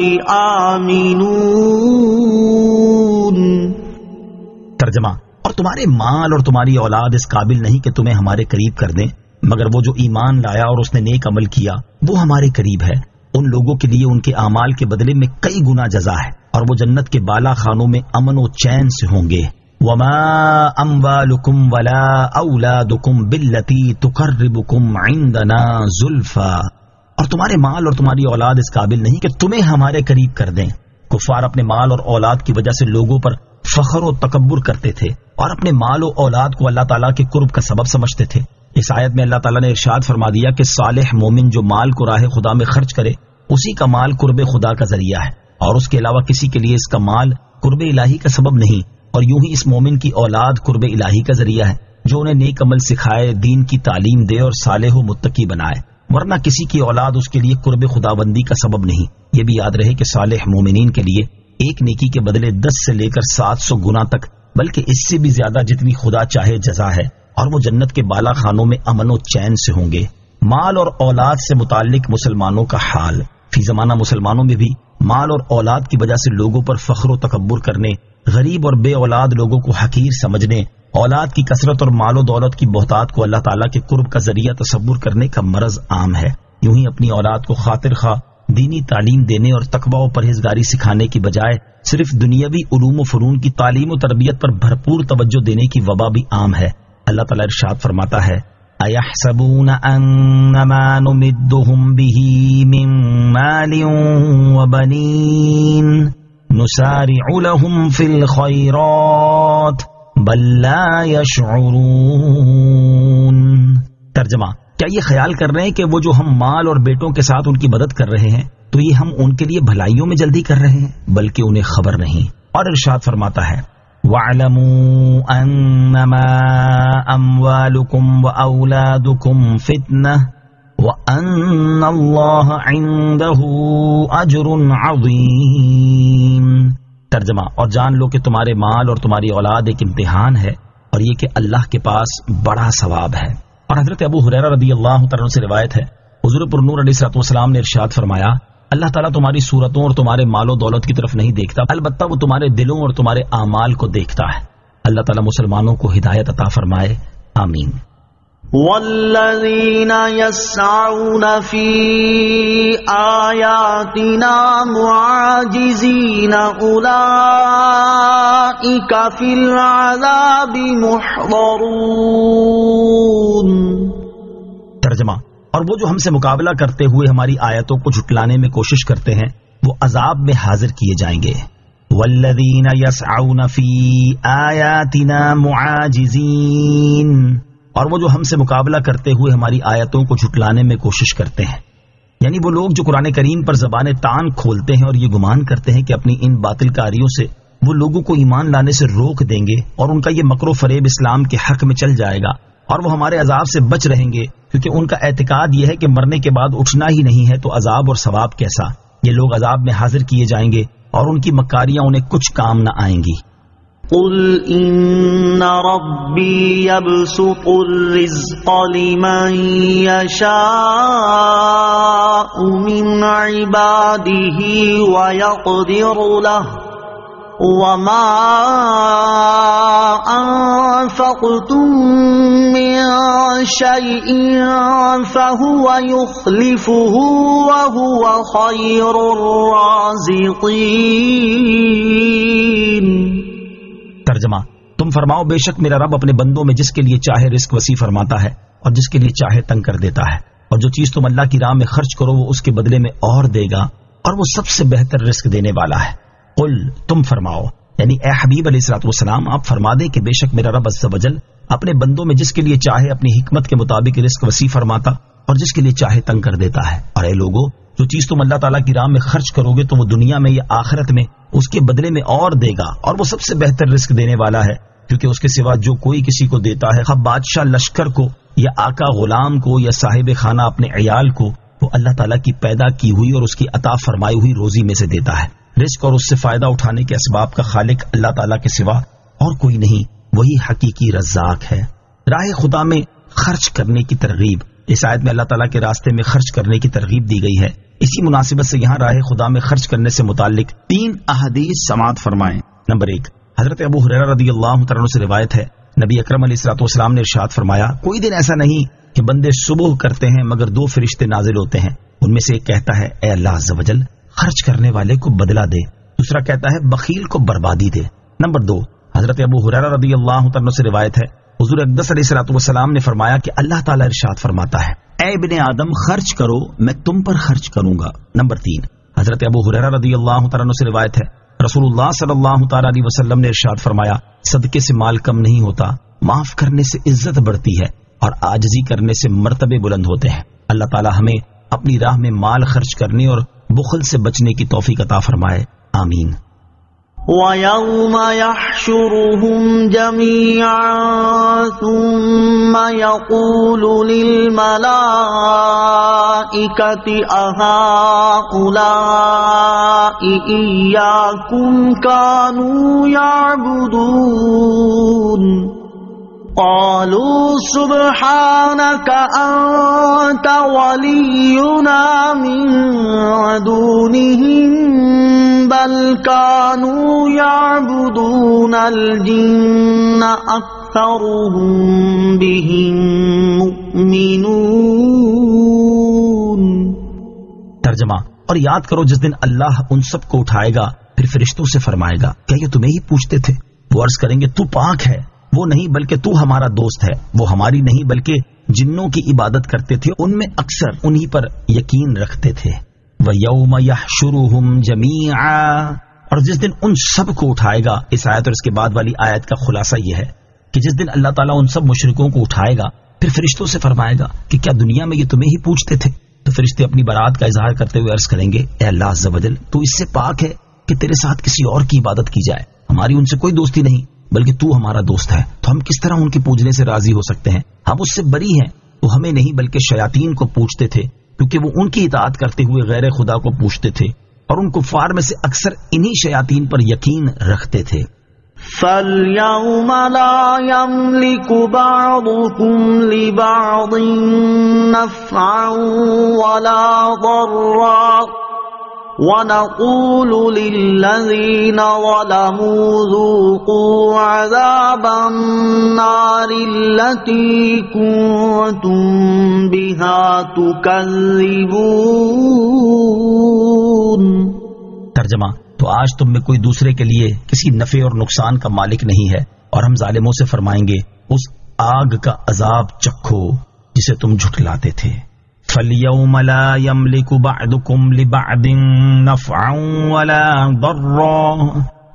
آمنون. ترجمہ: اور تمہارے مال اور تمہاری اولاد اس قابل نہیں کہ تمہیں ہمارے قریب کر دیں، مگر وہ جو ایمان لایا اور اس نے نیک عمل کیا وہ ہمارے قریب ہے. ان لوگوں کے لیے ان کے اعمال کے بدلے میں کئی گنا جزا ہے، اور وہ جنت کے بالا خانوں میں امن و چین سے ہوں گے. وما اموالکم ولا اولادکم باللتی تقربکم عندنا زلفا. اور تمہارے مال اور تمہاری اولاد اس قابل نہیں کہ تمہیں ہمارے قریب کر دیں. کفار اپنے مال اور اولاد کی وجہ سے لوگوں پر فخر و تکبر کرتے تھے اور اپنے مال و اولاد کو اللہ تعالیٰ کے قرب کا سبب سمجھتے تھے. اس آیت میں اللہ تعالیٰ نے ارشاد فرما دیا کہ صالح مومن جو مال کو راہ خدا میں خرچ کرے اسی کا مال قرب خدا کا ذریعہ ہے، اور اس کے علاوہ کسی کے لیے اس کا مال قرب الہی کا سبب نہیں. اور یوں ہی اس مومن کی اولاد قرب الہی کا ذریعہ ہے جو انہیں نیک عمل سکھائے، دین کی تعلیم دے اور صالح و متقی بنائے، ورنہ کسی کی اولاد اس کے لیے قرب خدا بندی کا سبب نہیں. یہ بھی یاد رہے کہ صالح مومنین کے لیے ایک نیکی کے بدلے 10 سے لے کر 700 گنا تک، بلکہ اس سے بھی زیادہ جتنی خدا چاہے جزا ہے، اور وہ جنت کے بالا خانوں میں امن و چین سے ہوں گے. مال اور اولاد سے متعلق مسلمانوں کا حال. فی زمانہ مسلمانوں میں بھی مال اور اولاد کی وجہ سے لوگوں پر فخر و تکبر کرنے، غریب اور بے اولاد لوگوں کو حقیر سمجھنے، اولاد کی کثرت اور مال و دولت کی بہتات کو اللہ تعالیٰ کے قرب کا ذریعہ تصور کرنے کا مرض عام ہے. یوں ہی اپنی اولاد کو خاطر خواہ دینی تعلیم دینے اور تقوی و پرہیزگاری سکھانے کی بجائے صرف دنیاوی علوم و فنون کی تعلیم و تربیت پر بھرپور توجہ دینے کی وبا بھی عام ہے. اللہ تعالیٰ ارشاد فرماتا ہے اَيَحْسَبُونَ أَنَّمَا نُمِدُّهُمْ بِهِ مِن مَالٍ وَبَنِينَ نُسَارِعُ لَهُمْ فِي الْخَيْرَاتِ بَل لَّا يَشْعُرُونَ. ترجمہ: کیا یہ خیال کر رہے ہیں کہ وہ جو ہم مال اور بیٹوں کے ساتھ ان کی مدد کر رہے ہیں تو یہ ہم ان کے لیے بھلائیوں میں جلدی کر رہے ہیں، بلکہ انہیں خبر نہیں. اور ارشاد فرماتا ہے وَاعْلَمُوا أَنَّمَا أَمْوَالُكُمْ وَأَوْلَادُكُمْ فِتْنَةٌ وَأَنَّ اللَّهَ عِندَهُ أَجْرٌ عَظِيمٌ. ترجمہ، اور جان لو کہ تمہارے مال اور تمہاری اولاد ایک امتحان ہے، اور یہ کہ اللہ کے پاس بڑا ثواب ہے۔ اور حضرت ابو ہریرہ رضی اللہ تعالیٰ عنہ سے روایت ہے، حضور پر نور علیہ الصلوۃ والسلام نے ارشاد فرمایا، اللہ تعالیٰ تمہاری صورتوں اور تمہارے مال و دولت کی طرف نہیں دیکھتا، البتہ وہ تمہارے دلوں اور تمہارے اعمال کو دیکھتا ہے۔ اللہ تعالیٰ مسلمانوں کو ہدایت عطا فرمائے، آمین۔ والذین یسعون فی آیاتنا معاجزین اولئک فی العذاب محضرون۔ ترجمہ، اور وہ جو ہم سے مقابلہ کرتے ہوئے ہماری آیتوں کو جھٹلانے میں کوشش کرتے ہیں وہ عذاب میں حاضر کیے جائیں گے۔ والذین یسعون فی آیاتنا معاجزین، اور وہ جو ہم سے مقابلہ کرتے ہوئے ہماری آیتوں کو جھٹلانے میں کوشش کرتے ہیں، یعنی وہ لوگ جو قرآن کریم پر زبان تان کھولتے ہیں اور یہ گمان کرتے ہیں کہ اپنی ان باطل کاریوں سے وہ لوگوں کو ایمان لانے سے روک دیں گے اور ان کا یہ مکر و فریب اسلام کے حق میں چل جائے گا اور وہ ہمارے عذاب سے بچ رہیں گے، کیونکہ ان کا اعتقاد یہ ہے کہ مرنے کے بعد اٹھنا ہی نہیں ہے، تو عذاب اور ثواب کیسا؟ یہ لوگ عذاب میں حاضر کیے جائیں گے اور ان کی مکاریاں انہیں کچھ کام نہ آئیں گی۔ قل ان ربی یبسط الرزق لمن یشاء من عباده ویقدر له وما انفقتم من شيء فهو يخلفه وهو خير الرازقين۔ ترجمہ، تم فرماؤ بے شک میرا رب اپنے بندوں میں جس کے لیے چاہے رزق وسیع فرماتا ہے اور جس کے لیے چاہے تنگ کر دیتا ہے، اور جو چیز تم اللہ کی راہ میں خرچ کرو وہ اس کے بدلے میں اور دے گا، اور وہ سب سے بہتر رزق دینے والا ہے۔ قل، تم فرماؤ، یعنی اے حبیب علیہ الصلوۃ والسلام آپ فرما دیں کہ بے شک میرا رب عز و جل اپنے بندوں میں جس کے لیے چاہے اپنی حکمت کے مطابق رزق وسیع فرماتا اور جس کے لیے چاہے تنگ کر دیتا ہے، اور اے لوگو جو چیز تم اللہ تعالیٰ کی راہ میں خرچ کرو گے تو وہ دنیا میں یا آخرت میں اس کے بدلے میں اور دے گا، اور وہ سب سے بہتر رزق دینے والا ہے، کیونکہ اس کے سوا جو کوئی کسی کو دیتا ہے، خواہ بادشاہ لشکر کو یا آقا غلام کو یا صاحب خانہ اپنے عیال کو، وہ اللہ تعالیٰ کی پیدا کی ہوئی اور اس کی عطا فرمائی ہوئی روزی میں سے دیتا ہے۔ رزق اور اس سے فائدہ اٹھانے کے اسباب کا خالق اللہ تعالیٰ کے سوا اور کوئی نہیں، وہی حقیقی رزاق ہے۔ راہ خدا میں خرچ کرنے کی ترغیب، اس آیت میں اللہ تعالیٰ کے راستے میں خرچ کرنے کی ترغیب دی گئی ہے۔ اسی مناسبت سے یہاں راہ خدا میں خرچ کرنے سے متعلق 3 احادیث سماعت فرمائیں۔ نمبر 1، حضرت ابو ہریرہ رضی اللہ تعالیٰ عنہ سے روایت ہے، نبی اکرم علیہ الصلوۃ والسلام نے ارشاد فرمایا، کوئی دن ایسا نہیں کہ بندے صبح کرتے ہیں مگر 2 فرشتے نازل ہوتے ہیں، ان میں سے ایک کہتا ہے اے اللہ عز و جل خرچ کرنے والے کو بدلہ دے، دوسرا کہتا ہے بخیل کو بربادی دے۔ نمبر 2، حضرت ابو ہریرہ رضی اللہ تعالیٰ عنہ سے روایت ہے، حضور اقدس علیہ الصلوۃ والسلام نے فرمایا کہ اللہ تعالیٰ ارشاد فرماتا ہے، اے ابن آدم خرچ کرو میں تم پر خرچ کروں گا۔ نمبر 3، حضرت ابو ہریرہ رضی اللہ تعالیٰ عنہ سے روایت ہے، رسول اللہ صلی اللہ تعالیٰ علیہ وسلم نے ارشاد فرمایا، صدقے سے مال کم نہیں ہوتا، معاف کرنے سے عزت بڑھتی ہے اور عاجزی کرنے سے مرتبے بلند ہوتے ہیں۔ اللہ تعالیٰ ہمیں اپنی راہ میں مال خرچ کرنے اور بخل سے بچنے کی توفیق عطا فرمائے، آمین۔ وَيَوْمَ يَحْشُرُهُمْ جَمِيعًا ثُمَّ يَقُولُ لِلْمَلَائِكَةِ أَهَؤُلَاءِ إِيَّاكُمْ كَانُوا يَعْبُدُونَ قَالُوا سُبْحَانَكَ أَنْتَ وَلِيُّنَا مِنْ دُونِهِمْ بل كانوا يعبدون الجن اكثرهم بهم مؤمنون۔ ترجمہ، اور یاد کرو جس دن اللہ ان سب کو اٹھائے گا پھر فرشتوں سے فرمائے گا، کیا یہ تمہیں ہی پوچھتے تھے؟ وہ عرض کریں گے تو پاک ہے، وہ نہیں بلکہ تو ہمارا دوست ہے، وہ ہماری نہیں بلکہ جنوں کی عبادت کرتے تھے، ان میں اکثر انہی پر یقین رکھتے تھے۔ وَيَوْمَ يَحْشُرُهُمْ جَمِيعًا، اور جس دن ان سب کو اٹھائے گا۔ اس آیت اور اس کے بعد والی آیت کا خلاصہ یہ ہے کہ جس دن اللہ تعالیٰ ان سب مشرکوں کو اٹھائے گا پھر فرشتوں سے فرمائے گا کہ کیا دنیا میں یہ تمہیں ہی پوچھتے تھے؟ تو فرشتے اپنی برات کا اظہار کرتے ہوئے عرض کریں گے، اے اللہ عز و جل تو اس سے پاک ہے کہ تیرے ساتھ کسی اور کی عبادت کی جائے، ہماری ان سے کوئی دوستی نہیں بلکہ تو ہمارا دوست ہے، تو ہم کس طرح ان کے پوجنے سے راضی ہو سکتے ہیں؟ ہم اس سے بری ہیں، تو ہمیں نہیں بلکہ شیاطین کو پوچھتے تھے، کیونکہ وہ ان کی اطاعت کرتے ہوئے غیر خدا کو پوچھتے تھے۔ اور ان کفار میں سے اکثر انہی شیاطین پر یقین رکھتے تھے۔ فَالْيَوْمَ لَا يَمْلِكُ بَعْضُكُمْ لِبَعْضٍ نَفْعًا وَلَا ضَرًّا وَنَقُولُ لِلَّذِينَ ظَلَمُوا ذُوقُوا عَذَابَ النَّارِ الَّتِي كُنتُم بِهَا تُكَذِّبُونَ۔ ترجمہ: تو آج تم میں کوئی دوسرے کے لیے کسی نفع اور نقصان کا مالک نہیں ہے، اور ہم ظالموں سے فرمائیں گے اس آگ کا عذاب چکھو جسے تم جھٹلاتے تھے۔ فَالْيَوْمَ لَا يَمْلِكُ بَعْضُكُمْ لِبَعْضٍ نَفْعًا وَلَا ضَرًّا،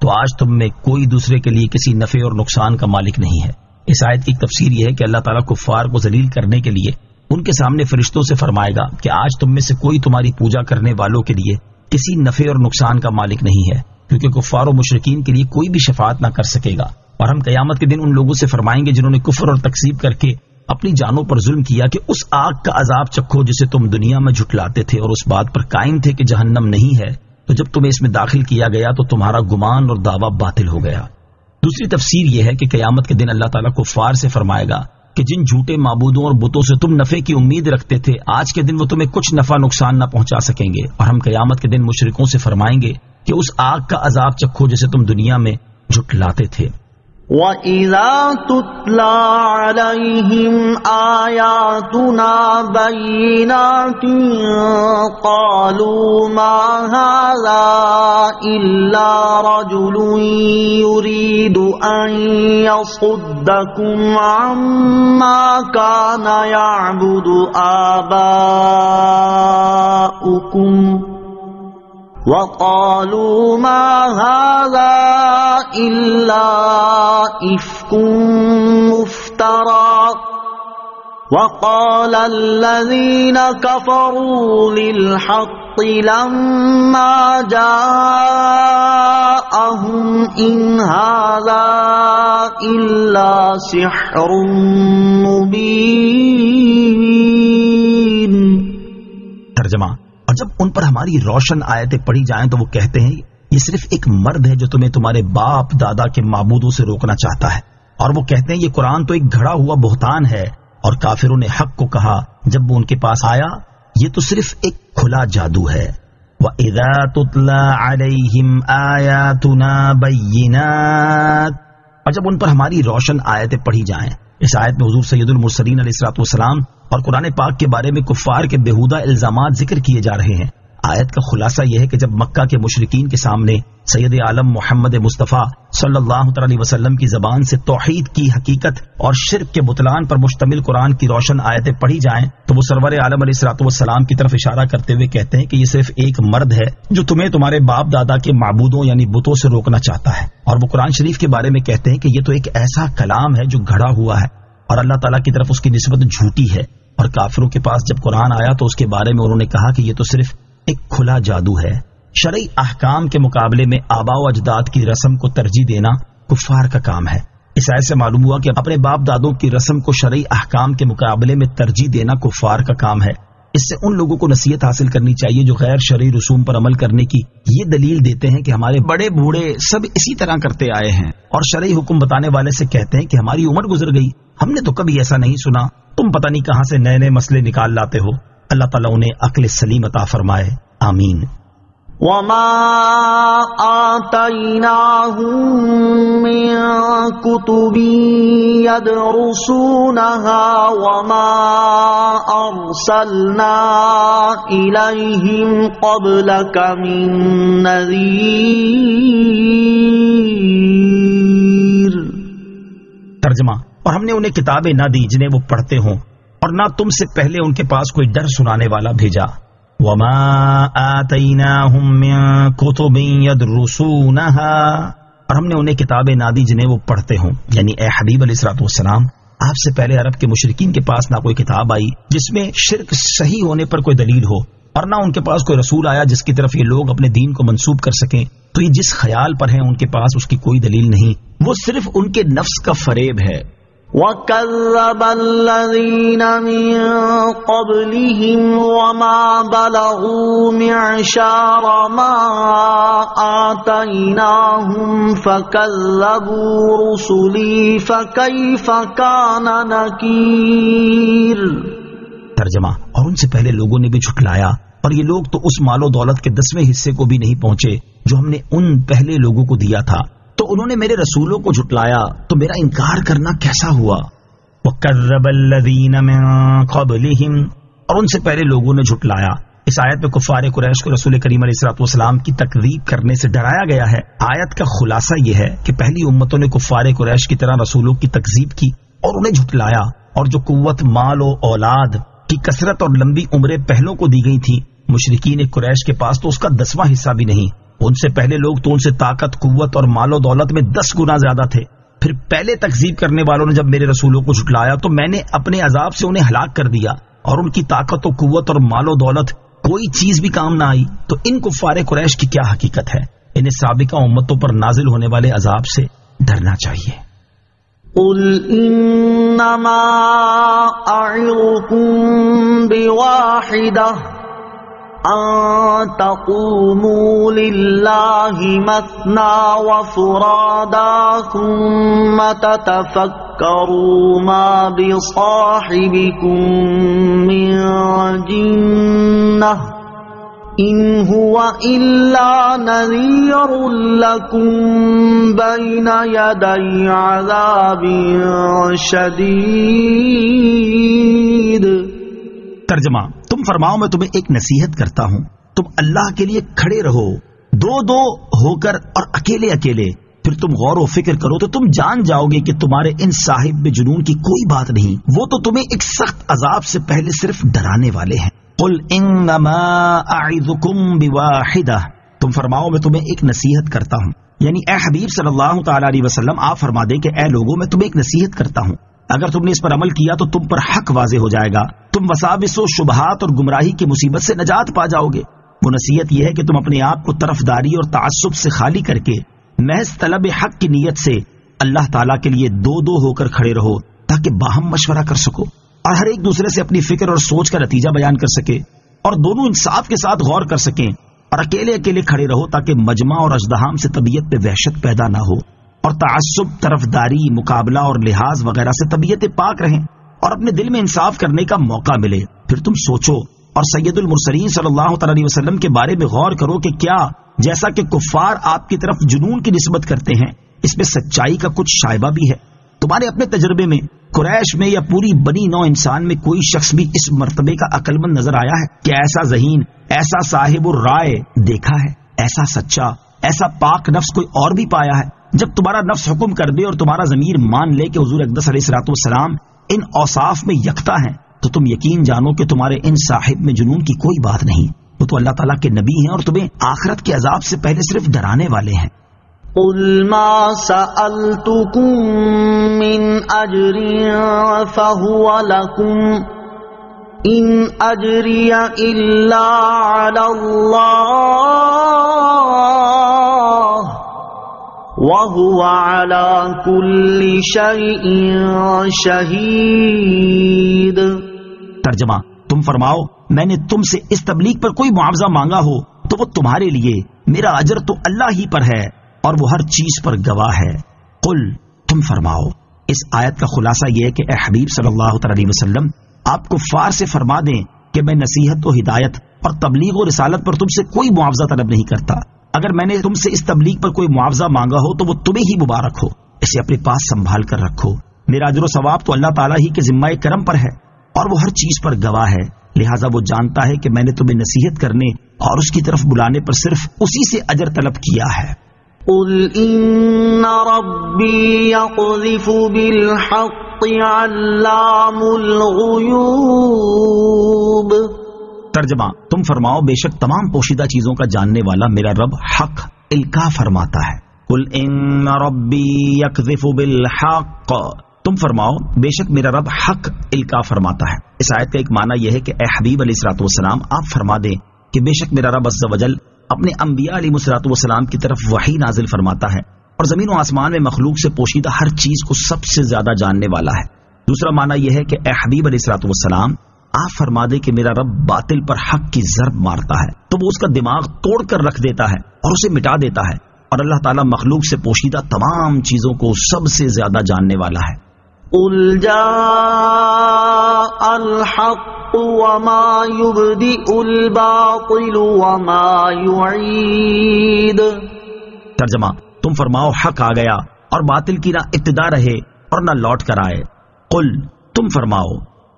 تو آج تم میں کوئی دوسرے کے لیے کسی نفع اور نقصان کا مالک نہیں ہے۔ اس آیت کی تفسیر یہ ہے کہ اللہ تعالیٰ کفار کو ذلیل کرنے کے لیے ان کے سامنے فرشتوں سے فرمائے گا کہ آج تم میں سے کوئی تمہاری پوجا کرنے والوں کے لیے کسی نفع اور نقصان کا مالک نہیں ہے، کیونکہ کفار و مشرکین کے لیے کوئی بھی شفاعت نہ کر سکے گا۔ اور ہم قیامت کے دن ان لوگوں سے فرمائیں گے جنہوں نے کفر اور تکذیب کر کے اپنی جانوں پر ظلم کیا کہ اس آگ کا عذاب چکھو جسے تم دنیا میں جھٹلاتے تھے اور اس بات پر قائم تھے کہ جہنم نہیں ہے، تو جب تمہیں اس میں داخل کیا گیا تو تمہارا گمان اور دعویٰ باطل ہو گیا۔ دوسری تفسیر یہ ہے کہ قیامت کے دن اللہ تعالیٰ کفار سے فرمائے گا کہ جن جھوٹے معبودوں اور بتوں سے تم نفع کی امید رکھتے تھے، آج کے دن وہ تمہیں کچھ نفع نقصان نہ پہنچا سکیں گے، اور ہم قیامت کے دن مشرکوں سے فرمائیں گے کہ اس آگ کا عذاب چکھو جسے تم دنیا میں جھٹلاتے تھے۔ وَإِذَا تُتْلَى عَلَيْهِمْ آيَاتُنَا بَيِّنَاتٍ قَالُوا مَا هَذَا إِلَّا رَجُلٌ يُرِيدُ أَن يَصُدَّكُمْ عَمَّا كَانَ يَعْبُدُ آبَاؤُكُمْ وَقَالُوا مَا هَذَا إِلَّا إِفْكٌ مُفْتَرًى وَقَالَ الَّذِينَ كَفَرُوا لِلْحَقِّ لَمَّا جَاءَهُمْ إِنْ هَذَا إِلَّا سِحْرٌ مُبِينٌ۔ ترجمہ: اور جب ان پر ہماری روشن آیتیں پڑھی جائیں تو وہ کہتے ہیں یہ صرف ایک مرد ہے جو تمہیں تمہارے باپ دادا کے معبودوں سے روکنا چاہتا ہے، اور وہ کہتے ہیں یہ قرآن تو ایک گھڑا ہوا بہتان ہے، اور کافروں نے حق کو کہا جب وہ ان کے پاس آیا یہ تو صرف ایک کھلا جادو ہے۔ وَإِذَا تُتْلَى عَلَيْهِمْ آيَاتُنَا بَيِّنَاتٍ، اور جب ان پر ہماری روشن آیتیں پڑھی جائیں۔ اس آیت میں حضور سید المرسلین علیہ الصلوۃ والسلام اور قرآن پاک کے بارے میں کفار کے بےہودہ الزامات ذکر کیے جا رہے ہیں۔ آیت کا خلاصہ یہ ہے کہ جب مکہ کے مشرکین کے سامنے سید عالم محمد مصطفیٰ صلی اللہ علیہ وسلم کی زبان سے توحید کی حقیقت اور شرک کے بطلان پر مشتمل قرآن کی روشن آیتیں پڑھی جائیں تو وہ سرور عالم علیہ الصلوۃ والسلام کی طرف اشارہ کرتے ہوئے کہتے ہیں کہ یہ صرف ایک مرد ہے جو تمہیں تمہارے باپ دادا کے معبودوں یعنی بتوں سے روکنا چاہتا ہے، اور وہ قرآن شریف کے بارے میں کہتے ہیں کہ یہ تو ایک ایسا کلام ہے جو گھڑا ہوا ہے اور اللہ تعالیٰ کی طرف اس کی نسبت جھوٹی ہے۔ اور کافروں کے پاس جب قرآن آیا تو اس کے بارے میں انہوں نے کہا کہ یہ تو صرف ایک کھلا جادو ہے۔ شرعی احکام کے مقابلے میں آباء و اجداد کی رسم کو ترجیح دینا کفار کا کام ہے۔ اس آیت سے معلوم ہوا کہ اپنے باپ دادوں کی رسم کو شرعی احکام کے مقابلے میں ترجیح دینا کفار کا کام ہے۔ اس سے ان لوگوں کو نصیحت حاصل کرنی چاہیے جو غیر شرعی رسوم پر عمل کرنے کی یہ دلیل دیتے ہیں کہ ہمارے بڑے بوڑھے سب اسی طرح کرتے آئے ہیں، اور شرعی حکم بتانے والے سے کہتے ہیں کہ ہماری عمر گزر گئی، ہم نے تو کبھی ایسا نہیں سنا، تم پتہ نہیں کہاں سے نئے نئے مسئلے نکال لاتے ہو۔ اللہ تعالیٰ انہیں عقل سلیم عطا فرمائے، آمین۔ وَمَا آتَيْنَاهُم مِّن كُتُبٍ يَدْرُسُونَهَا وَمَا أَرْسَلْنَا إِلَيْهِمْ قَبْلَكَ مِن نَّذِيرٍ۔ ترجمہ: اور ہم نے انہیں کتابیں نہ دی جنہیں وہ پڑھتے ہوں، اور نہ تم سے پہلے ان کے پاس کوئی ڈر سنانے والا بھیجا۔ وَمَا آتَيْنَاهُم مِّن كُتُبٍ يَدْرُسُونَهَا، اور ہم نے انہیں کتابیں نہ دی جنہیں وہ پڑھتے ہوں، یعنی اے حبیب علیہ الصلوۃ والسلام آپ سے پہلے عرب کے مشرکین کے پاس نہ کوئی کتاب آئی جس میں شرک صحیح ہونے پر کوئی دلیل ہو، اور نہ ان کے پاس کوئی رسول آیا جس کی طرف یہ لوگ اپنے دین کو منسوب کر سکیں، تو یہ جس خیال پر ہیں ان کے پاس اس کی کوئی دلیل نہیں، وہ صرف ان کے نفس کا فریب ہے۔ وَكَذَّبَ الَّذِينَ مِن قَبْلِهِمْ وَمَا بَلَغُوا مِعْشَارَ مَا آتَيْنَاهُمْ فَكَذَّبُوا رُسُلِي فَكَيْفَ كَانَ نَكِيرِ۔ ترجمہ، اور ان سے پہلے لوگوں نے بھی جھٹلایا، اور یہ لوگ تو اس مال و دولت کے 10ویں حصے کو بھی نہیں پہنچے جو ہم نے ان پہلے لوگوں کو دیا تھا، تو انہوں نے میرے رسولوں کو جھٹلایا، تو میرا انکار کرنا کیسا ہوا؟ وَكَذَّبَ الَّذِينَ مِن قَبْلِهِمْ، اور ان سے پہلے لوگوں نے جھٹلایا۔ اس آیت میں کفار قریش کو رسول کریم علیہ الصلوۃ والسلام کی تکذیب کرنے سے ڈرایا گیا ہے۔ آیت کا خلاصہ یہ ہے کہ پہلی امتوں نے کفار قریش کی طرح رسولوں کی تکذیب کی اور انہیں جھٹلایا، اور جو قوت مال و اولاد کی کثرت اور لمبی عمریں پہلوں کو دی گئی تھی، مشرکین قریش کے پاس تو اس کا 10واں حصہ بھی نہیں۔ ان سے پہلے لوگ تو ان سے طاقت، قوت اور مال و دولت میں 10 گنا زیادہ تھے۔ پھر پہلے تکذیب کرنے والوں نے جب میرے رسولوں کو جھٹلایا تو میں نے اپنے عذاب سے انہیں ہلاک کر دیا، اور ان کی طاقت و قوت اور مال و دولت کوئی چیز بھی کام نہ آئی۔ تو ان کفار قریش کی کیا حقیقت ہے؟ انہیں سابقہ امتوں پر نازل ہونے والے عذاب سے ڈرنا چاہیے۔ قُلْ إِنَّمَا أَعِظُكُم بِوَاحِدَةٍ أَن تَقُومُوا لِلَّهِ مَثْنَىٰ وَفُرَادَىٰ ثُمَّ تَتَفَكَّرُوا مَا بِصَاحِبِكُم مِّن جِنَّةٍ إِنْ هُوَ إِلَّا نَذِيرٌ لَّكُم بَيْنَ يَدَيْ عَذَابٍ شَدِيدٍ۔ ترجمہ، تم فرماؤ میں تمہیں ایک نصیحت کرتا ہوں، تم اللہ کے لیے کھڑے رہو، دو دو ہو کر اور اکیلے اکیلے، پھر تم غور و فکر کرو تو تم جان جاؤ گے کہ تمہارے ان صاحب جنون کی کوئی بات نہیں، وہ تو تمہیں ایک سخت عذاب سے پہلے صرف ڈرانے والے ہیں۔ قل انما اعظکم بواحدہ، تم فرماؤ میں تمہیں ایک نصیحت کرتا ہوں، یعنی اے حبیب صلی اللہ تعالی علیہ وسلم آپ فرما دیں کہ اے لوگوں میں تمہیں ایک نصیحت کرتا ہوں، اگر تم نے اس پر عمل کیا تو تم پر حق واضح ہو جائے گا، تم وساوس و شبہات اور گمراہی کی مصیبت سے نجات پا جاؤ گے۔ وہ نصیحت یہ ہے کہ تم اپنے آپ کو طرفداری اور تعصب سے خالی کر کے محض طلب حق کی نیت سے اللہ تعالیٰ کے لیے دو دو ہو کر کھڑے رہو، تاکہ باہم مشورہ کر سکو اور ہر ایک دوسرے سے اپنی فکر اور سوچ کا نتیجہ بیان کر سکے، اور دونوں انصاف کے ساتھ غور کر سکیں، اور اکیلے اکیلے کھڑے رہو تاکہ مجمع اور اژدہام سے طبیعت پہ وحشت پیدا نہ ہو، اور تعصب، طرفداری، مقابلہ اور لحاظ وغیرہ سے طبیعتیں پاک رہیں، اور اپنے دل میں انصاف کرنے کا موقع ملے۔ پھر تم سوچو اور سید المرسلین صلی اللہ تعالی علیہ وسلم کے بارے میں غور کرو کہ کیا جیسا کہ کفار آپ کی طرف جنون کی نسبت کرتے ہیں، اس میں سچائی کا کچھ شائبہ بھی ہے؟ تمہارے اپنے تجربے میں قریش میں یا پوری بنی نوع انسان میں کوئی شخص بھی اس مرتبے کا عقل مند نظر آیا ہے کہ ایسا ذہین، ایسا صاحب الرائے دیکھا ہے، ایسا سچا، ایسا پاک نفس کوئی اور بھی پایا ہے؟ جب تمہارا نفس حکم کر دے اور تمہارا ضمیر مان لے کہ حضور اقدس علیہ الصلوۃ والسلام ان اوصاف میں یکتا ہیں، تو تم یقین جانو کہ تمہارے ان صاحب میں جنون کی کوئی بات نہیں، وہ تو اللہ تعالیٰ کے نبی ہیں اور تمہیں آخرت کے عذاب سے پہلے صرف ڈرانے والے ہیں۔ قُلْ مَا سَأَلْتُكُم مِّنْ أَجْرٍ فَهُوَ لَكُمْ إِنْ أَجْرِيَ إِلَّا عَلَى اللَّهِ وَهُوَ عَلَى كُلِّ شَيْءٍ شَهِيدٌ۔ ترجمہ، تم فرماؤ میں نے تم سے اس تبلیغ پر کوئی معاوضہ مانگا ہو تو وہ تمہارے لیے، میرا اجر تو اللہ ہی پر ہے اور وہ ہر چیز پر گواہ ہے۔ قل، تم فرماؤ، اس آیت کا خلاصہ یہ ہے کہ اے حبیب صلی اللہ تعالی علیہ وسلم آپ کفار سے فرما دیں کہ میں نصیحت و ہدایت اور تبلیغ و رسالت پر تم سے کوئی معاوضہ طلب نہیں کرتا، اگر میں نے تم سے اس تبلیغ پر کوئی معاوضہ مانگا ہو تو وہ تمہیں ہی مبارک ہو، اسے اپنے پاس سنبھال کر رکھو، میرا اجر و ثواب تو اللہ تعالیٰ ہی کے ذمہ کرم پر ہے اور وہ ہر چیز پر گواہ ہے، لہٰذا وہ جانتا ہے کہ میں نے تمہیں نصیحت کرنے اور اس کی طرف بلانے پر صرف اسی سے اجر طلب کیا ہے۔ قُلْ إِنَّ رَبِّي يَقْذِفُ بِالْحَقِّ عَلَّامُ الْغُيُوبِ۔ ترجمہ، تم فرماؤ بے شک تمام پوشیدہ چیزوں کا جاننے والا میرا رب حق القا فرماتا ہے۔ قُلْ إِنَّ رَبِّي يَقْذِفُ بِالْحَقِّ، تم فرماؤ بے شک میرا رب حق القا فرماتا ہے۔ اس آیت کا ایک معنی یہ ہے کہ اے حبیب علیہ الصلوۃ والسلام آپ فرما دیں کہ بے شک میرا رب عز و جل اپنے انبیاء علیہ الصلوۃ والسلام کی طرف وحی نازل فرماتا ہے اور زمین و آسمان میں مخلوق سے پوشیدہ ہر چیز کو سب سے زیادہ جاننے والا ہے۔ دوسرا معنی یہ ہے کہ اے حبیب علیہ الصلوۃ والسلام، آپ فرما دے کہ میرا رب باطل پر حق کی ضرب مارتا ہے تو وہ اس کا دماغ توڑ کر رکھ دیتا ہے اور اسے مٹا دیتا ہے، اور اللہ تعالیٰ مخلوق سے پوشیدہ تمام چیزوں کو سب سے زیادہ جاننے والا ہے۔ قل جاء الحق وما يبدئ الباطل وما يعيد۔ ترجمہ، تم فرماؤ حق آ گیا اور باطل کی نہ ابتدا رہے اور نہ لوٹ کر آئے۔ قل، تم فرماؤ،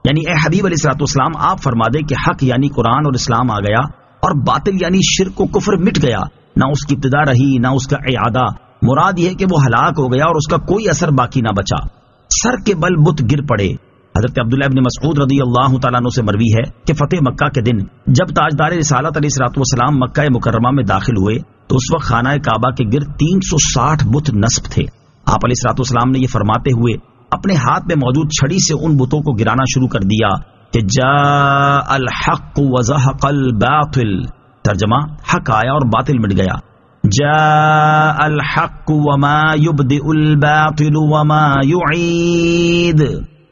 یعنی اے حبیب علیہ الصلوۃ والسلام آپ فرما دے کہ حق یعنی قرآن اور اسلام آ گیا اور باطل یعنی شرک و کفر مٹ گیا، نہ اس کی ابتدا رہی نہ اس کا اعادہ۔ مراد یہ کہ وہ ہلاک ہو گیا اور اس کا کوئی اثر باقی نہ بچا۔ سر کے بل بت گر پڑے۔ حضرت عبداللہ ابن مسعود رضی اللہ تعالیٰ عنہ سے مروی ہے کہ فتح مکہ کے دن جب تاجدار رسالت علیہ الصلوۃ والسلام مکہ مکرمہ میں داخل ہوئے تو اس وقت خانہ کعبہ کے گرد 360 بت نصب تھے۔ آپ علیہ الصلوۃ والسلام نے یہ فرماتے ہوئے اپنے ہاتھ میں موجود چھڑی سے ان بتوں کو گرانا شروع کر دیا کہ جاء الحق وزهق الباطل۔ ترجمہ، حق آیا اور باطل مٹ گیا۔ جاء الحق وما يبدئ الباطل وما يعيد،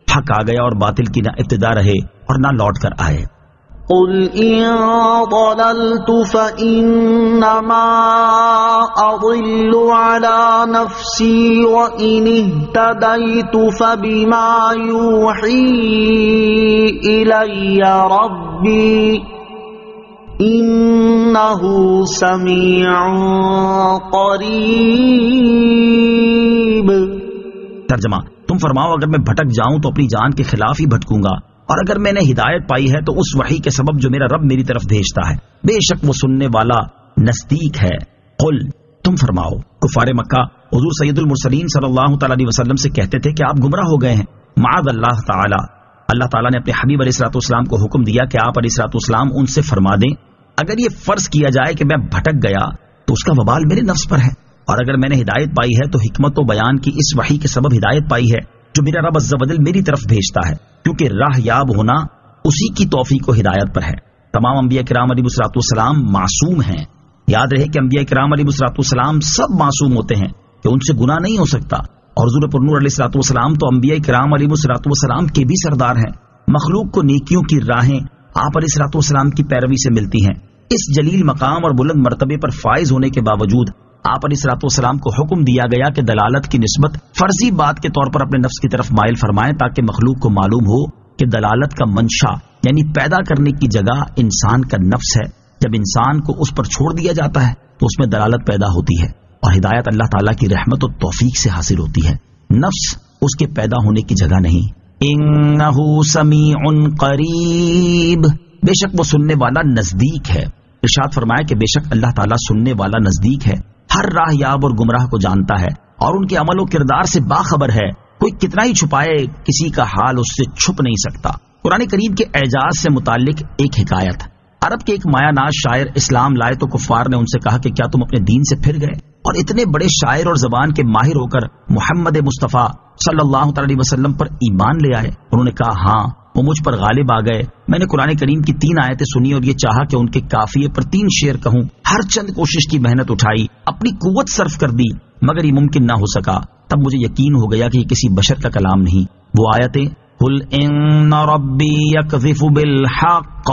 حق آ گیا اور باطل کی نہ ابتدا رہے اور نہ لوٹ کر آئے۔ قل إن ضللت فإنما أضل على نفسي وإن اهتديت فبما يوحي إلي ربي إنه سميع قريب۔ ترجمہ، تم فرماؤ اگر میں بھٹک جاؤں تو اپنی جان کے خلاف ہی بھٹکوں گا، اور اگر میں نے ہدایت پائی ہے تو اس وحی کے سبب جو میرا رب میری طرف بھیجتا ہے، بے شک وہ سننے والا نزدیک ہے۔ قل، تم فرماؤ، کفار مکہ حضور سید المرسلین صلی اللہ تعالی علیہ وسلم سے کہتے تھے کہ آپ گمراہ ہو گئے ہیں۔ معاذ اللہ تعالی، اللہ تعالیٰ نے اپنے حبیب علیہ الصلوۃ والسلام کو حکم دیا کہ آپ علیہ الصلوۃ والسلام ان سے فرما دیں اگر یہ فرض کیا جائے کہ میں بھٹک گیا تو اس کا وبال میرے نفس پر ہے، اور اگر میں نے ہدایت پائی ہے تو حکمت و بیان کی اس وحی کے سبب ہدایت پائی ہے جو میرا رب عز و جل میری طرف بھیجتا ہے، کیونکہ راہ یاب ہونا اسی کی توفیق و ہدایت پر ہے۔ تمام انبیاء کرام علیہ الصلوۃ والسلام معصوم ہیں۔ یاد رہے کہ انبیاء کرام علیہ الصلوۃ والسلام سب معصوم ہوتے ہیں کہ ان سے گناہ نہیں ہو سکتا، اور حضور پرنور علیہ الصلوۃ والسلام تو انبیاء کرام علیہ الصلوۃ والسلام کے بھی سردار ہیں۔ مخلوق کو نیکیوں کی راہیں آپ علیہ الصلوۃ والسلام کی پیروی سے ملتی ہیں۔ اس جلیل مقام اور بلند مرتبے پر فائز ہونے کے باوجود آپ علیہ الصلوۃ والسلام کو حکم دیا گیا کہ دلالت کی نسبت فرضی بات کے طور پر اپنے نفس کی طرف مائل فرمائیں تاکہ مخلوق کو معلوم ہو کہ دلالت کا منشا یعنی پیدا کرنے کی جگہ انسان کا نفس ہے۔ جب انسان کو اس پر چھوڑ دیا جاتا ہے تو اس میں دلالت پیدا ہوتی ہے، اور ہدایت اللہ تعالیٰ کی رحمت و توفیق سے حاصل ہوتی ہے، نفس اس کے پیدا ہونے کی جگہ نہیں۔ انہ سمیع قریب، بے شک وہ سننے والا نزدیک ہے۔ ارشاد فرمایا کہ بے شک اللہ تعالیٰ سننے والا نزدیک ہے، ہر راہ یاب اور گمراہ کو جانتا ہے اور ان کے عمل و کردار سے باخبر ہے۔ کوئی کتنا ہی چھپائے کسی کا حال اس سے چھپ نہیں سکتا۔ قرآن کریم کے اعجاز سے متعلق ایک حکایت۔ عرب کے ایک مایا ناز شاعر اسلام لائے تو کفار نے ان سے کہا کہ کیا تم اپنے دین سے پھر گئے، اور اتنے بڑے شاعر اور زبان کے ماہر ہو کر محمد مصطفیٰ صلی اللہ تعالی علیہ وسلم پر ایمان لے آئے؟ انہوں نے کہا ہاں، وہ مجھ پر غالب آ گئے۔ میں نے قرآن کریم کی 3 آیتیں سنی اور یہ چاہا کہ ان کے قافیے پر 3 شعر کہوں۔ ہر چند کوشش کی محنت اٹھائی، اپنی قوت صرف کر دی، مگر یہ ممکن نہ ہو سکا۔ تب مجھے یقین ہو گیا کہ یہ کسی بشر کا کلام نہیں۔ وہ آیتیں قل ان ربی یقذف بالحق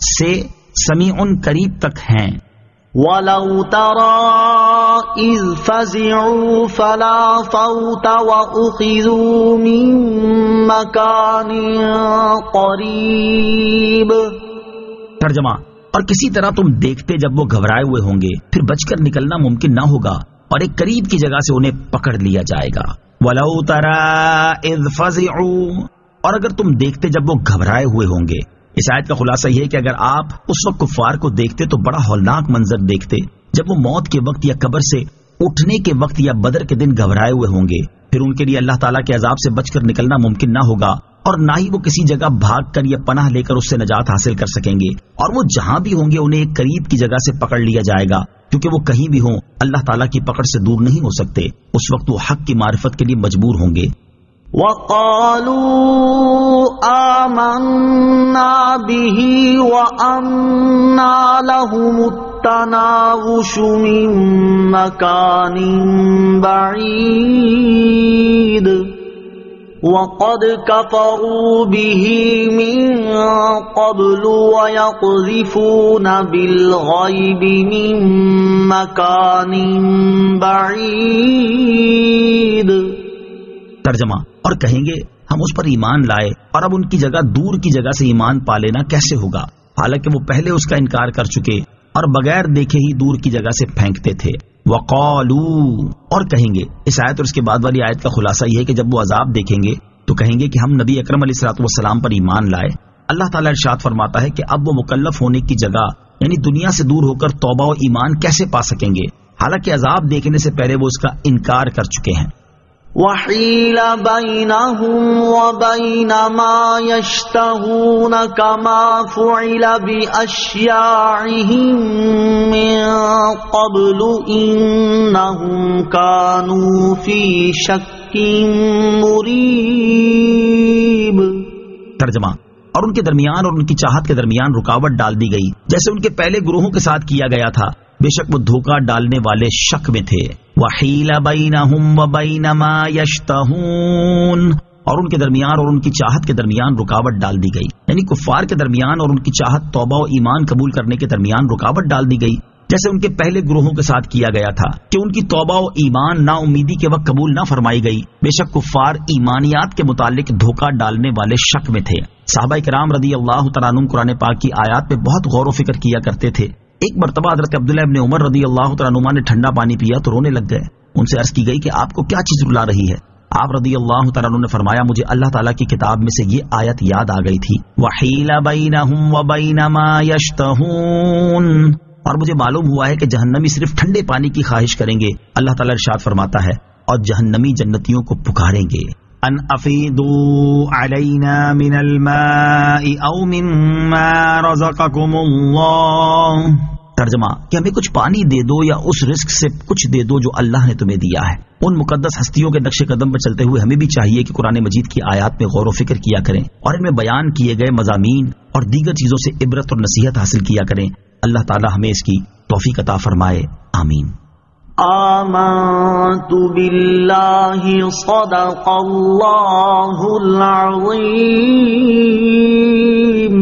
سے سمیع قریب تک ہیں۔ وَلَوْ تَرَى إِذْ فَزِعُوا فَلَا فَوْتَ وَأُخِذُوا مِن مَّكَانٍ قَرِيبٍ۔ ترجمہ، اور کسی طرح تم دیکھتے جب وہ گھبرائے ہوئے ہوں گے پھر بچ کر نکلنا ممکن نہ ہوگا، اور ایک قریب کی جگہ سے انہیں پکڑ لیا جائے گا۔ وَلَوْ تَرَى إِذْ فَزِعُوا، اور اگر تم دیکھتے جب وہ گھبرائے ہوئے ہوں گے۔ اس آیت کا خلاصہ یہ ہے کہ اگر آپ اس وقت کفار کو دیکھتے تو بڑا ہولناک منظر دیکھتے جب وہ موت کے وقت یا قبر سے اٹھنے کے وقت یا بدر کے دن گھبرائے ہوئے ہوں گے۔ پھر ان کے لیے اللہ تعالیٰ کے عذاب سے بچ کر نکلنا ممکن نہ ہوگا، اور نہ ہی وہ کسی جگہ بھاگ کر یا پناہ لے کر اس سے نجات حاصل کر سکیں گے، اور وہ جہاں بھی ہوں گے انہیں ایک قریب کی جگہ سے پکڑ لیا جائے گا، کیونکہ وہ کہیں بھی ہوں اللہ تعالیٰ کی پکڑ سے دور نہیں ہو سکتے۔ اس وقت وہ حق کی معرفت کے لیے مجبور ہوں گے۔ وَقَالُوا آمَنَّا بِهِ وَأَنَّا لَهُمُ التناوش من مكان بعيد وقد كفروا به من قبل ويقذفون بالغيب من مكان بعيد. ترجمہ: اور کہیں گے ہم اس پر ایمان لائے اور اب ان کی جگہ دور کی جگہ سے ایمان پا لینا کیسے ہوگا، حالانکہ وہ پہلے اس کا انکار کر چکے اور بغیر دیکھے ہی دور کی جگہ سے پھینکتے تھے. وقالوا، اور کہیں گے. اس آیت اور اس کے بعد والی آیت کا خلاصہ یہ ہے کہ جب وہ عذاب دیکھیں گے تو کہیں گے کہ ہم نبی اکرم علیہ الصلوۃ والسلام پر ایمان لائے. اللہ تعالیٰ ارشاد فرماتا ہے کہ اب وہ مکلف ہونے کی جگہ یعنی دنیا سے دور ہو کر توبہ و ایمان کیسے پا سکیں گے، حالانکہ عذاب دیکھنے سے پہلے وہ اس کا انکار کر چکے ہیں. وحیل بینہم وبین ما یشتہون کما فعل باشیاعہم من قبل انہم کانوا فی شک مریب. ترجمہ: اور ان کے درمیان اور ان کی چاہت کے درمیان رکاوٹ ڈال دی گئی جیسے ان کے پہلے گروہوں کے ساتھ کیا گیا تھا، بے شک وہ دھوکہ ڈالنے والے شک میں تھے. وحیل بینہم وبین ما یشتہون، اور ان کے درمیان اور ان کی چاہت کے درمیان رکاوٹ ڈال دی گئی، یعنی کفار کے درمیان اور ان کی چاہت توبہ و ایمان قبول کرنے کے درمیان رکاوٹ ڈال دی گئی جیسے ان کے پہلے گروہوں کے ساتھ کیا گیا تھا کہ ان کی توبہ و ایمان نا امیدی کے وقت قبول نہ فرمائی گئی. بے شک کفار ایمانیات کے متعلق دھوکہ ڈالنے والے شک میں تھے. صحابہ کرام رضی اللہ تعالیٰ عنہم قرآن پاک کی آیات پہ بہت غور و فکر کیا کرتے تھے. ایک مرتبہ حضرت عبداللہ ابن عمر رضی اللہ تعالیٰ عنہما نے ٹھنڈا پانی پیا تو رونے لگ گئے. ان سے عرض کی گئی کہ آپ کو کیا چیز رلا رہی ہے؟ آپ رضی اللہ تعالیٰ عنہ نے فرمایا مجھے اللہ تعالیٰ کی کتاب میں سے یہ آیت یاد آ گئی تھی، وحیل بینہم وبین ما یشتہون، اور مجھے معلوم ہوا ہے کہ جہنمی صرف ٹھنڈے پانی کی خواہش کریں گے. اللہ تعالیٰ ارشاد فرماتا ہے اور جہنمی جنتیوں کو پکاریں گے ان افیدوا علینا من الماء او مما رزقکم اللہ. ترجمہ: کہ ہمیں کچھ پانی دے دو یا اس رزق سے کچھ دے دو جو اللہ نے تمہیں دیا ہے. ان مقدس ہستیوں کے نقش قدم پر چلتے ہوئے ہمیں بھی چاہیے کہ قرآن مجید کی آیات میں غور و فکر کیا کریں اور ان میں بیان کیے گئے مضامین اور دیگر چیزوں سے عبرت اور نصیحت حاصل کیا کریں. اللہ تعالی ہمیں اس کی توفیق عطا فرمائے. آمین. آمنت باللہ صدق اللہ العظیم.